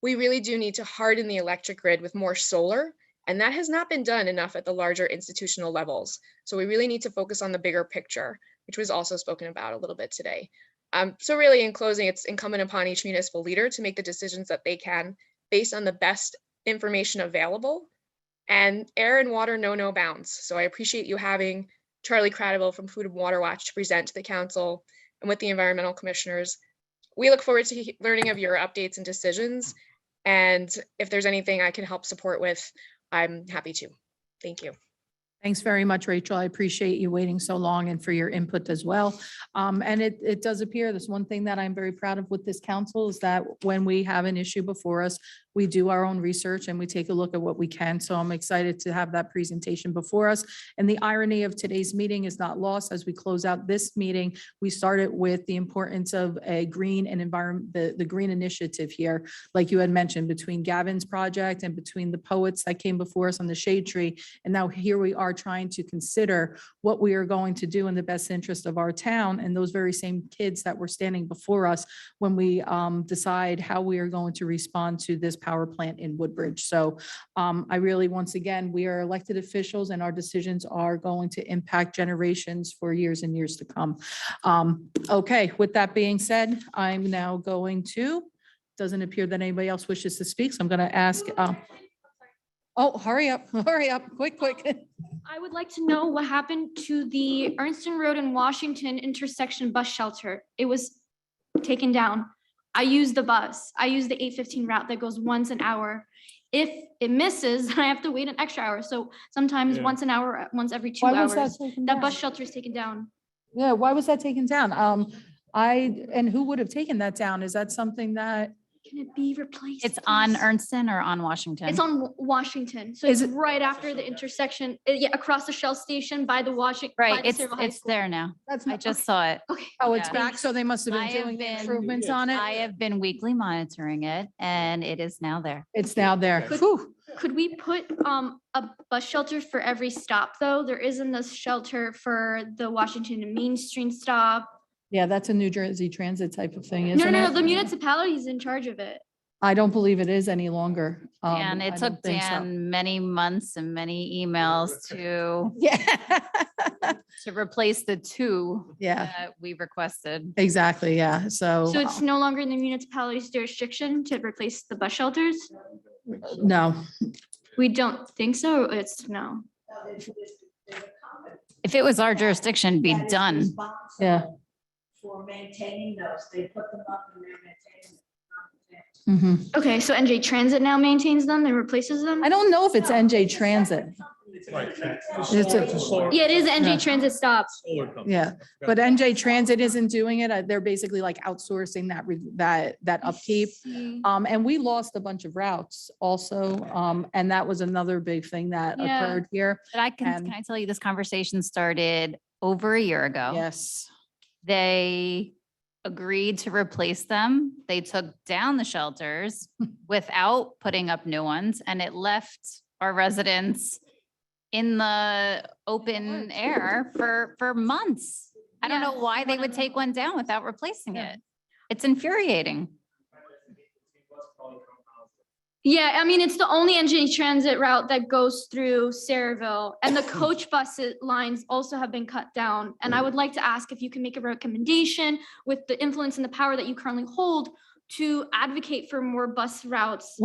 We really do need to harden the electric grid with more solar, and that has not been done enough at the larger institutional levels. So we really need to focus on the bigger picture, which was also spoken about a little bit today. So really, in closing, it's incumbent upon each municipal leader to make the decisions that they can based on the best information available, and air and water know no bounds. So I appreciate you having Charlie Cradiville from Food and Water Watch to present to the council and with the environmental commissioners. We look forward to learning of your updates and decisions. And if there's anything I can help support with, I'm happy to. Thank you. Thanks very much, Rachel. I appreciate you waiting so long and for your input as well. And it does appear, this one thing that I'm very proud of with this council is that when we have an issue before us, we do our own research and we take a look at what we can. So I'm excited to have that presentation before us. And the irony of today's meeting is not lost. As we close out this meeting, we started with the importance of a green and environment, the green initiative here, like you had mentioned, between Gavin's project and between the poets that came before us on the shade tree. And now here we are are trying to consider what we are going to do in the best interest of our town and those very same kids that were standing before us when we decide how we are going to respond to this power plant in Woodbridge. So I really, once again, we are elected officials and our decisions are going to impact generations for years and years to come. Okay, with that being said, I'm now going to, doesn't appear that anybody else wishes to speak, so I'm going to ask, oh, hurry up, quick. I would like to know what happened to the Ernston Road and Washington intersection bus shelter. It was taken down. I use the bus. I use the 8:15 route that goes once an hour. If it misses, I have to wait an extra hour. So sometimes Yeah. once an hour, once every 2 Why was that hours, taken that down? bus shelter is taken down. Yeah, why was that taken down? And who would have taken that down? Is that something that? Can it be replaced? It's on please? Ernstton or on Washington? It's on Washington. So Is it's it- right after the intersection, yeah, across the Shell station by the Washington. Right, it's there now. That's I just saw it. Okay. Oh, it's Yeah. back, so they must have I been have doing the been- improvements on it. I have been weekly monitoring it and it is now there. It's now there. Could- Whew. Could we put a bus shelter for every stop, though? There isn't a shelter for the Washington and Main Street stop. Yeah, that's a New Jersey Transit type of thing, No, isn't no, it? no, the municipality is in charge of it. I don't believe it is any longer. And I it don't took think so. Dan many months and many emails to Yeah, to replace the two yeah, that we requested. exactly, yeah, so. So it's no longer in the municipality's jurisdiction to replace the bus shelters? No, We don't think so. It's no. If it was our jurisdiction, it'd be That is done. responsible yeah. For maintaining those. They put them up and they're maintaining them. Mhm. Okay, so NJ Transit now maintains them and replaces them? I don't know if it's NJ Transit. It's a- Yeah, it is Yeah. NJ Transit stop. Yeah, but NJ Transit isn't doing it. They're basically like outsourcing that upkeep. And we lost a bunch of routes also. And that was another big thing that Yeah. occurred here. But can I tell you, this conversation started over a year ago. Yes. They agreed to replace them. They took down the shelters without putting up new ones, and it left our residents in the open air for months. I don't know why they would take one down without replacing it. It's infuriating. Yeah, I mean, it's the only NJ Transit route that goes through Sayreville, and the coach bus lines also have been cut down. And I would like to ask if you can make a recommendation with the influence and the power that you currently hold to advocate for more bus routes.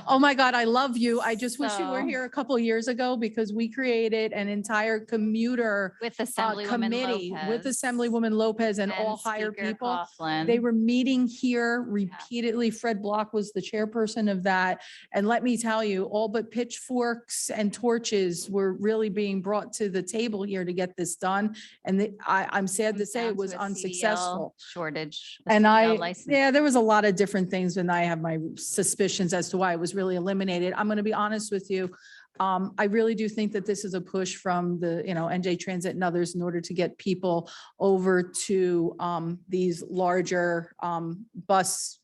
Oh my God, I love you. I just wish you were So- here a couple years ago because we created an entire commuter With Assemblywoman committee with Lopez Assemblywoman Lopez and all higher Speaker people. Coughlin. They were meeting here repeatedly. Fred Block was the chairperson of that. And let me tell you, all but pitchforks and torches were really being brought to the table here to get this done. And I'm sad to say it down was to a unsuccessful. CDL Shortage. a And CDL I, license. yeah, there was a lot of different things and I have my suspicions as to why it was really eliminated. I'm going to be honest with you. I really do think that this is a push from the, NJ Transit and others in order to get people over to these larger bus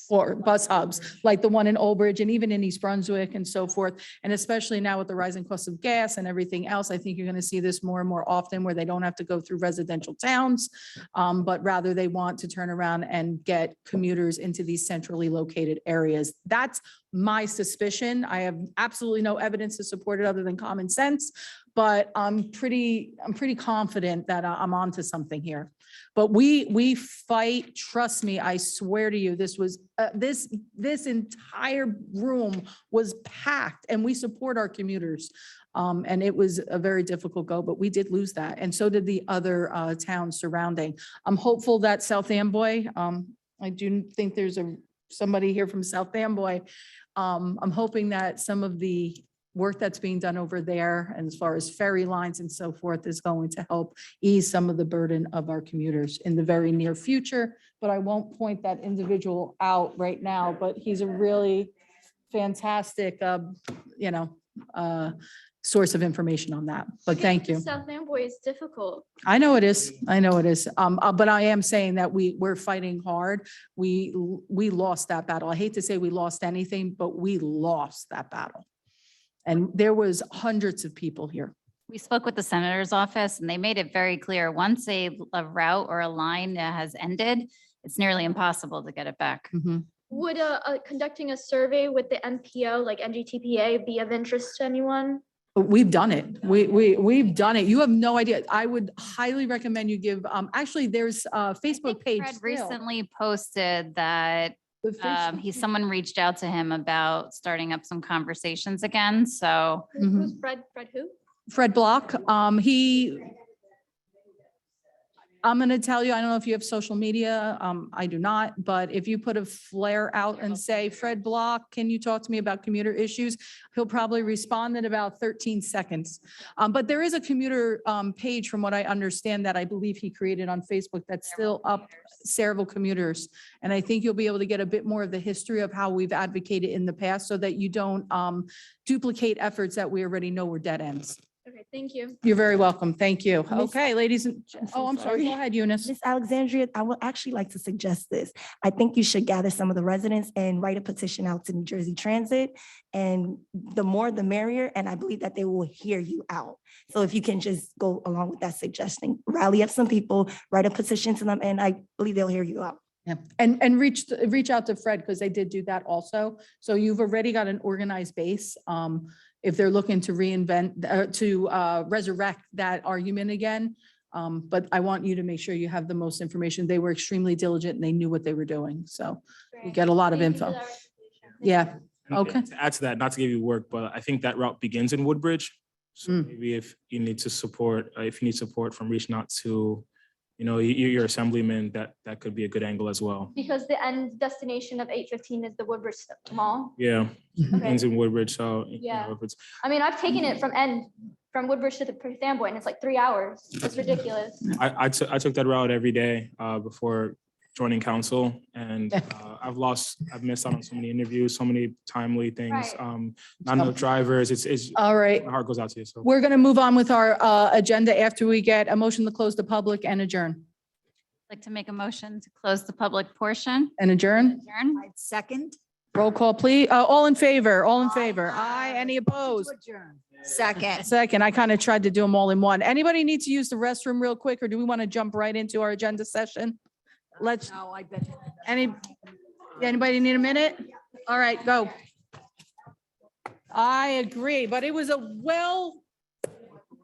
or bus hubs, like the one in Old Bridge and even in East Brunswick and so forth. And especially now with the rising cost of gas and everything else, I think you're going to see this more and more often where they don't have to go through residential towns, but rather they want to turn around and get commuters into these centrally located areas. That's my suspicion. I have absolutely no evidence to support it other than common sense, but I'm pretty confident that I'm onto something here. But we fight, trust me, I swear to you, this was, this entire room was packed and we support our commuters. And it was a very difficult go, but we did lose that. And so did the other towns surrounding. I'm hopeful that South Amboy, I do think there's somebody here from South Amboy. I'm hoping that some of the work that's being done over there and as far as ferry lines and so forth is going to help ease some of the burden of our commuters in the very near future. But I won't point that individual out right now, but he's a really fantastic, source of information on that. But thank you. South Amboy is difficult. I know it is. I know it is. But I am saying that we're fighting hard. We lost that battle. I hate to say we lost anything, but we lost that battle. And there was hundreds of people here. We spoke with the senator's office and they made it very clear, once a route or a line has ended, it's nearly impossible to get it back. Would conducting a survey with the NPO, like NGTPA, be of interest to anyone? We've done it. We've done it. You have no idea. I would highly recommend you give, actually, there's a Facebook page. Fred still. recently posted that someone reached out to him about starting up some conversations again, so. Who's Fred? Fred who? Fred Block, I'm gonna tell you, I don't know if you have social media, I do not, but if you put a flare out and say, Fred Block, can you talk to me about commuter issues? He'll probably respond in about 13 seconds. But there is a commuter page, from what I understand, that I believe he created on Facebook that's still up, Saraville commuters. And I think you'll be able to get a bit more of the history of how we've advocated in the past so that you don't duplicate efforts that we already know were dead ends. Okay, thank you. You're very welcome. Thank you. Miss- Okay, ladies and, so I'm sorry. Go ahead, Eunice. Miss Alexandria, I would actually like to suggest this. I think you should gather some of the residents and write a petition out to New Jersey Transit. And the more the merrier, and I believe that they will hear you out. So if you can just go along with that suggestion, rally up some people, write a petition to them, and I believe they'll hear you out. Yeah, and reach out to Fred, because they did do that also. So you've already got an organized base. If they're looking to reinvent, to resurrect that argument again. But I want you to make sure you have the most information. They were extremely diligent and they knew what they were doing. So you get a lot of Thank you for info. that. Yeah, okay. To add to that, not to give you work, but I think that route begins in Woodbridge. So Mm. maybe if you need support from reaching out to, your assemblyman, that could be a good angle as well. Because the end destination of 815 is the Woodbridge Mall. Yeah, Okay. ends in Woodbridge, so. Yeah. If it's, I mean, I've taken it from Woodbridge to the Fanboy, and it's like 3 hours. It's ridiculous. I took that route every day before joining council, and I've missed out on so many interviews, so many timely things. Right. Not enough drivers. It's All right. my heart goes out to you. So We're going to move on with our agenda after we get a motion to close the public and adjourn. I'd like to make a motion to close the public portion. And adjourn. Adjourn. Second. Roll call, please. All in favor, all in favor. Aye. Any opposed? Second. Second, I kind of tried to do them all in one. Anybody need to use the restroom real quick, or do we want to jump right into our agenda session? Let's, No, I bet. anybody need a minute? All right, go. I agree, but it was a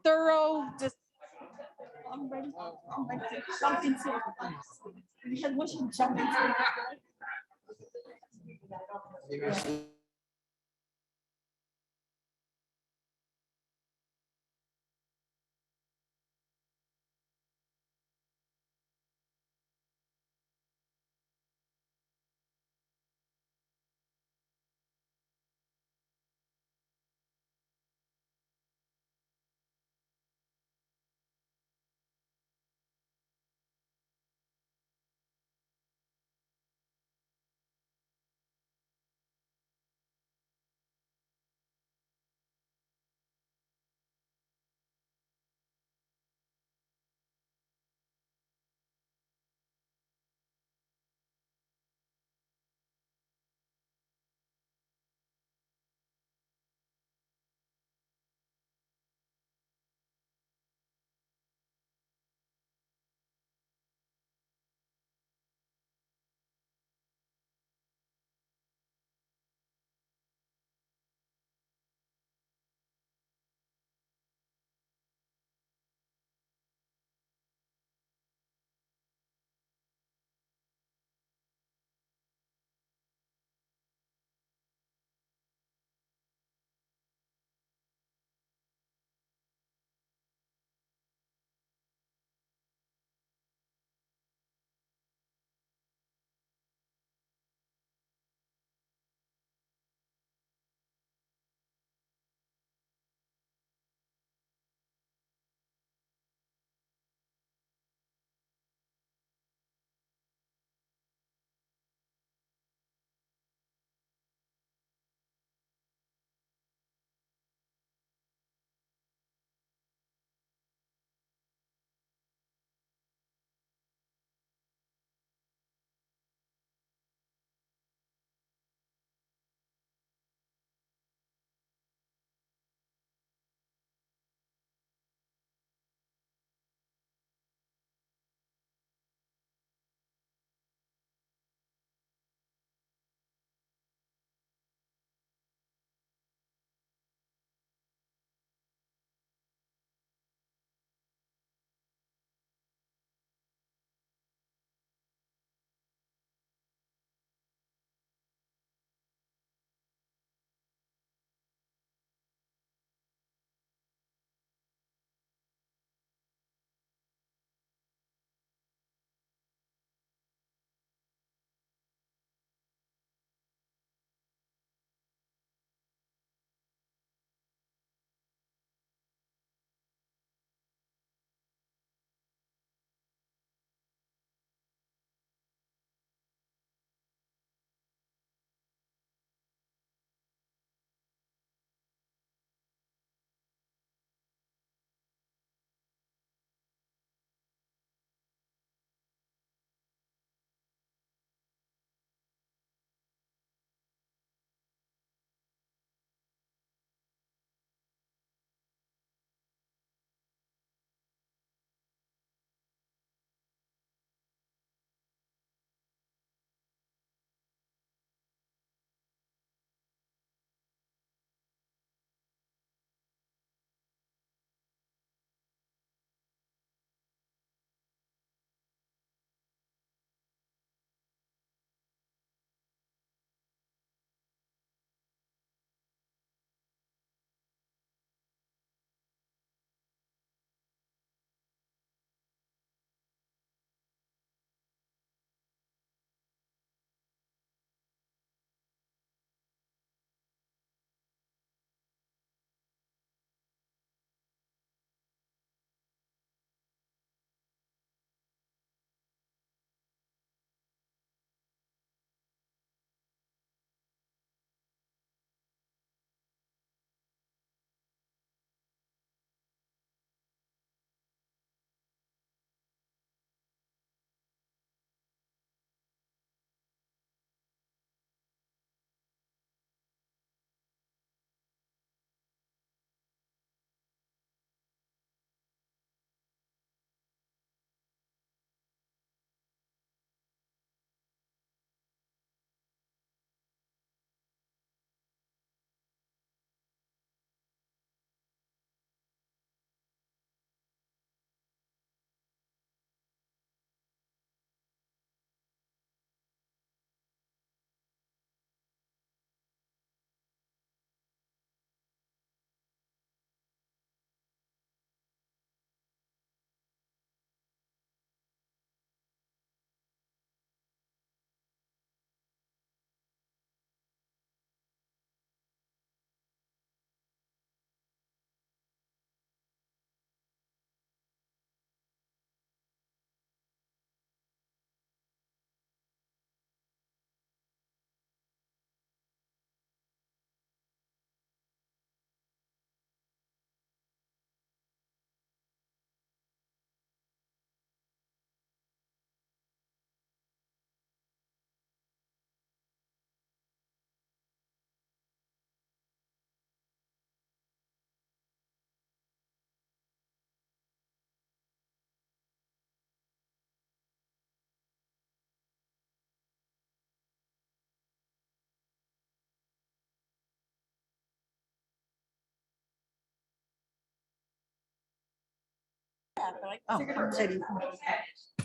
thorough, just. I'm ready to jump into it. Because once you jump into it.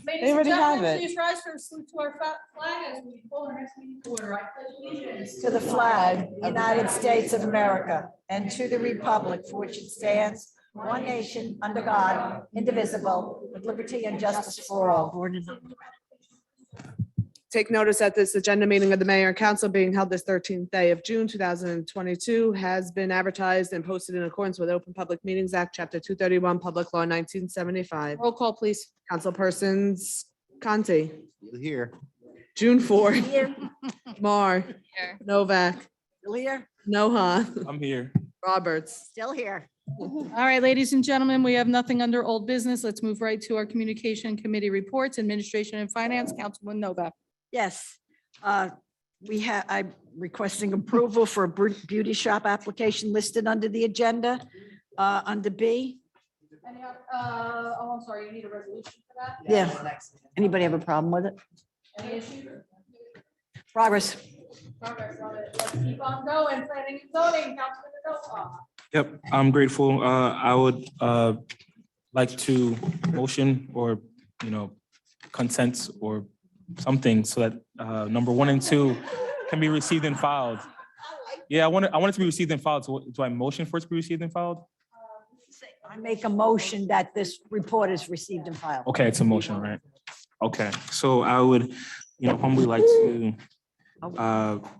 Ladies and already have gentlemen, it. please rise for a salute to our flag as we call our next meeting to order. I pledge allegiance To the flag, United States of America, and to the republic for which it stands, one nation, under God, indivisible, with liberty and justice for all. Take notice that this agenda meeting of the mayor and council being held this 13th day of June 2022 has been advertised and posted in accordance with Open Public Meetings Act, Chapter 231, Public Law 1975. Roll call, please. Councilpersons Conti, Here. June 4th, Mar, Novak, Clear? Noha, I'm here. Roberts. Still here. All right, ladies and gentlemen, we have nothing under old business. Let's move right to our Communication Committee reports, Administration and Finance, Councilman Novak. Yes. I'm requesting approval for a beauty shop application listed under the agenda, under B. I'm sorry, you need a resolution for that? Yeah. Anybody have a problem with it? Any issues? Progress. Progress on it. Let's keep on going. Planning and zoning, Councilman Noah. Yep, I'm grateful. I would like to motion or, consent or something so that number 1 and 2 can be received and filed. Yeah, I want it to be received and filed. So do I motion for it to be received and filed? I make a motion that this report is received and filed. Okay, it's a motion, right? Okay, so I would, humbly like to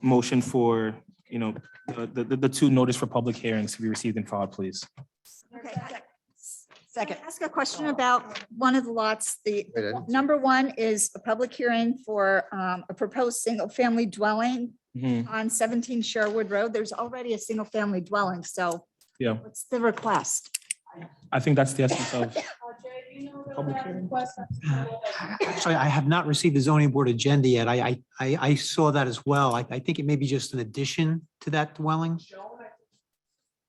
motion for, the 2 notice for public hearings to be received and filed, please. Okay. Second. Ask a question about one of the lots. The Wait, I didn't- number 1 is a public hearing for a proposed single-family dwelling Mhm. on 17 Sherwood Road. There's already a single-family dwelling, so Yeah, what's the request? I think that's the essence of Jay, do you know public that hearing. request? Actually, I have not received the zoning board agenda yet. I saw that as well. I think it may be just an addition to that dwelling.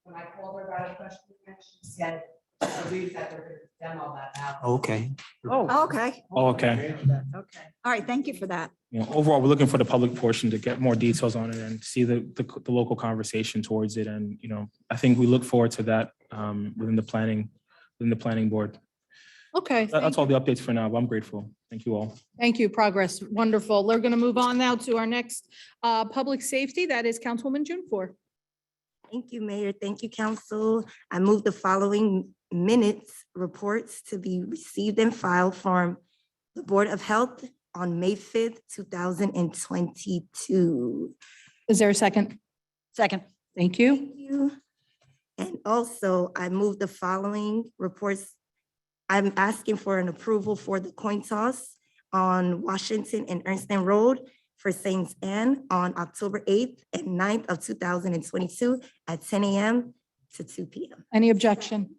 When I called her about a question, she said, I believe that they're gonna demo that house. Okay. Oh, okay. Oh, okay. Okay. All right. Thank you for that. Overall, we're looking for the public portion to get more details on it and see the local conversation towards it. And, I think we look forward to that within the planning board. Okay. That's all the updates for now, but I'm grateful. Thank you all. Thank you. Progress. Wonderful. We're going to move on now to our next public safety. That is Councilwoman June 4. Thank you, Mayor. Thank you, Council. I move the following minutes reports to be received and filed from the Board of Health on May 5th, 2022. Is there a second? Second. Thank you. Thank you. And also, I move the following reports. I'm asking for an approval for the coin toss on Washington and Ernst Road for Saint Anne on October 8th and 9th of 2022 at 10 a.m. to 2 p.m. Any objection?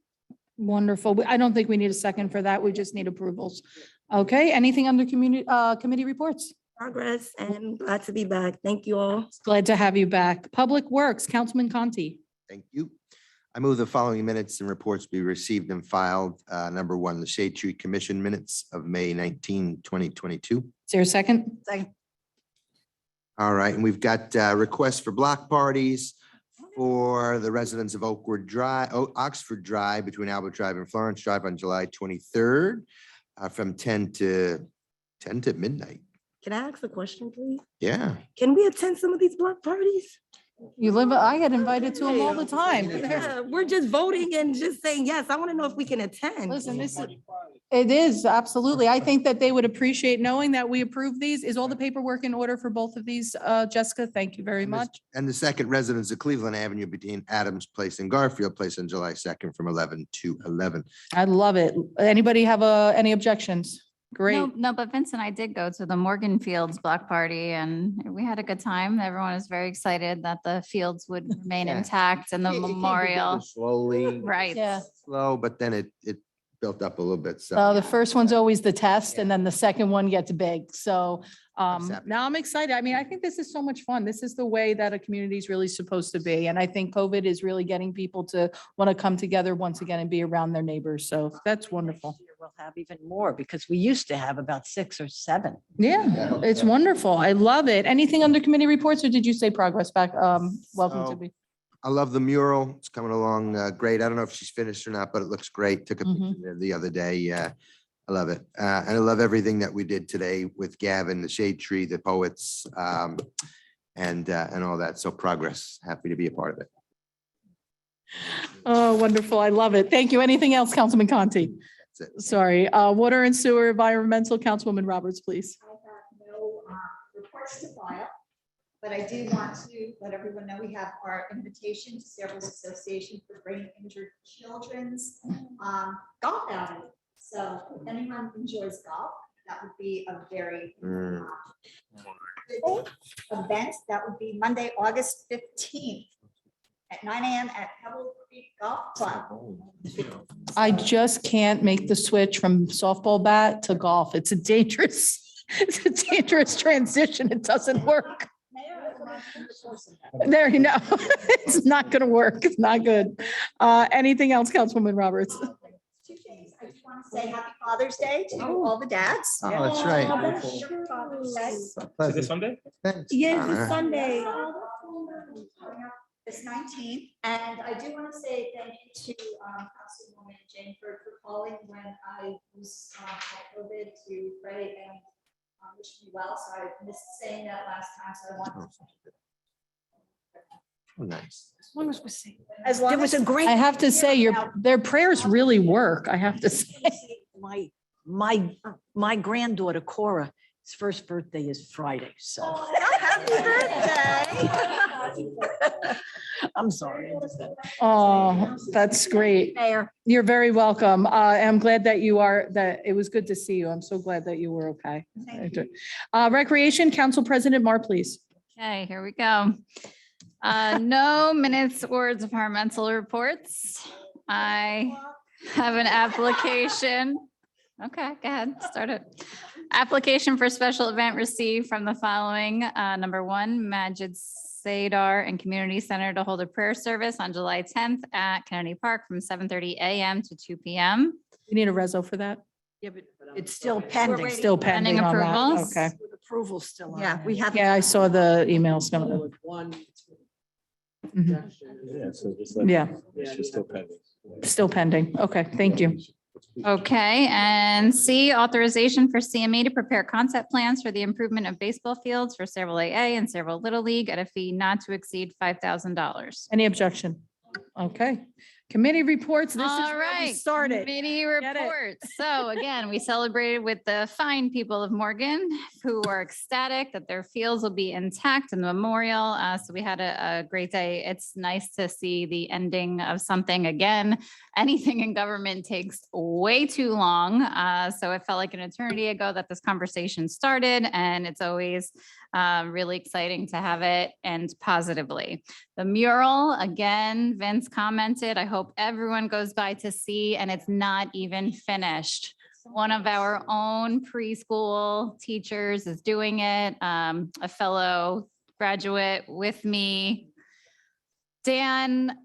Wonderful. I don't think we need a second for that. We just need approvals. Okay, anything under committee reports? Progress, and glad to be back. Thank you all. Glad to have you back. Public Works, Councilman Conti. Thank you. I move the following minutes and reports be received and filed. Number 1, the Shade Tree Commission minutes of May 19, 2022. Is there a second? Second. All right, and we've got requests for block parties for the residents of Oxford Drive between Albert Drive and Florence Drive on July 23rd from 10 to midnight. Can I ask a question, please? Yeah. Can we attend some of these block parties? I get invited to them all the time. Yeah, we're just voting and just saying yes. I want to know if we can attend. Listen, it is absolutely. I think that they would appreciate knowing that we approve these. Is all the paperwork in order for both of these, Jessica? Thank you very much. And the second residents of Cleveland Avenue between Adams Place and Garfield Place on July 2nd from 11 to 11. I love it. Anybody have any objections? Great. No, but Vince and I did go to the Morgan Fields block party and we had a good time. Everyone was very excited that the fields would remain Yeah. intact and the It came together memorial. Slowly. Right. Yeah. Slow, but then it built up a little bit. So the first one's always the test and then the second one gets big. So now I'm excited. I mean, I think this is so much fun. This is the way that a community is really supposed to be. And I think COVID is really getting people to want to come together once again and be around their neighbors. So that's wonderful. We'll have even more because we used to have about 6 or 7. Yeah, it's wonderful. I love it. Anything under committee reports or did you say progress back? Welcome to So, be. I love the mural. It's coming along great. I don't know if she's finished or not, but it looks great. Took a Mhm. picture there the other day. I love it. And I love everything that we did today with Gavin, the shade tree, the poets, and all that. So progress. Happy to be a part of it. Oh, wonderful. I love it. Thank you. Anything else, Councilman Conti? That's it. Sorry, Water and Sewer Environmental, Councilwoman Roberts, please. I have no reports to file, but I do want to let everyone know we have our invitation to Saraville Association for Brain Injured Children's golf outing. So if anyone enjoys golf, that would be a very good event. That would be Monday, August 15th at 9 a.m. at Pebble Creek Golf Club. I just can't make the switch from softball bat to golf. It's a dangerous transition. It doesn't work. There you know. It's not going to work. It's not good. Anything else, Councilwoman Roberts? 2 things. I just want to say happy Father's Day to all the dads. Oh, that's right. Happy Father's Day. Is it Sunday? Thanks. Yes, All it's right. Sunday. It's 19th, and I do want to say thank you to Councilwoman Jane for calling when I was had COVID to pray and wish me well. So I missed saying that last time, so I want to. Oh, nice. As long as we're safe. As long There was as- a great. I have to say, their prayers really work. I have to say. My granddaughter Cora, his first birthday is Friday, so. Happy birthday. I'm sorry. Oh, that's great. Mayor. You're very welcome. I'm glad that it was good to see you. I'm so glad that you were okay. Recreation, Council President Mar, please. Okay, here we go. No minutes or departmental reports. I have an application. Okay, go ahead, start it. Application for special event received from the following. Number one, Majid Sadar and Community Center to hold a prayer service on July 10th at Kennedy Park from 7:30 a.m. to 2 p.m. You need a reso for that? Yeah, but it's still pending. Still pending on that. approvals. Okay. With approval still on. Yeah, that. we have. Yeah, I saw the emails coming. Mhm. Yeah, so just Yeah. it's just still pending. Still pending. Okay, thank you. Okay, and C, authorization for CME to prepare concept plans for the improvement of baseball fields for Saraville AA and Saraville Little League at a fee not to exceed $5,000. Any objection? Okay. Committee reports. This is All where we right, started. committee Get it. reports. So again, we celebrated with the fine people of Morgan who are ecstatic that their fields will be intact in the memorial. So we had a great day. It's nice to see the ending of something again. Anything in government takes way too long. So it felt like an eternity ago that this conversation started, and it's always really exciting to have it end positively. The mural, again, Vince commented, I hope everyone goes by to see, and it's not even finished. One of our own preschool teachers is doing it, a fellow graduate with me. Dan,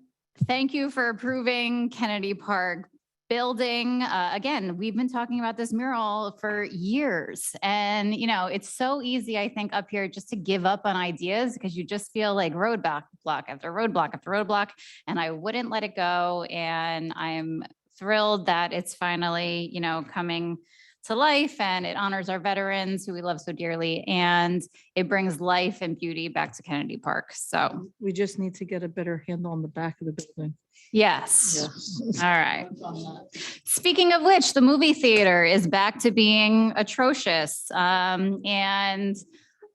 thank you for approving Kennedy Park building. Again, we've been talking about this mural for years. And, you know, it's so easy, I think, up here just to give up on ideas because you just feel like roadblock after roadblock after roadblock. And I wouldn't let it go. And I'm thrilled that it's finally, you know, coming to life, and it honors our veterans who we love so dearly. And it brings life and beauty back to Kennedy Park. So We just need to get a better handle on the back of the building. yes. Yes. All right. Speaking of which, the movie theater is back to being atrocious. And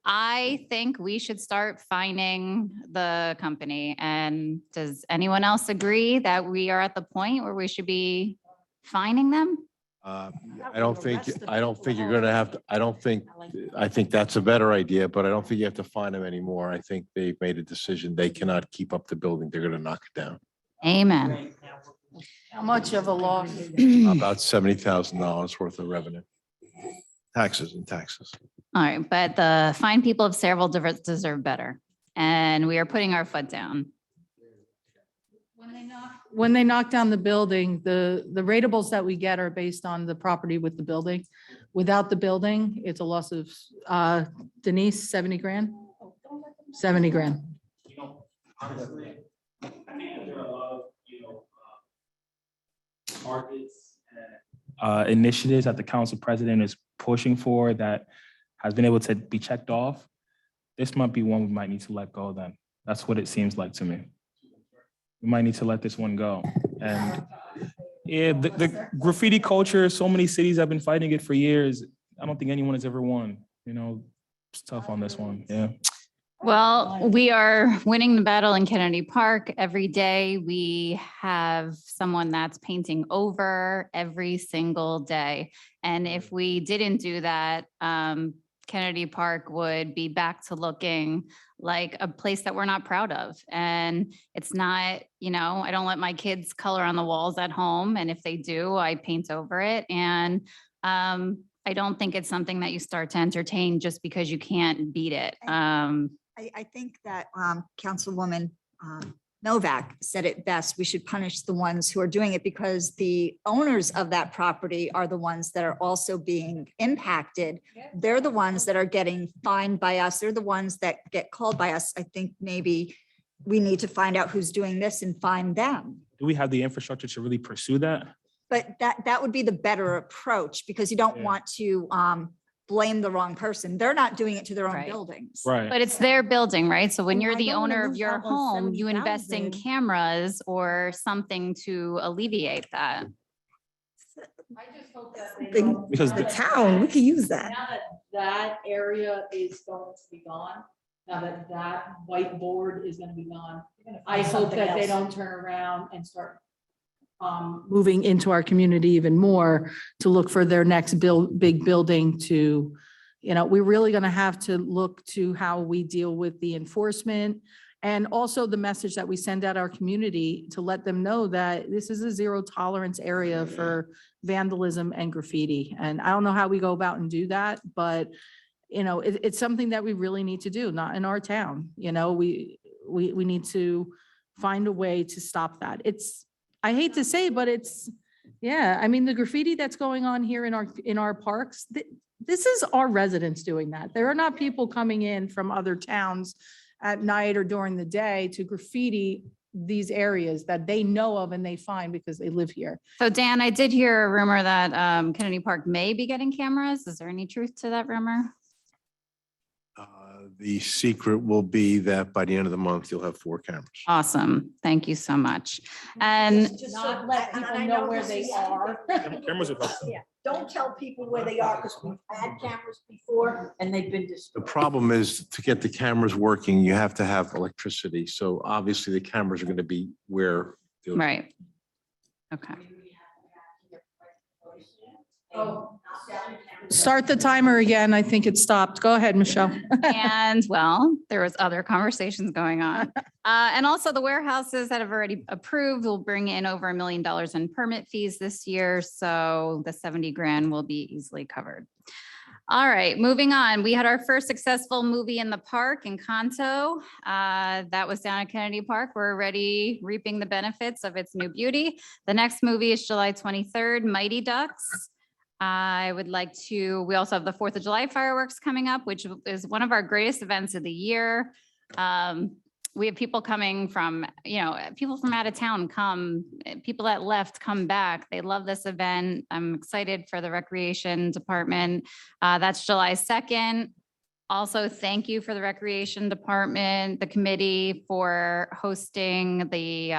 I think we should start fining the company. And does anyone else agree that we are at the point where we should be fining them? I don't think you're gonna have to, I think that's a better idea, but I don't think you have to fine them anymore. I think they've made a decision. They cannot keep up the building. They're gonna knock it down. Amen. How much of a loss? About $70,000 worth of revenue. Taxes and taxes. All right, but the fine people of Saraville deserve better. And we are putting our foot down. When they knock down the building, the ratables that we get are based on the property with the building. Without the building, it's a loss of, Denise, 70 grand? 70 grand. targets, initiatives that the council president is pushing for that has been able to be checked off, this might be one we might need to let go then. That's what it seems like to me. We might need to let this one go. And yeah, the graffiti culture, so many cities have been fighting it for years. I don't think anyone has ever won, you know, it's tough on this one, yeah. Well, we are winning the battle in Kennedy Park. Every day we have someone that's painting over every single day. And if we didn't do that, Kennedy Park would be back to looking like a place that we're not proud of. And it's not, you know, I don't let my kids color on the walls at home. And if they do, I paint over it. And I don't think it's something that you start to entertain just because you can't beat it. I think that Councilwoman Novak said it best. We should punish the ones who are doing it because the owners of that property are the ones that are also being impacted. They're the ones that are getting fined by us. They're the ones that get called by us. I think maybe we need to find out who's doing this and find them. Do we have the infrastructure to really pursue that? But that would be the better approach because you don't Yeah. want to blame the wrong person. They're not doing it to their own Right. buildings. Right. But it's their building, right? So when And you're I the don't wanna owner of lose your out on home, you invest in 70,000. cameras or something to alleviate that. I just hope that they The- know. Because now the that- town, we could use that. Now that that area is going to be gone, now that that whiteboard is gonna be gone, I hope that they don't turn around and start moving into our community even more to look for their next big building to, you know, we're really going to have to look to how we deal with the enforcement and also the message that we send out our community to let them know that this is a zero tolerance area for vandalism and graffiti. And I don't know how we go about and do that, but you know, it's something that we really need to do, not in our town. You know, we need to find a way to stop that. I hate to say, but yeah, I mean, the graffiti that's going on here in our parks, this is our residents doing that. There are not people coming in from other towns at night or during the day to graffiti these areas that they know of and they find because they live here. So Dan, I did hear a rumor that Kennedy Park may be getting cameras. Is there any truth to that rumor? The secret will be that by the end of the month, you'll have 4 cameras. Awesome. Thank you so much. And Just Not so- let and people I know where this they is- are. Cameras would help. Yeah, don't tell people where they are because we've had cameras before and they've been The destroyed. problem is to get the cameras working, you have to have electricity. So obviously the cameras are going to be where. right. Okay. Oh. Start the timer again. I think it stopped. Go ahead, Michelle. And well, there was other conversations going on. And also the warehouses that have already approved will bring in over $1 million in permit fees this year. So the 70 grand will be easily covered. All right, moving on. We had our first successful movie in the park in Kanto. That was down at Kennedy Park. We're already reaping the benefits of its new beauty. The next movie is July 23rd, Mighty Ducks. I would like to, we also have the 4th of July fireworks coming up, which is one of our greatest events of the year. We have people coming from, you know, people from out of town come, people that left come back. They love this event. I'm excited for the recreation department. That's July 2nd. Also, thank you for the recreation department, the committee for hosting the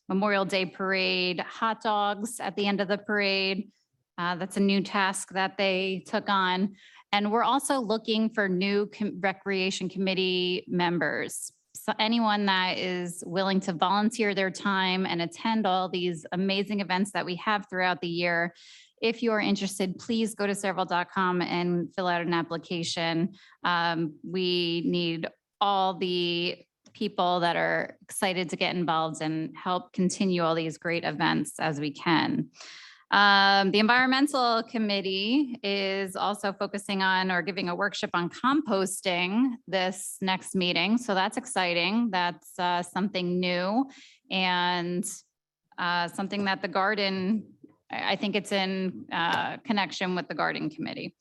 Memorial Day parade, hot dogs at the end of the parade. That's a new task that they took on. And we're also looking for new recreation committee members. So anyone that is willing to volunteer their time and attend all these amazing events that we have throughout the year. If you are interested, please go to Cerevel.com and fill out an application. We need all the people that are excited to get involved and help continue all these great events as we can. The environmental committee is also focusing on or giving a workshop on composting this next meeting. So that's exciting. That's something new and something that the garden, I think it's in connection with the garden committee.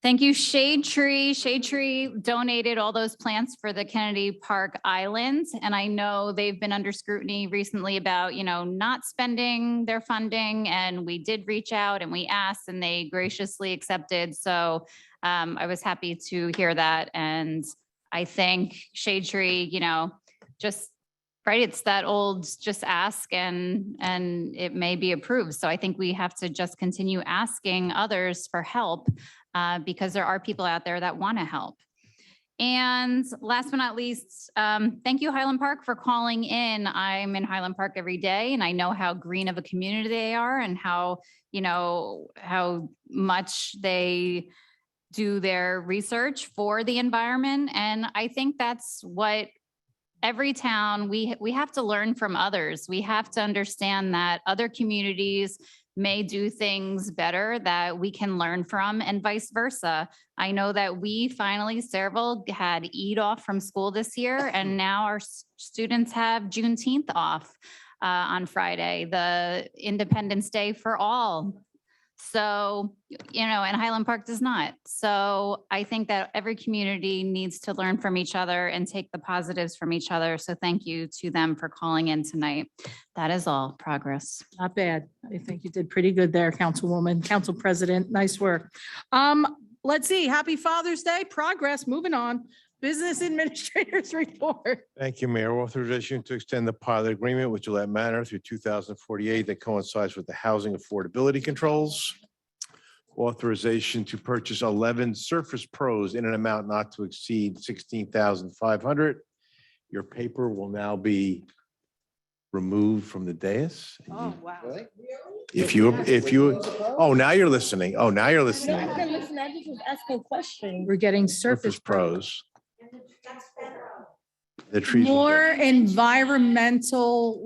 Thank you, Shade Tree. Shade Tree donated all those plants for the Kennedy Park Island. And I know they've been under scrutiny recently about, not spending their funding. And we did reach out and we asked and they graciously accepted. So I was happy to hear that. And I think Shade Tree, just, right, it's that old, just ask and it may be approved. So I think we have to just continue asking others for help because there are people out there that want to help. And last but not least, thank you Highland Park for calling in. I'm in Highland Park every day and I know how green of a community they are and how much they do their research for the environment. And I think that's what every town, we have to learn from others. We have to understand that other communities may do things better that we can learn from and vice versa. I know that we finally, Sayreville had Eid off from school this year and now our students have Juneteenth off on Friday, the Independence Day for all. So, and Highland Park does not. So I think that every community needs to learn from each other and take the positives from each other. So thank you to them for calling in tonight. That is all. Progress. Not bad. I think you did pretty good there, Councilwoman, Council President. Nice work. Let's see. Happy Father's Day. Progress. Moving on. Business Administrators Report. Thank you, Mayor. Authorization to extend the pilot agreement with Gillette Manor through 2048 that coincides with the housing affordability controls. Authorization to purchase 11 Surface Pros in an amount not to exceed $16,500. Your paper will now be removed from the dais. Oh, wow. If you, oh, now you're listening. Oh, now you're listening. Listen, I just was asking questions. We're getting Surface Surface Pros. The trees. will More environmental,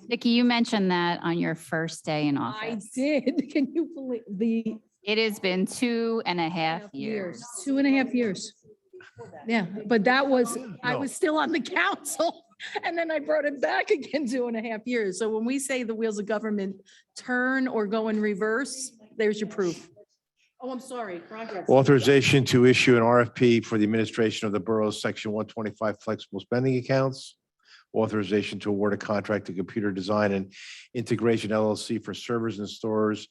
Nikki, you mentioned that on your first day in I office. did. Can you believe It has been 2.5 years. 2.5 years. Yeah, but that was, I No. was still on the council and then I brought it back again 2.5 years. So when we say the wheels of government turn or go in reverse, there's your proof. Oh, I'm sorry, progress. Authorization to issue an RFP for the administration of the borough's Section 125 flexible spending accounts. Authorization to award a contract to Computer Design and Integration LLC for servers and storage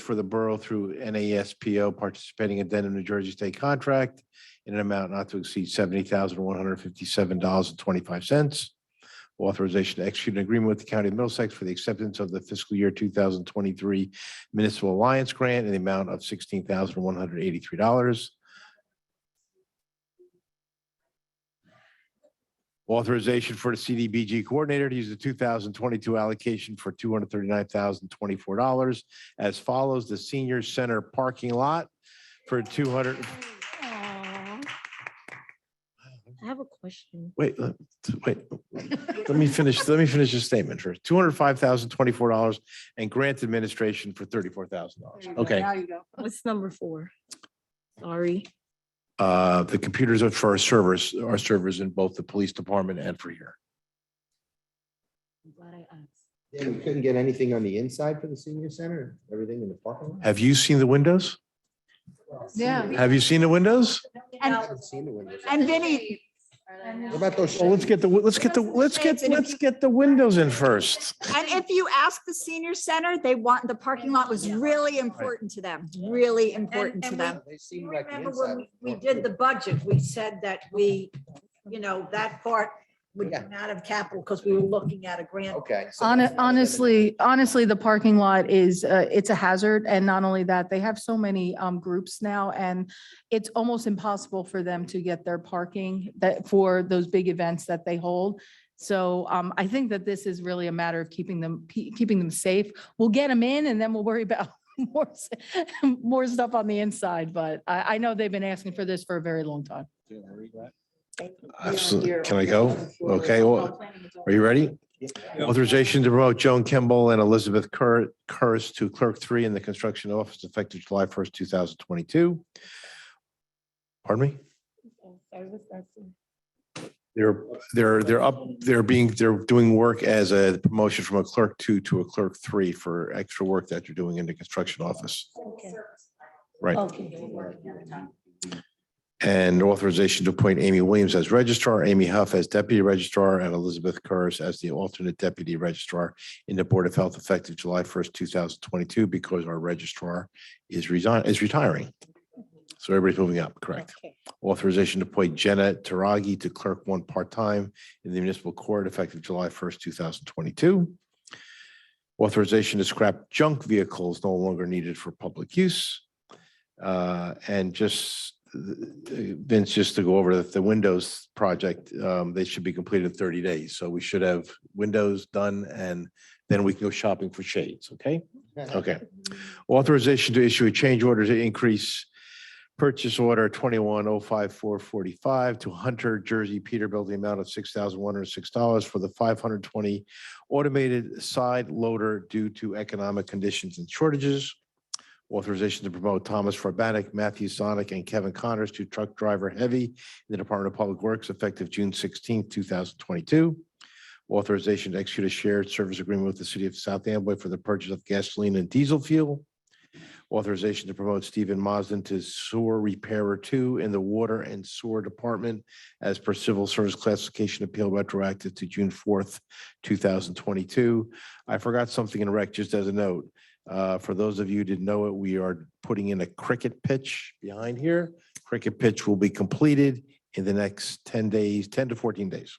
for the borough through NASPO participating addendum New Jersey State contract in an amount not to exceed $70,157.25. Authorization to execute an agreement with the County of Middlesex for the acceptance of the fiscal year 2023 Municipal Alliance Grant in the amount of $16,183. Authorization for the CDBG coordinator to use the 2022 allocation for $239,024 as follows: the senior center parking lot for 200. I have a question. Wait. Let me finish the statement first. $205,024 and grant administration for $34,000. Okay. Now you go. What's number 4? Sorry. The computers are for our servers in both the police department and for here. I'm glad I asked. Yeah, we couldn't get anything on the inside for the senior center, everything in the parking lot? Have you seen the windows? Yeah. Have you seen the windows? I haven't seen the windows. And Vinny, What about those? Well, let's get the windows in first. and if you ask the senior center, they want, the parking lot was really important to them, really important to And them. They seem like the Remember when inside. we did the budget, we said that that part would Yeah. come out of capital because we were looking at a grant. Okay. so that's- Honestly, the parking lot is, it's a hazard. And not only that, they have so many groups now and it's almost impossible for them to get their parking for those big events that they hold. So I think that this is really a matter of keeping them safe. We'll get them in and then we'll worry about more stuff on the inside. But I know they've been asking for this for a very long time. Absolutely. Can I go? Okay. Well, are you ready? Authorization to promote Joan Kimball and Elizabeth Curris to Clerk 3 in the construction office effective July 1st, 2022. Pardon me? They're doing work as a promotion from a Clerk 2 to a Clerk 3 for extra work that you're doing in the construction office. Right. Okay. And authorization to appoint Amy Williams as registrar, Amy Huff as deputy registrar, and Elizabeth Curris as the alternate deputy registrar in the Board of Health effective July 1st, 2022, because our registrar is retiring. So everybody's moving up, correct? Authorization to appoint Jenna Taragi to clerk 1 part-time in the municipal court effective July 1st, 2022. Authorization to scrap junk vehicles no longer needed for public use. And just Vince, just to go over the windows project, they should be completed in 30 days. So we should have windows done and then we can go shopping for shades, okay? Okay. Authorization to issue a change order to increase purchase order 2105445 to Hunter Jersey Peterbilt, the amount of $6,106 for the 520 automated side loader due to economic conditions and shortages. Authorization to promote Thomas Farbanek, Matthew Sonic, and Kevin Connors to truck driver heavy in the Department of Public Works effective June 16, 2022. Authorization to execute a shared service agreement with the city of South Amboy for the purchase of gasoline and diesel fuel. Authorization to promote Stephen Mosden to sewer repairer 2 in the water and sewer department as per civil service classification appeal retroactive to June 4th, 2022. I forgot something in rec, just as a note. For those of you who didn't know it, we are putting in a cricket pitch behind here. Cricket pitch will be completed in the next 10 days, 10 to 14 days.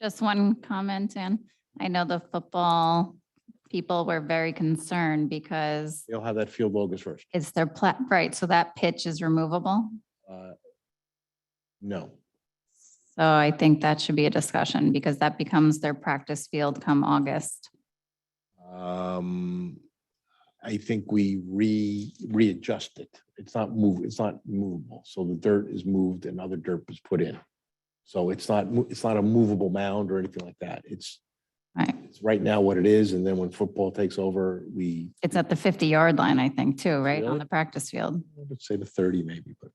Just one comment, Ann. I know the football people were very concerned because They'll have that field August 1st. it's their right, so that pitch is removable. No. So I think that should be a discussion because that becomes their practice field come August. I think we readjust it. It's not movable. So the dirt is moved and other dirt was put in. So it's not a movable mound or anything like that. It's right now what it is. And then when football takes over, It's at the 50-yard line, I think, too, right, on Really? the practice field. let's say the 30 maybe, but.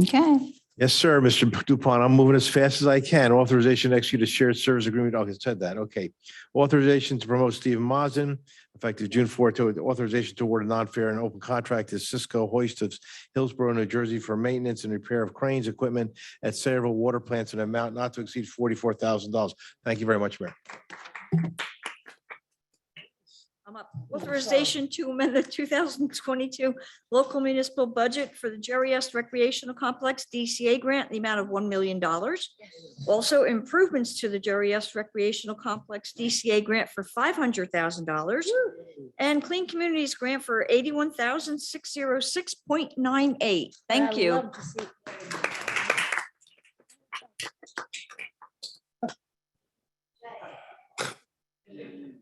Okay. Yes, sir, Mr. Dupont. I'm moving as fast as I can. Authorization to execute a shared service agreement. Okay, said that. Okay. Authorization to promote Stephen Mazen, effective June 4th, to authorization to award a non-fair and open contract to Cisco Hoist of Hillsborough, New Jersey for maintenance and repair of cranes, equipment at several water plants in an amount not to exceed $44,000. Thank you very much, Mayor. I'm up. Authorization to amend the 2022 local municipal budget for the Jerry S. Recreational Complex DCA grant, the amount of $1 million. Also improvements to the Jerry S. Recreational Complex DCA grant for $500,000 and Clean Communities grant for $81,606.98. Thank you.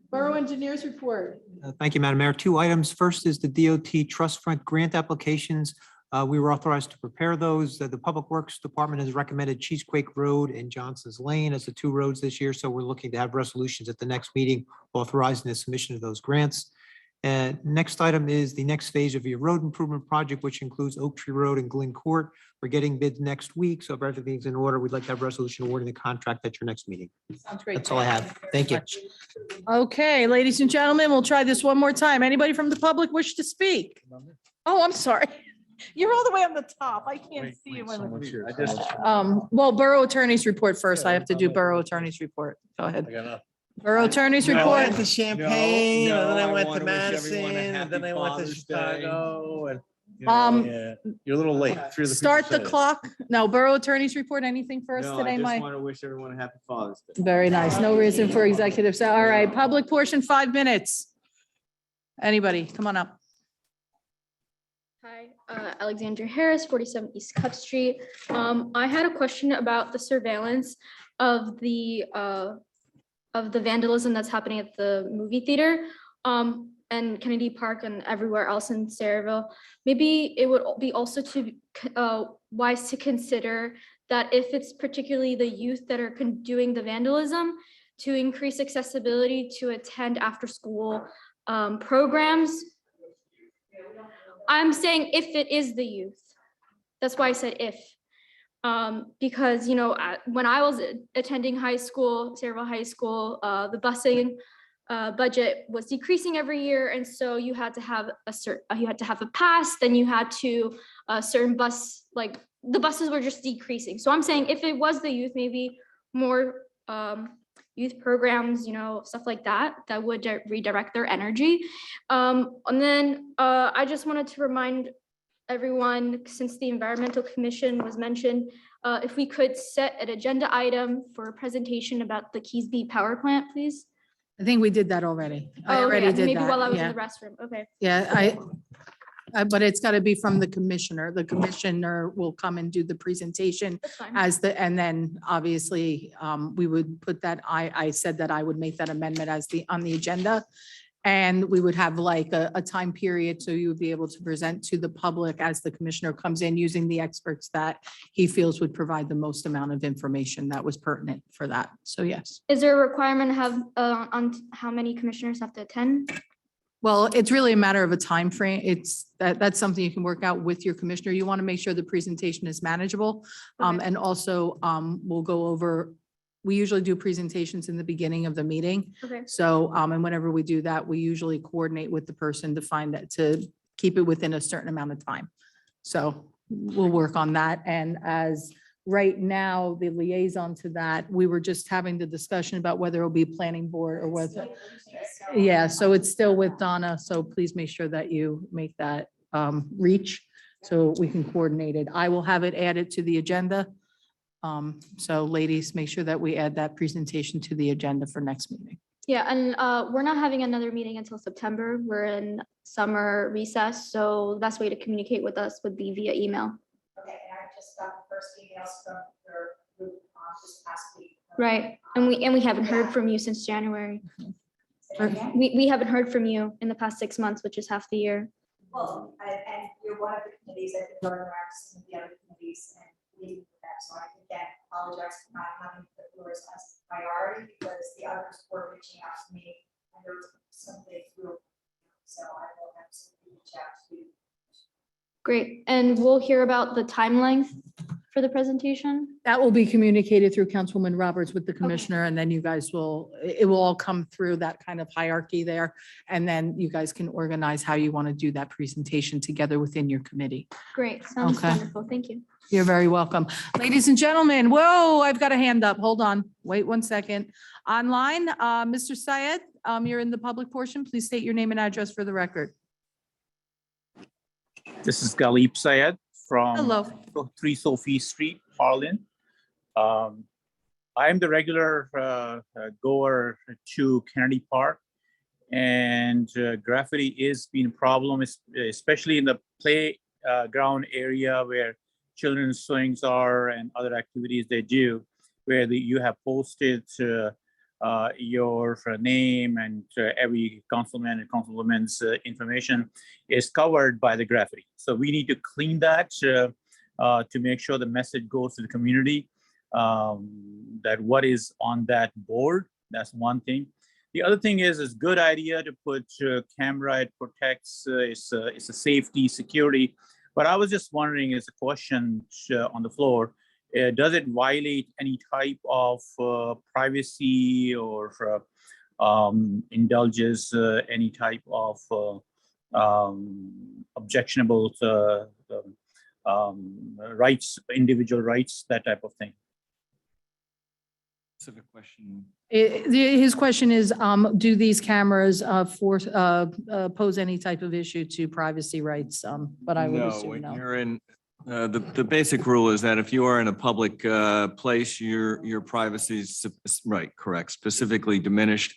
Borough Engineers Report. Thank you, Madam Mayor. 2 items. First is the DOT Trust Fund grant applications. We were authorized to prepare those. The Public Works Department has recommended Cheesequake Road and Johnson's Lane as the 2 roads this year. So we're looking to have resolutions at the next meeting authorizing the submission of those grants. And next item is the next phase of your road improvement project, which includes Oak Tree Road and Glen Court. We're getting bids next week. So if everything's in order, we'd like to have resolution awarding the contract at your next meeting. Sounds great. That's all I have. Thank you. Okay, ladies and gentlemen, we'll try this one more time. Anybody from the public wish to speak? Oh, I'm sorry. You're all the way on the top. I can't see you. Well, Borough Attorney's report first. I have to do Borough Attorney's report. Go ahead. Borough Attorney's I report. went to Champaign, and then I went to wanna wish Madison, everyone a and then happy I went to Father's Day. Chicago, and. Um, You're a little late. 3 of the people Start the said it. clock. No, Borough Attorney's report. Anything for us No, today, I just Mike? want to wish everyone a happy Father's Day. Very nice. No reason for executive. So, all right, public portion, 5 minutes. Anybody, come on up. Hi, Alexandria Harris, 47 East Cup Street. I had a question about the surveillance of the vandalism that's happening at the movie theater and Kennedy Park and everywhere else in Sayreville. Maybe it would be also wise to consider that if it's particularly the youth that are doing the vandalism, to increase accessibility to attend after-school programs. I'm saying if it is the youth. That's why I said if. Because, you know, when I was attending high school, Sayreville High School, the busing budget was decreasing every year, and so you had to have a pass, then you had to a certain bus, like the buses were just decreasing. So I'm saying if it was the youth, maybe more youth programs, stuff like that would redirect their energy. And then I just wanted to remind everyone, since the Environmental Commission was mentioned, if we could set an agenda item for a presentation about the Keysby Power Plant, please. I think we did that already. I Oh, already yeah, did that. maybe while I was in Yeah. the restroom. Okay. Yeah, but it's got to be from the commissioner. The commissioner will come and do the presentation That's fine. and then obviously we would put that, I said that I would make that amendment on the agenda. And we would have like a time period, so you would be able to present to the public as the commissioner comes in using the experts that he feels would provide the most amount of information that was pertinent for that. So yes. Is there a requirement to have on how many commissioners have to attend? Well, it's really a matter of a time frame. That's something you can work out with your commissioner. You want to make sure the presentation is manageable. And also we'll go over, we usually do presentations in the beginning of the meeting. Okay. So, and whenever we do that, we usually coordinate with the person to find that, to keep it within a certain amount of time. So we'll work on that. And as right now, the liaison to that, we were just having the discussion about whether it'll be planning board or whether. Yeah, so it's still with Donna. So please make sure that you make that reach so we can coordinate it. I will have it added to the agenda. So ladies, make sure that we add that presentation to the agenda for next meeting. Yeah, and we're not having another meeting until September. We're in summer recess, so the best way to communicate with us would be via email. Okay, and I just got the first emails from your group this past week. Right, and we haven't heard from you since January. We haven't heard from you in the past 6 months, which is half the year. Well, and you're one of the committees that been going around to some of the other committees and leading with that. So I again apologize for not having put yours as a priority because the others were reaching out to me and there was some big group. So I will have to reach out to you. Great, and we'll hear about the time length for the presentation. That will be communicated through Councilwoman Roberts with the commissioner, and then you guys it will all come through that kind of hierarchy there. And then you guys can organize how you want to do that presentation together within your committee. Great, sounds Okay. wonderful. Thank you. You're very welcome. Ladies and gentlemen, whoa, I've got a hand up. Hold on. Wait 1 second. Online, Mr. Syed, you're in the public portion. Please state your name and address for the record. This is Galip Syed from Hello. 3 Sophie Street, Harlan. I am the regular goer to Kennedy Park, and graffiti is being a problem, especially in the playground area where children's swings are and other activities they do, where you have posted your name and every councilman and councilwoman's information is covered by the graffiti. So we need to clean that to make sure the message goes to the community that what is on that board. That's one thing. The other thing is it's a good idea to put camera. It protects, it's a safety, security. But I was just wondering, as a question on the floor, does it violate any type of privacy or indulges any type of objectionable rights, individual rights, that type of thing? Specific question. His question is, do these cameras pose any type of issue to privacy rights? But I would assume When no. you're in, the basic rule is that if you are in a public place, your privacy is, right, correct, specifically diminished.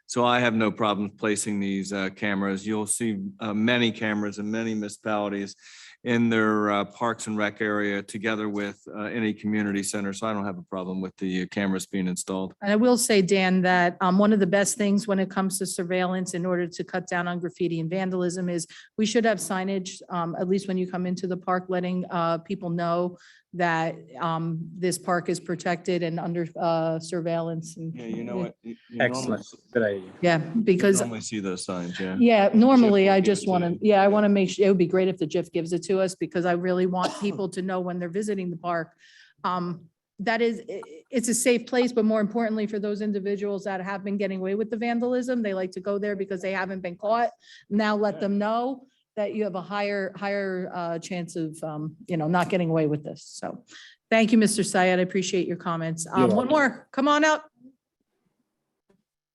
So I have no problem placing these cameras. You'll see many cameras in many municipalities in their parks and rec area together with any community center. So I don't have a problem with the cameras being installed. And I will say, Dan, that one of the best things when it comes to surveillance in order to cut down on graffiti and vandalism is we should have signage, at least when you come into the park, letting people know that this park is protected and under surveillance. And Yeah, you know what? Excellent. Good idea. Yeah, because Normally see those signs, yeah. yeah, normally will I give just it to want to, you. yeah, I want to make sure, it would be great if the GIF gives it to us because I really want people to know when they're visiting the park, that is, it's a safe place, but more importantly, for those individuals that have been getting away with the vandalism, they like to go there because they haven't been caught. Now let them know that you have a higher chance of, not getting away with this. So thank you, Mr. Syed. I appreciate your comments. One more, come on up.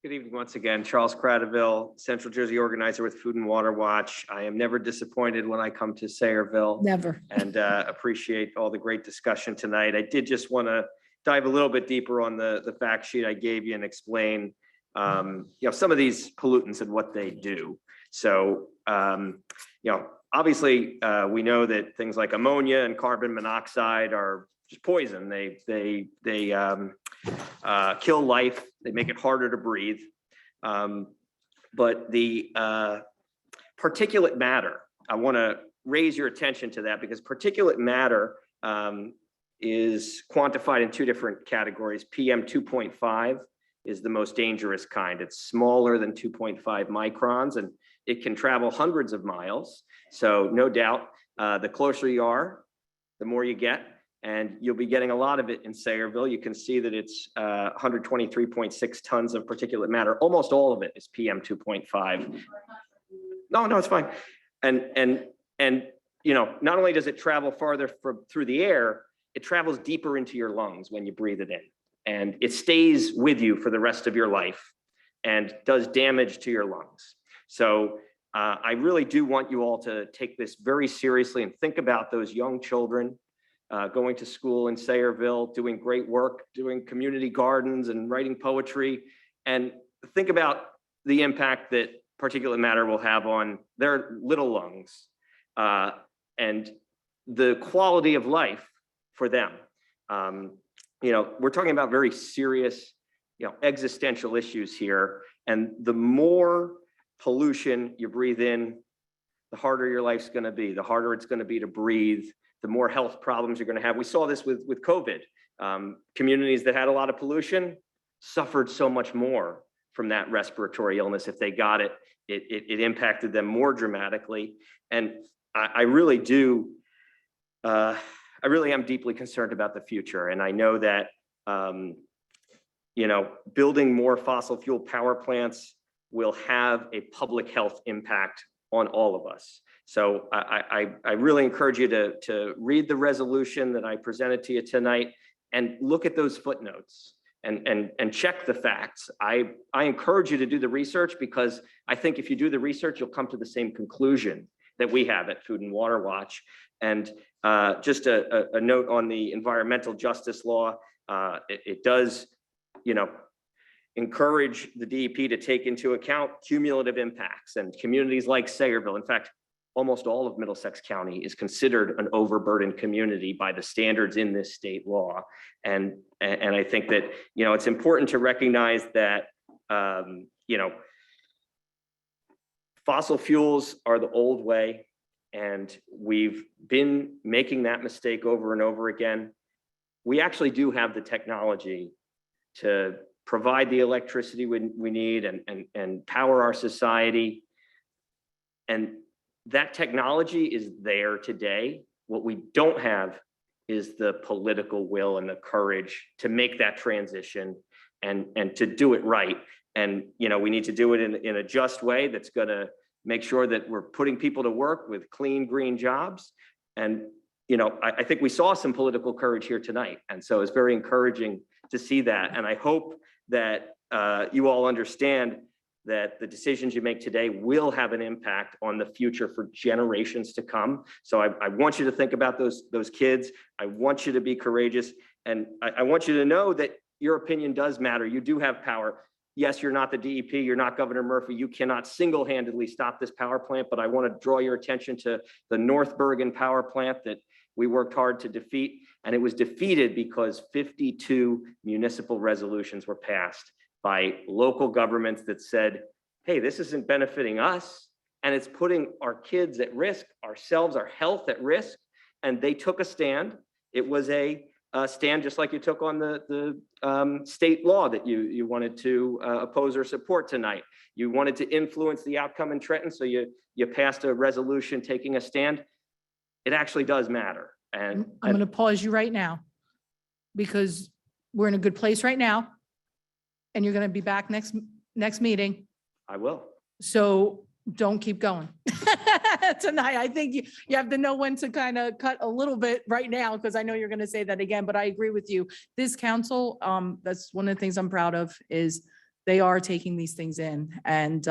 Good evening once again. Charles Cradaville, Central Jersey organizer with Food and Water Watch. I am never disappointed when I come to Sayreville. Never. And appreciate all the great discussion tonight. I did just want to dive a little bit deeper on the fact sheet I gave you and explain some of these pollutants and what they do. So, obviously we know that things like ammonia and carbon monoxide are just poison. They kill life. They make it harder to breathe. But the particulate matter, I want to raise your attention to that because particulate matter is quantified in two different categories. PM 2.5 is the most dangerous kind. It's smaller than 2.5 microns and it can travel hundreds of miles. So no doubt, the closer you are, the more you get. And you'll be getting a lot of it in Sayreville. You can see that it's 123.6 tons of particulate matter. Almost all of it is PM 2.5. No, it's fine. And not only does it travel farther through the air, it travels deeper into your lungs when you breathe it in. And it stays with you for the rest of your life and does damage to your lungs. So I really do want you all to take this very seriously and think about those young children going to school in Sayreville, doing great work, doing community gardens and writing poetry, and think about the impact that particulate matter will have on their little lungs and the quality of life for them. We're talking about very serious, existential issues here, and the more pollution you breathe in, the harder your life's going to be, the harder it's going to be to breathe, the more health problems you're going to have. We saw this with COVID. Communities that had a lot of pollution suffered so much more from that respiratory illness. If they got it, it impacted them more dramatically. And I really am deeply concerned about the future. And I know that, building more fossil fuel power plants will have a public health impact on all of us. So I really encourage you to read the resolution that I presented to you tonight and look at those footnotes and check the facts. I encourage you to do the research because I think if you do the research, you'll come to the same conclusion that we have at Food and Water Watch. And just a note on the environmental justice law, it does, encourage the DEP to take into account cumulative impacts and communities like Sayreville. In fact, almost all of Middlesex County is considered an overburdened community by the standards in this state law. And I think that, it's important to recognize that, fossil fuels are the old way, and we've been making that mistake over and over again. We actually do have the technology to provide the electricity we need and power our society. And that technology is there today. What we don't have is the political will and the courage to make that transition and to do it right. And, we need to do it in a just way that's gonna make sure that we're putting people to work with clean, green jobs. And, I think we saw some political courage here tonight. And so it's very encouraging to see that. And I hope that you all understand that the decisions you make today will have an impact on the future for generations to come. So I want you to think about those kids. I want you to be courageous. And I want you to know that your opinion does matter. You do have power. Yes, you're not the DEP, you're not Governor Murphy. You cannot single-handedly stop this power plant, but I want to draw your attention to the North Bergen power plant that we worked hard to defeat. And it was defeated because 52 municipal resolutions were passed by local governments that said, hey, this isn't benefiting us, and it's putting our kids at risk, ourselves, our health at risk. And they took a stand. It was a stand just like you took on the state law that you wanted to oppose or support tonight. You wanted to influence the outcome in Trenton, so you passed a resolution taking a stand. It actually does matter. And I'm going to pause you right now. because we're in a good place right now. And you're going to be back next meeting. I will. So don't keep going tonight. I think you have to know when to kind of cut a little bit right now, because I know you're going to say that again, but I agree with you. This council, that's one of the things I'm proud of, is they are taking these things in. And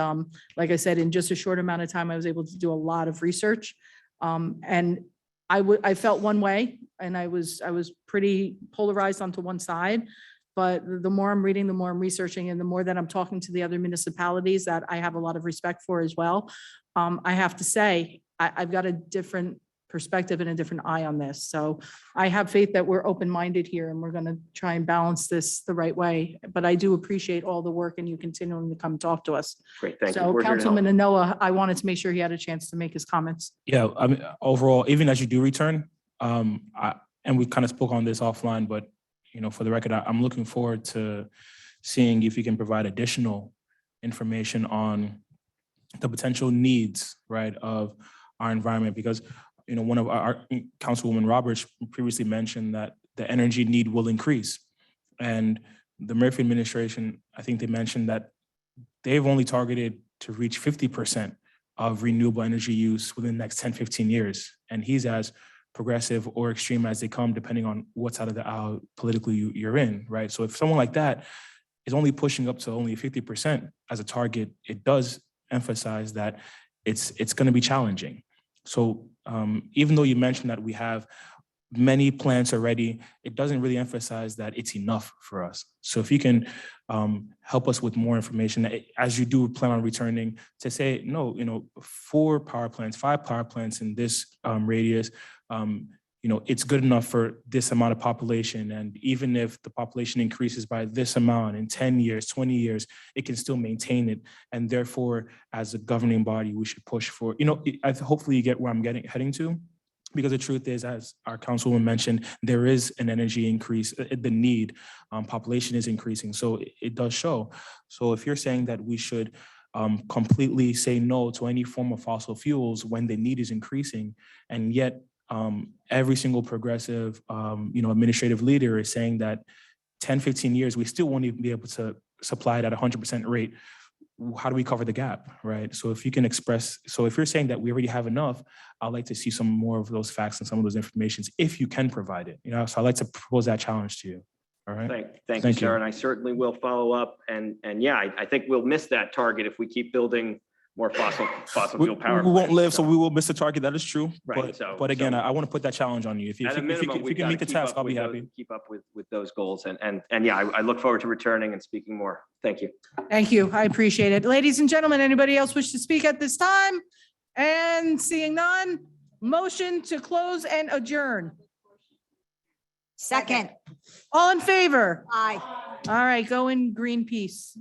like I said, in just a short amount of time, I was able to do a lot of research. And I felt one way, and I was pretty polarized onto one side. But the more I'm reading, the more I'm researching, and the more that I'm talking to the other municipalities that I have a lot of respect for as well. I have to say, I've got a different perspective and a different eye on this. So I have faith that we're open-minded here, and we're going to try and balance this the right way. But I do appreciate all the work and you continuing to come talk to us. Great, thank you. So We're here to help. Councilman Noah, I wanted to make sure he had a chance to make his comments. Yeah, I mean, overall, even as you do return, and we kind of spoke on this offline, but for the record, I'm looking forward to seeing if you can provide additional information on the potential needs, right, of our environment, because one of our Councilwoman Roberts previously mentioned that the energy need will increase, and the Murphy administration, I think they mentioned that they've only targeted to reach 50% of renewable energy use within the next 10, 15 years, and he's as progressive or extreme as they come, depending on what side of the aisle politically you're in, right? So if someone like that is only pushing up to only 50% as a target, it does emphasize that it's going to be challenging. So even though you mentioned that we have many plants already, it doesn't really emphasize that it's enough for us. So if you can help us with more information, as you do plan on returning, to say, no, 4 power plants, 5 power plants in this radius, it's good enough for this amount of population. And even if the population increases by this amount in 10 years, 20 years, it can still maintain it. And therefore, as a governing body, we should push for, hopefully you get where I'm heading to. Because the truth is, as our councilwoman mentioned, there is an energy increase, the need, population is increasing. So it does show. So if you're saying that we should completely say no to any form of fossil fuels when the need is increasing, and yet every single progressive, administrative leader is saying that 10, 15 years, we still won't even be able to supply it at 100% rate. How do we cover the gap, right? So if you can express, so if you're saying that we already have enough, I'd like to see some more of those facts and some of those informations, if you can provide it, so I'd like to propose that challenge to you. All right. Thank you, sir. And I certainly will follow up. And yeah, I think we'll miss that target if we keep building more fossil fuel power. We won't live, so we will miss the target. That is true. Right, But again, I want to put that challenge on you. If you can meet the task, I'll be happy. Keep up with those goals. And yeah, I look forward to returning and speaking more. Thank you. Thank you. I appreciate it. Ladies and gentlemen, anybody else wish to speak at this time? And seeing none, motion to close and adjourn. Second. All in favor? Aye. All right, go in green peace.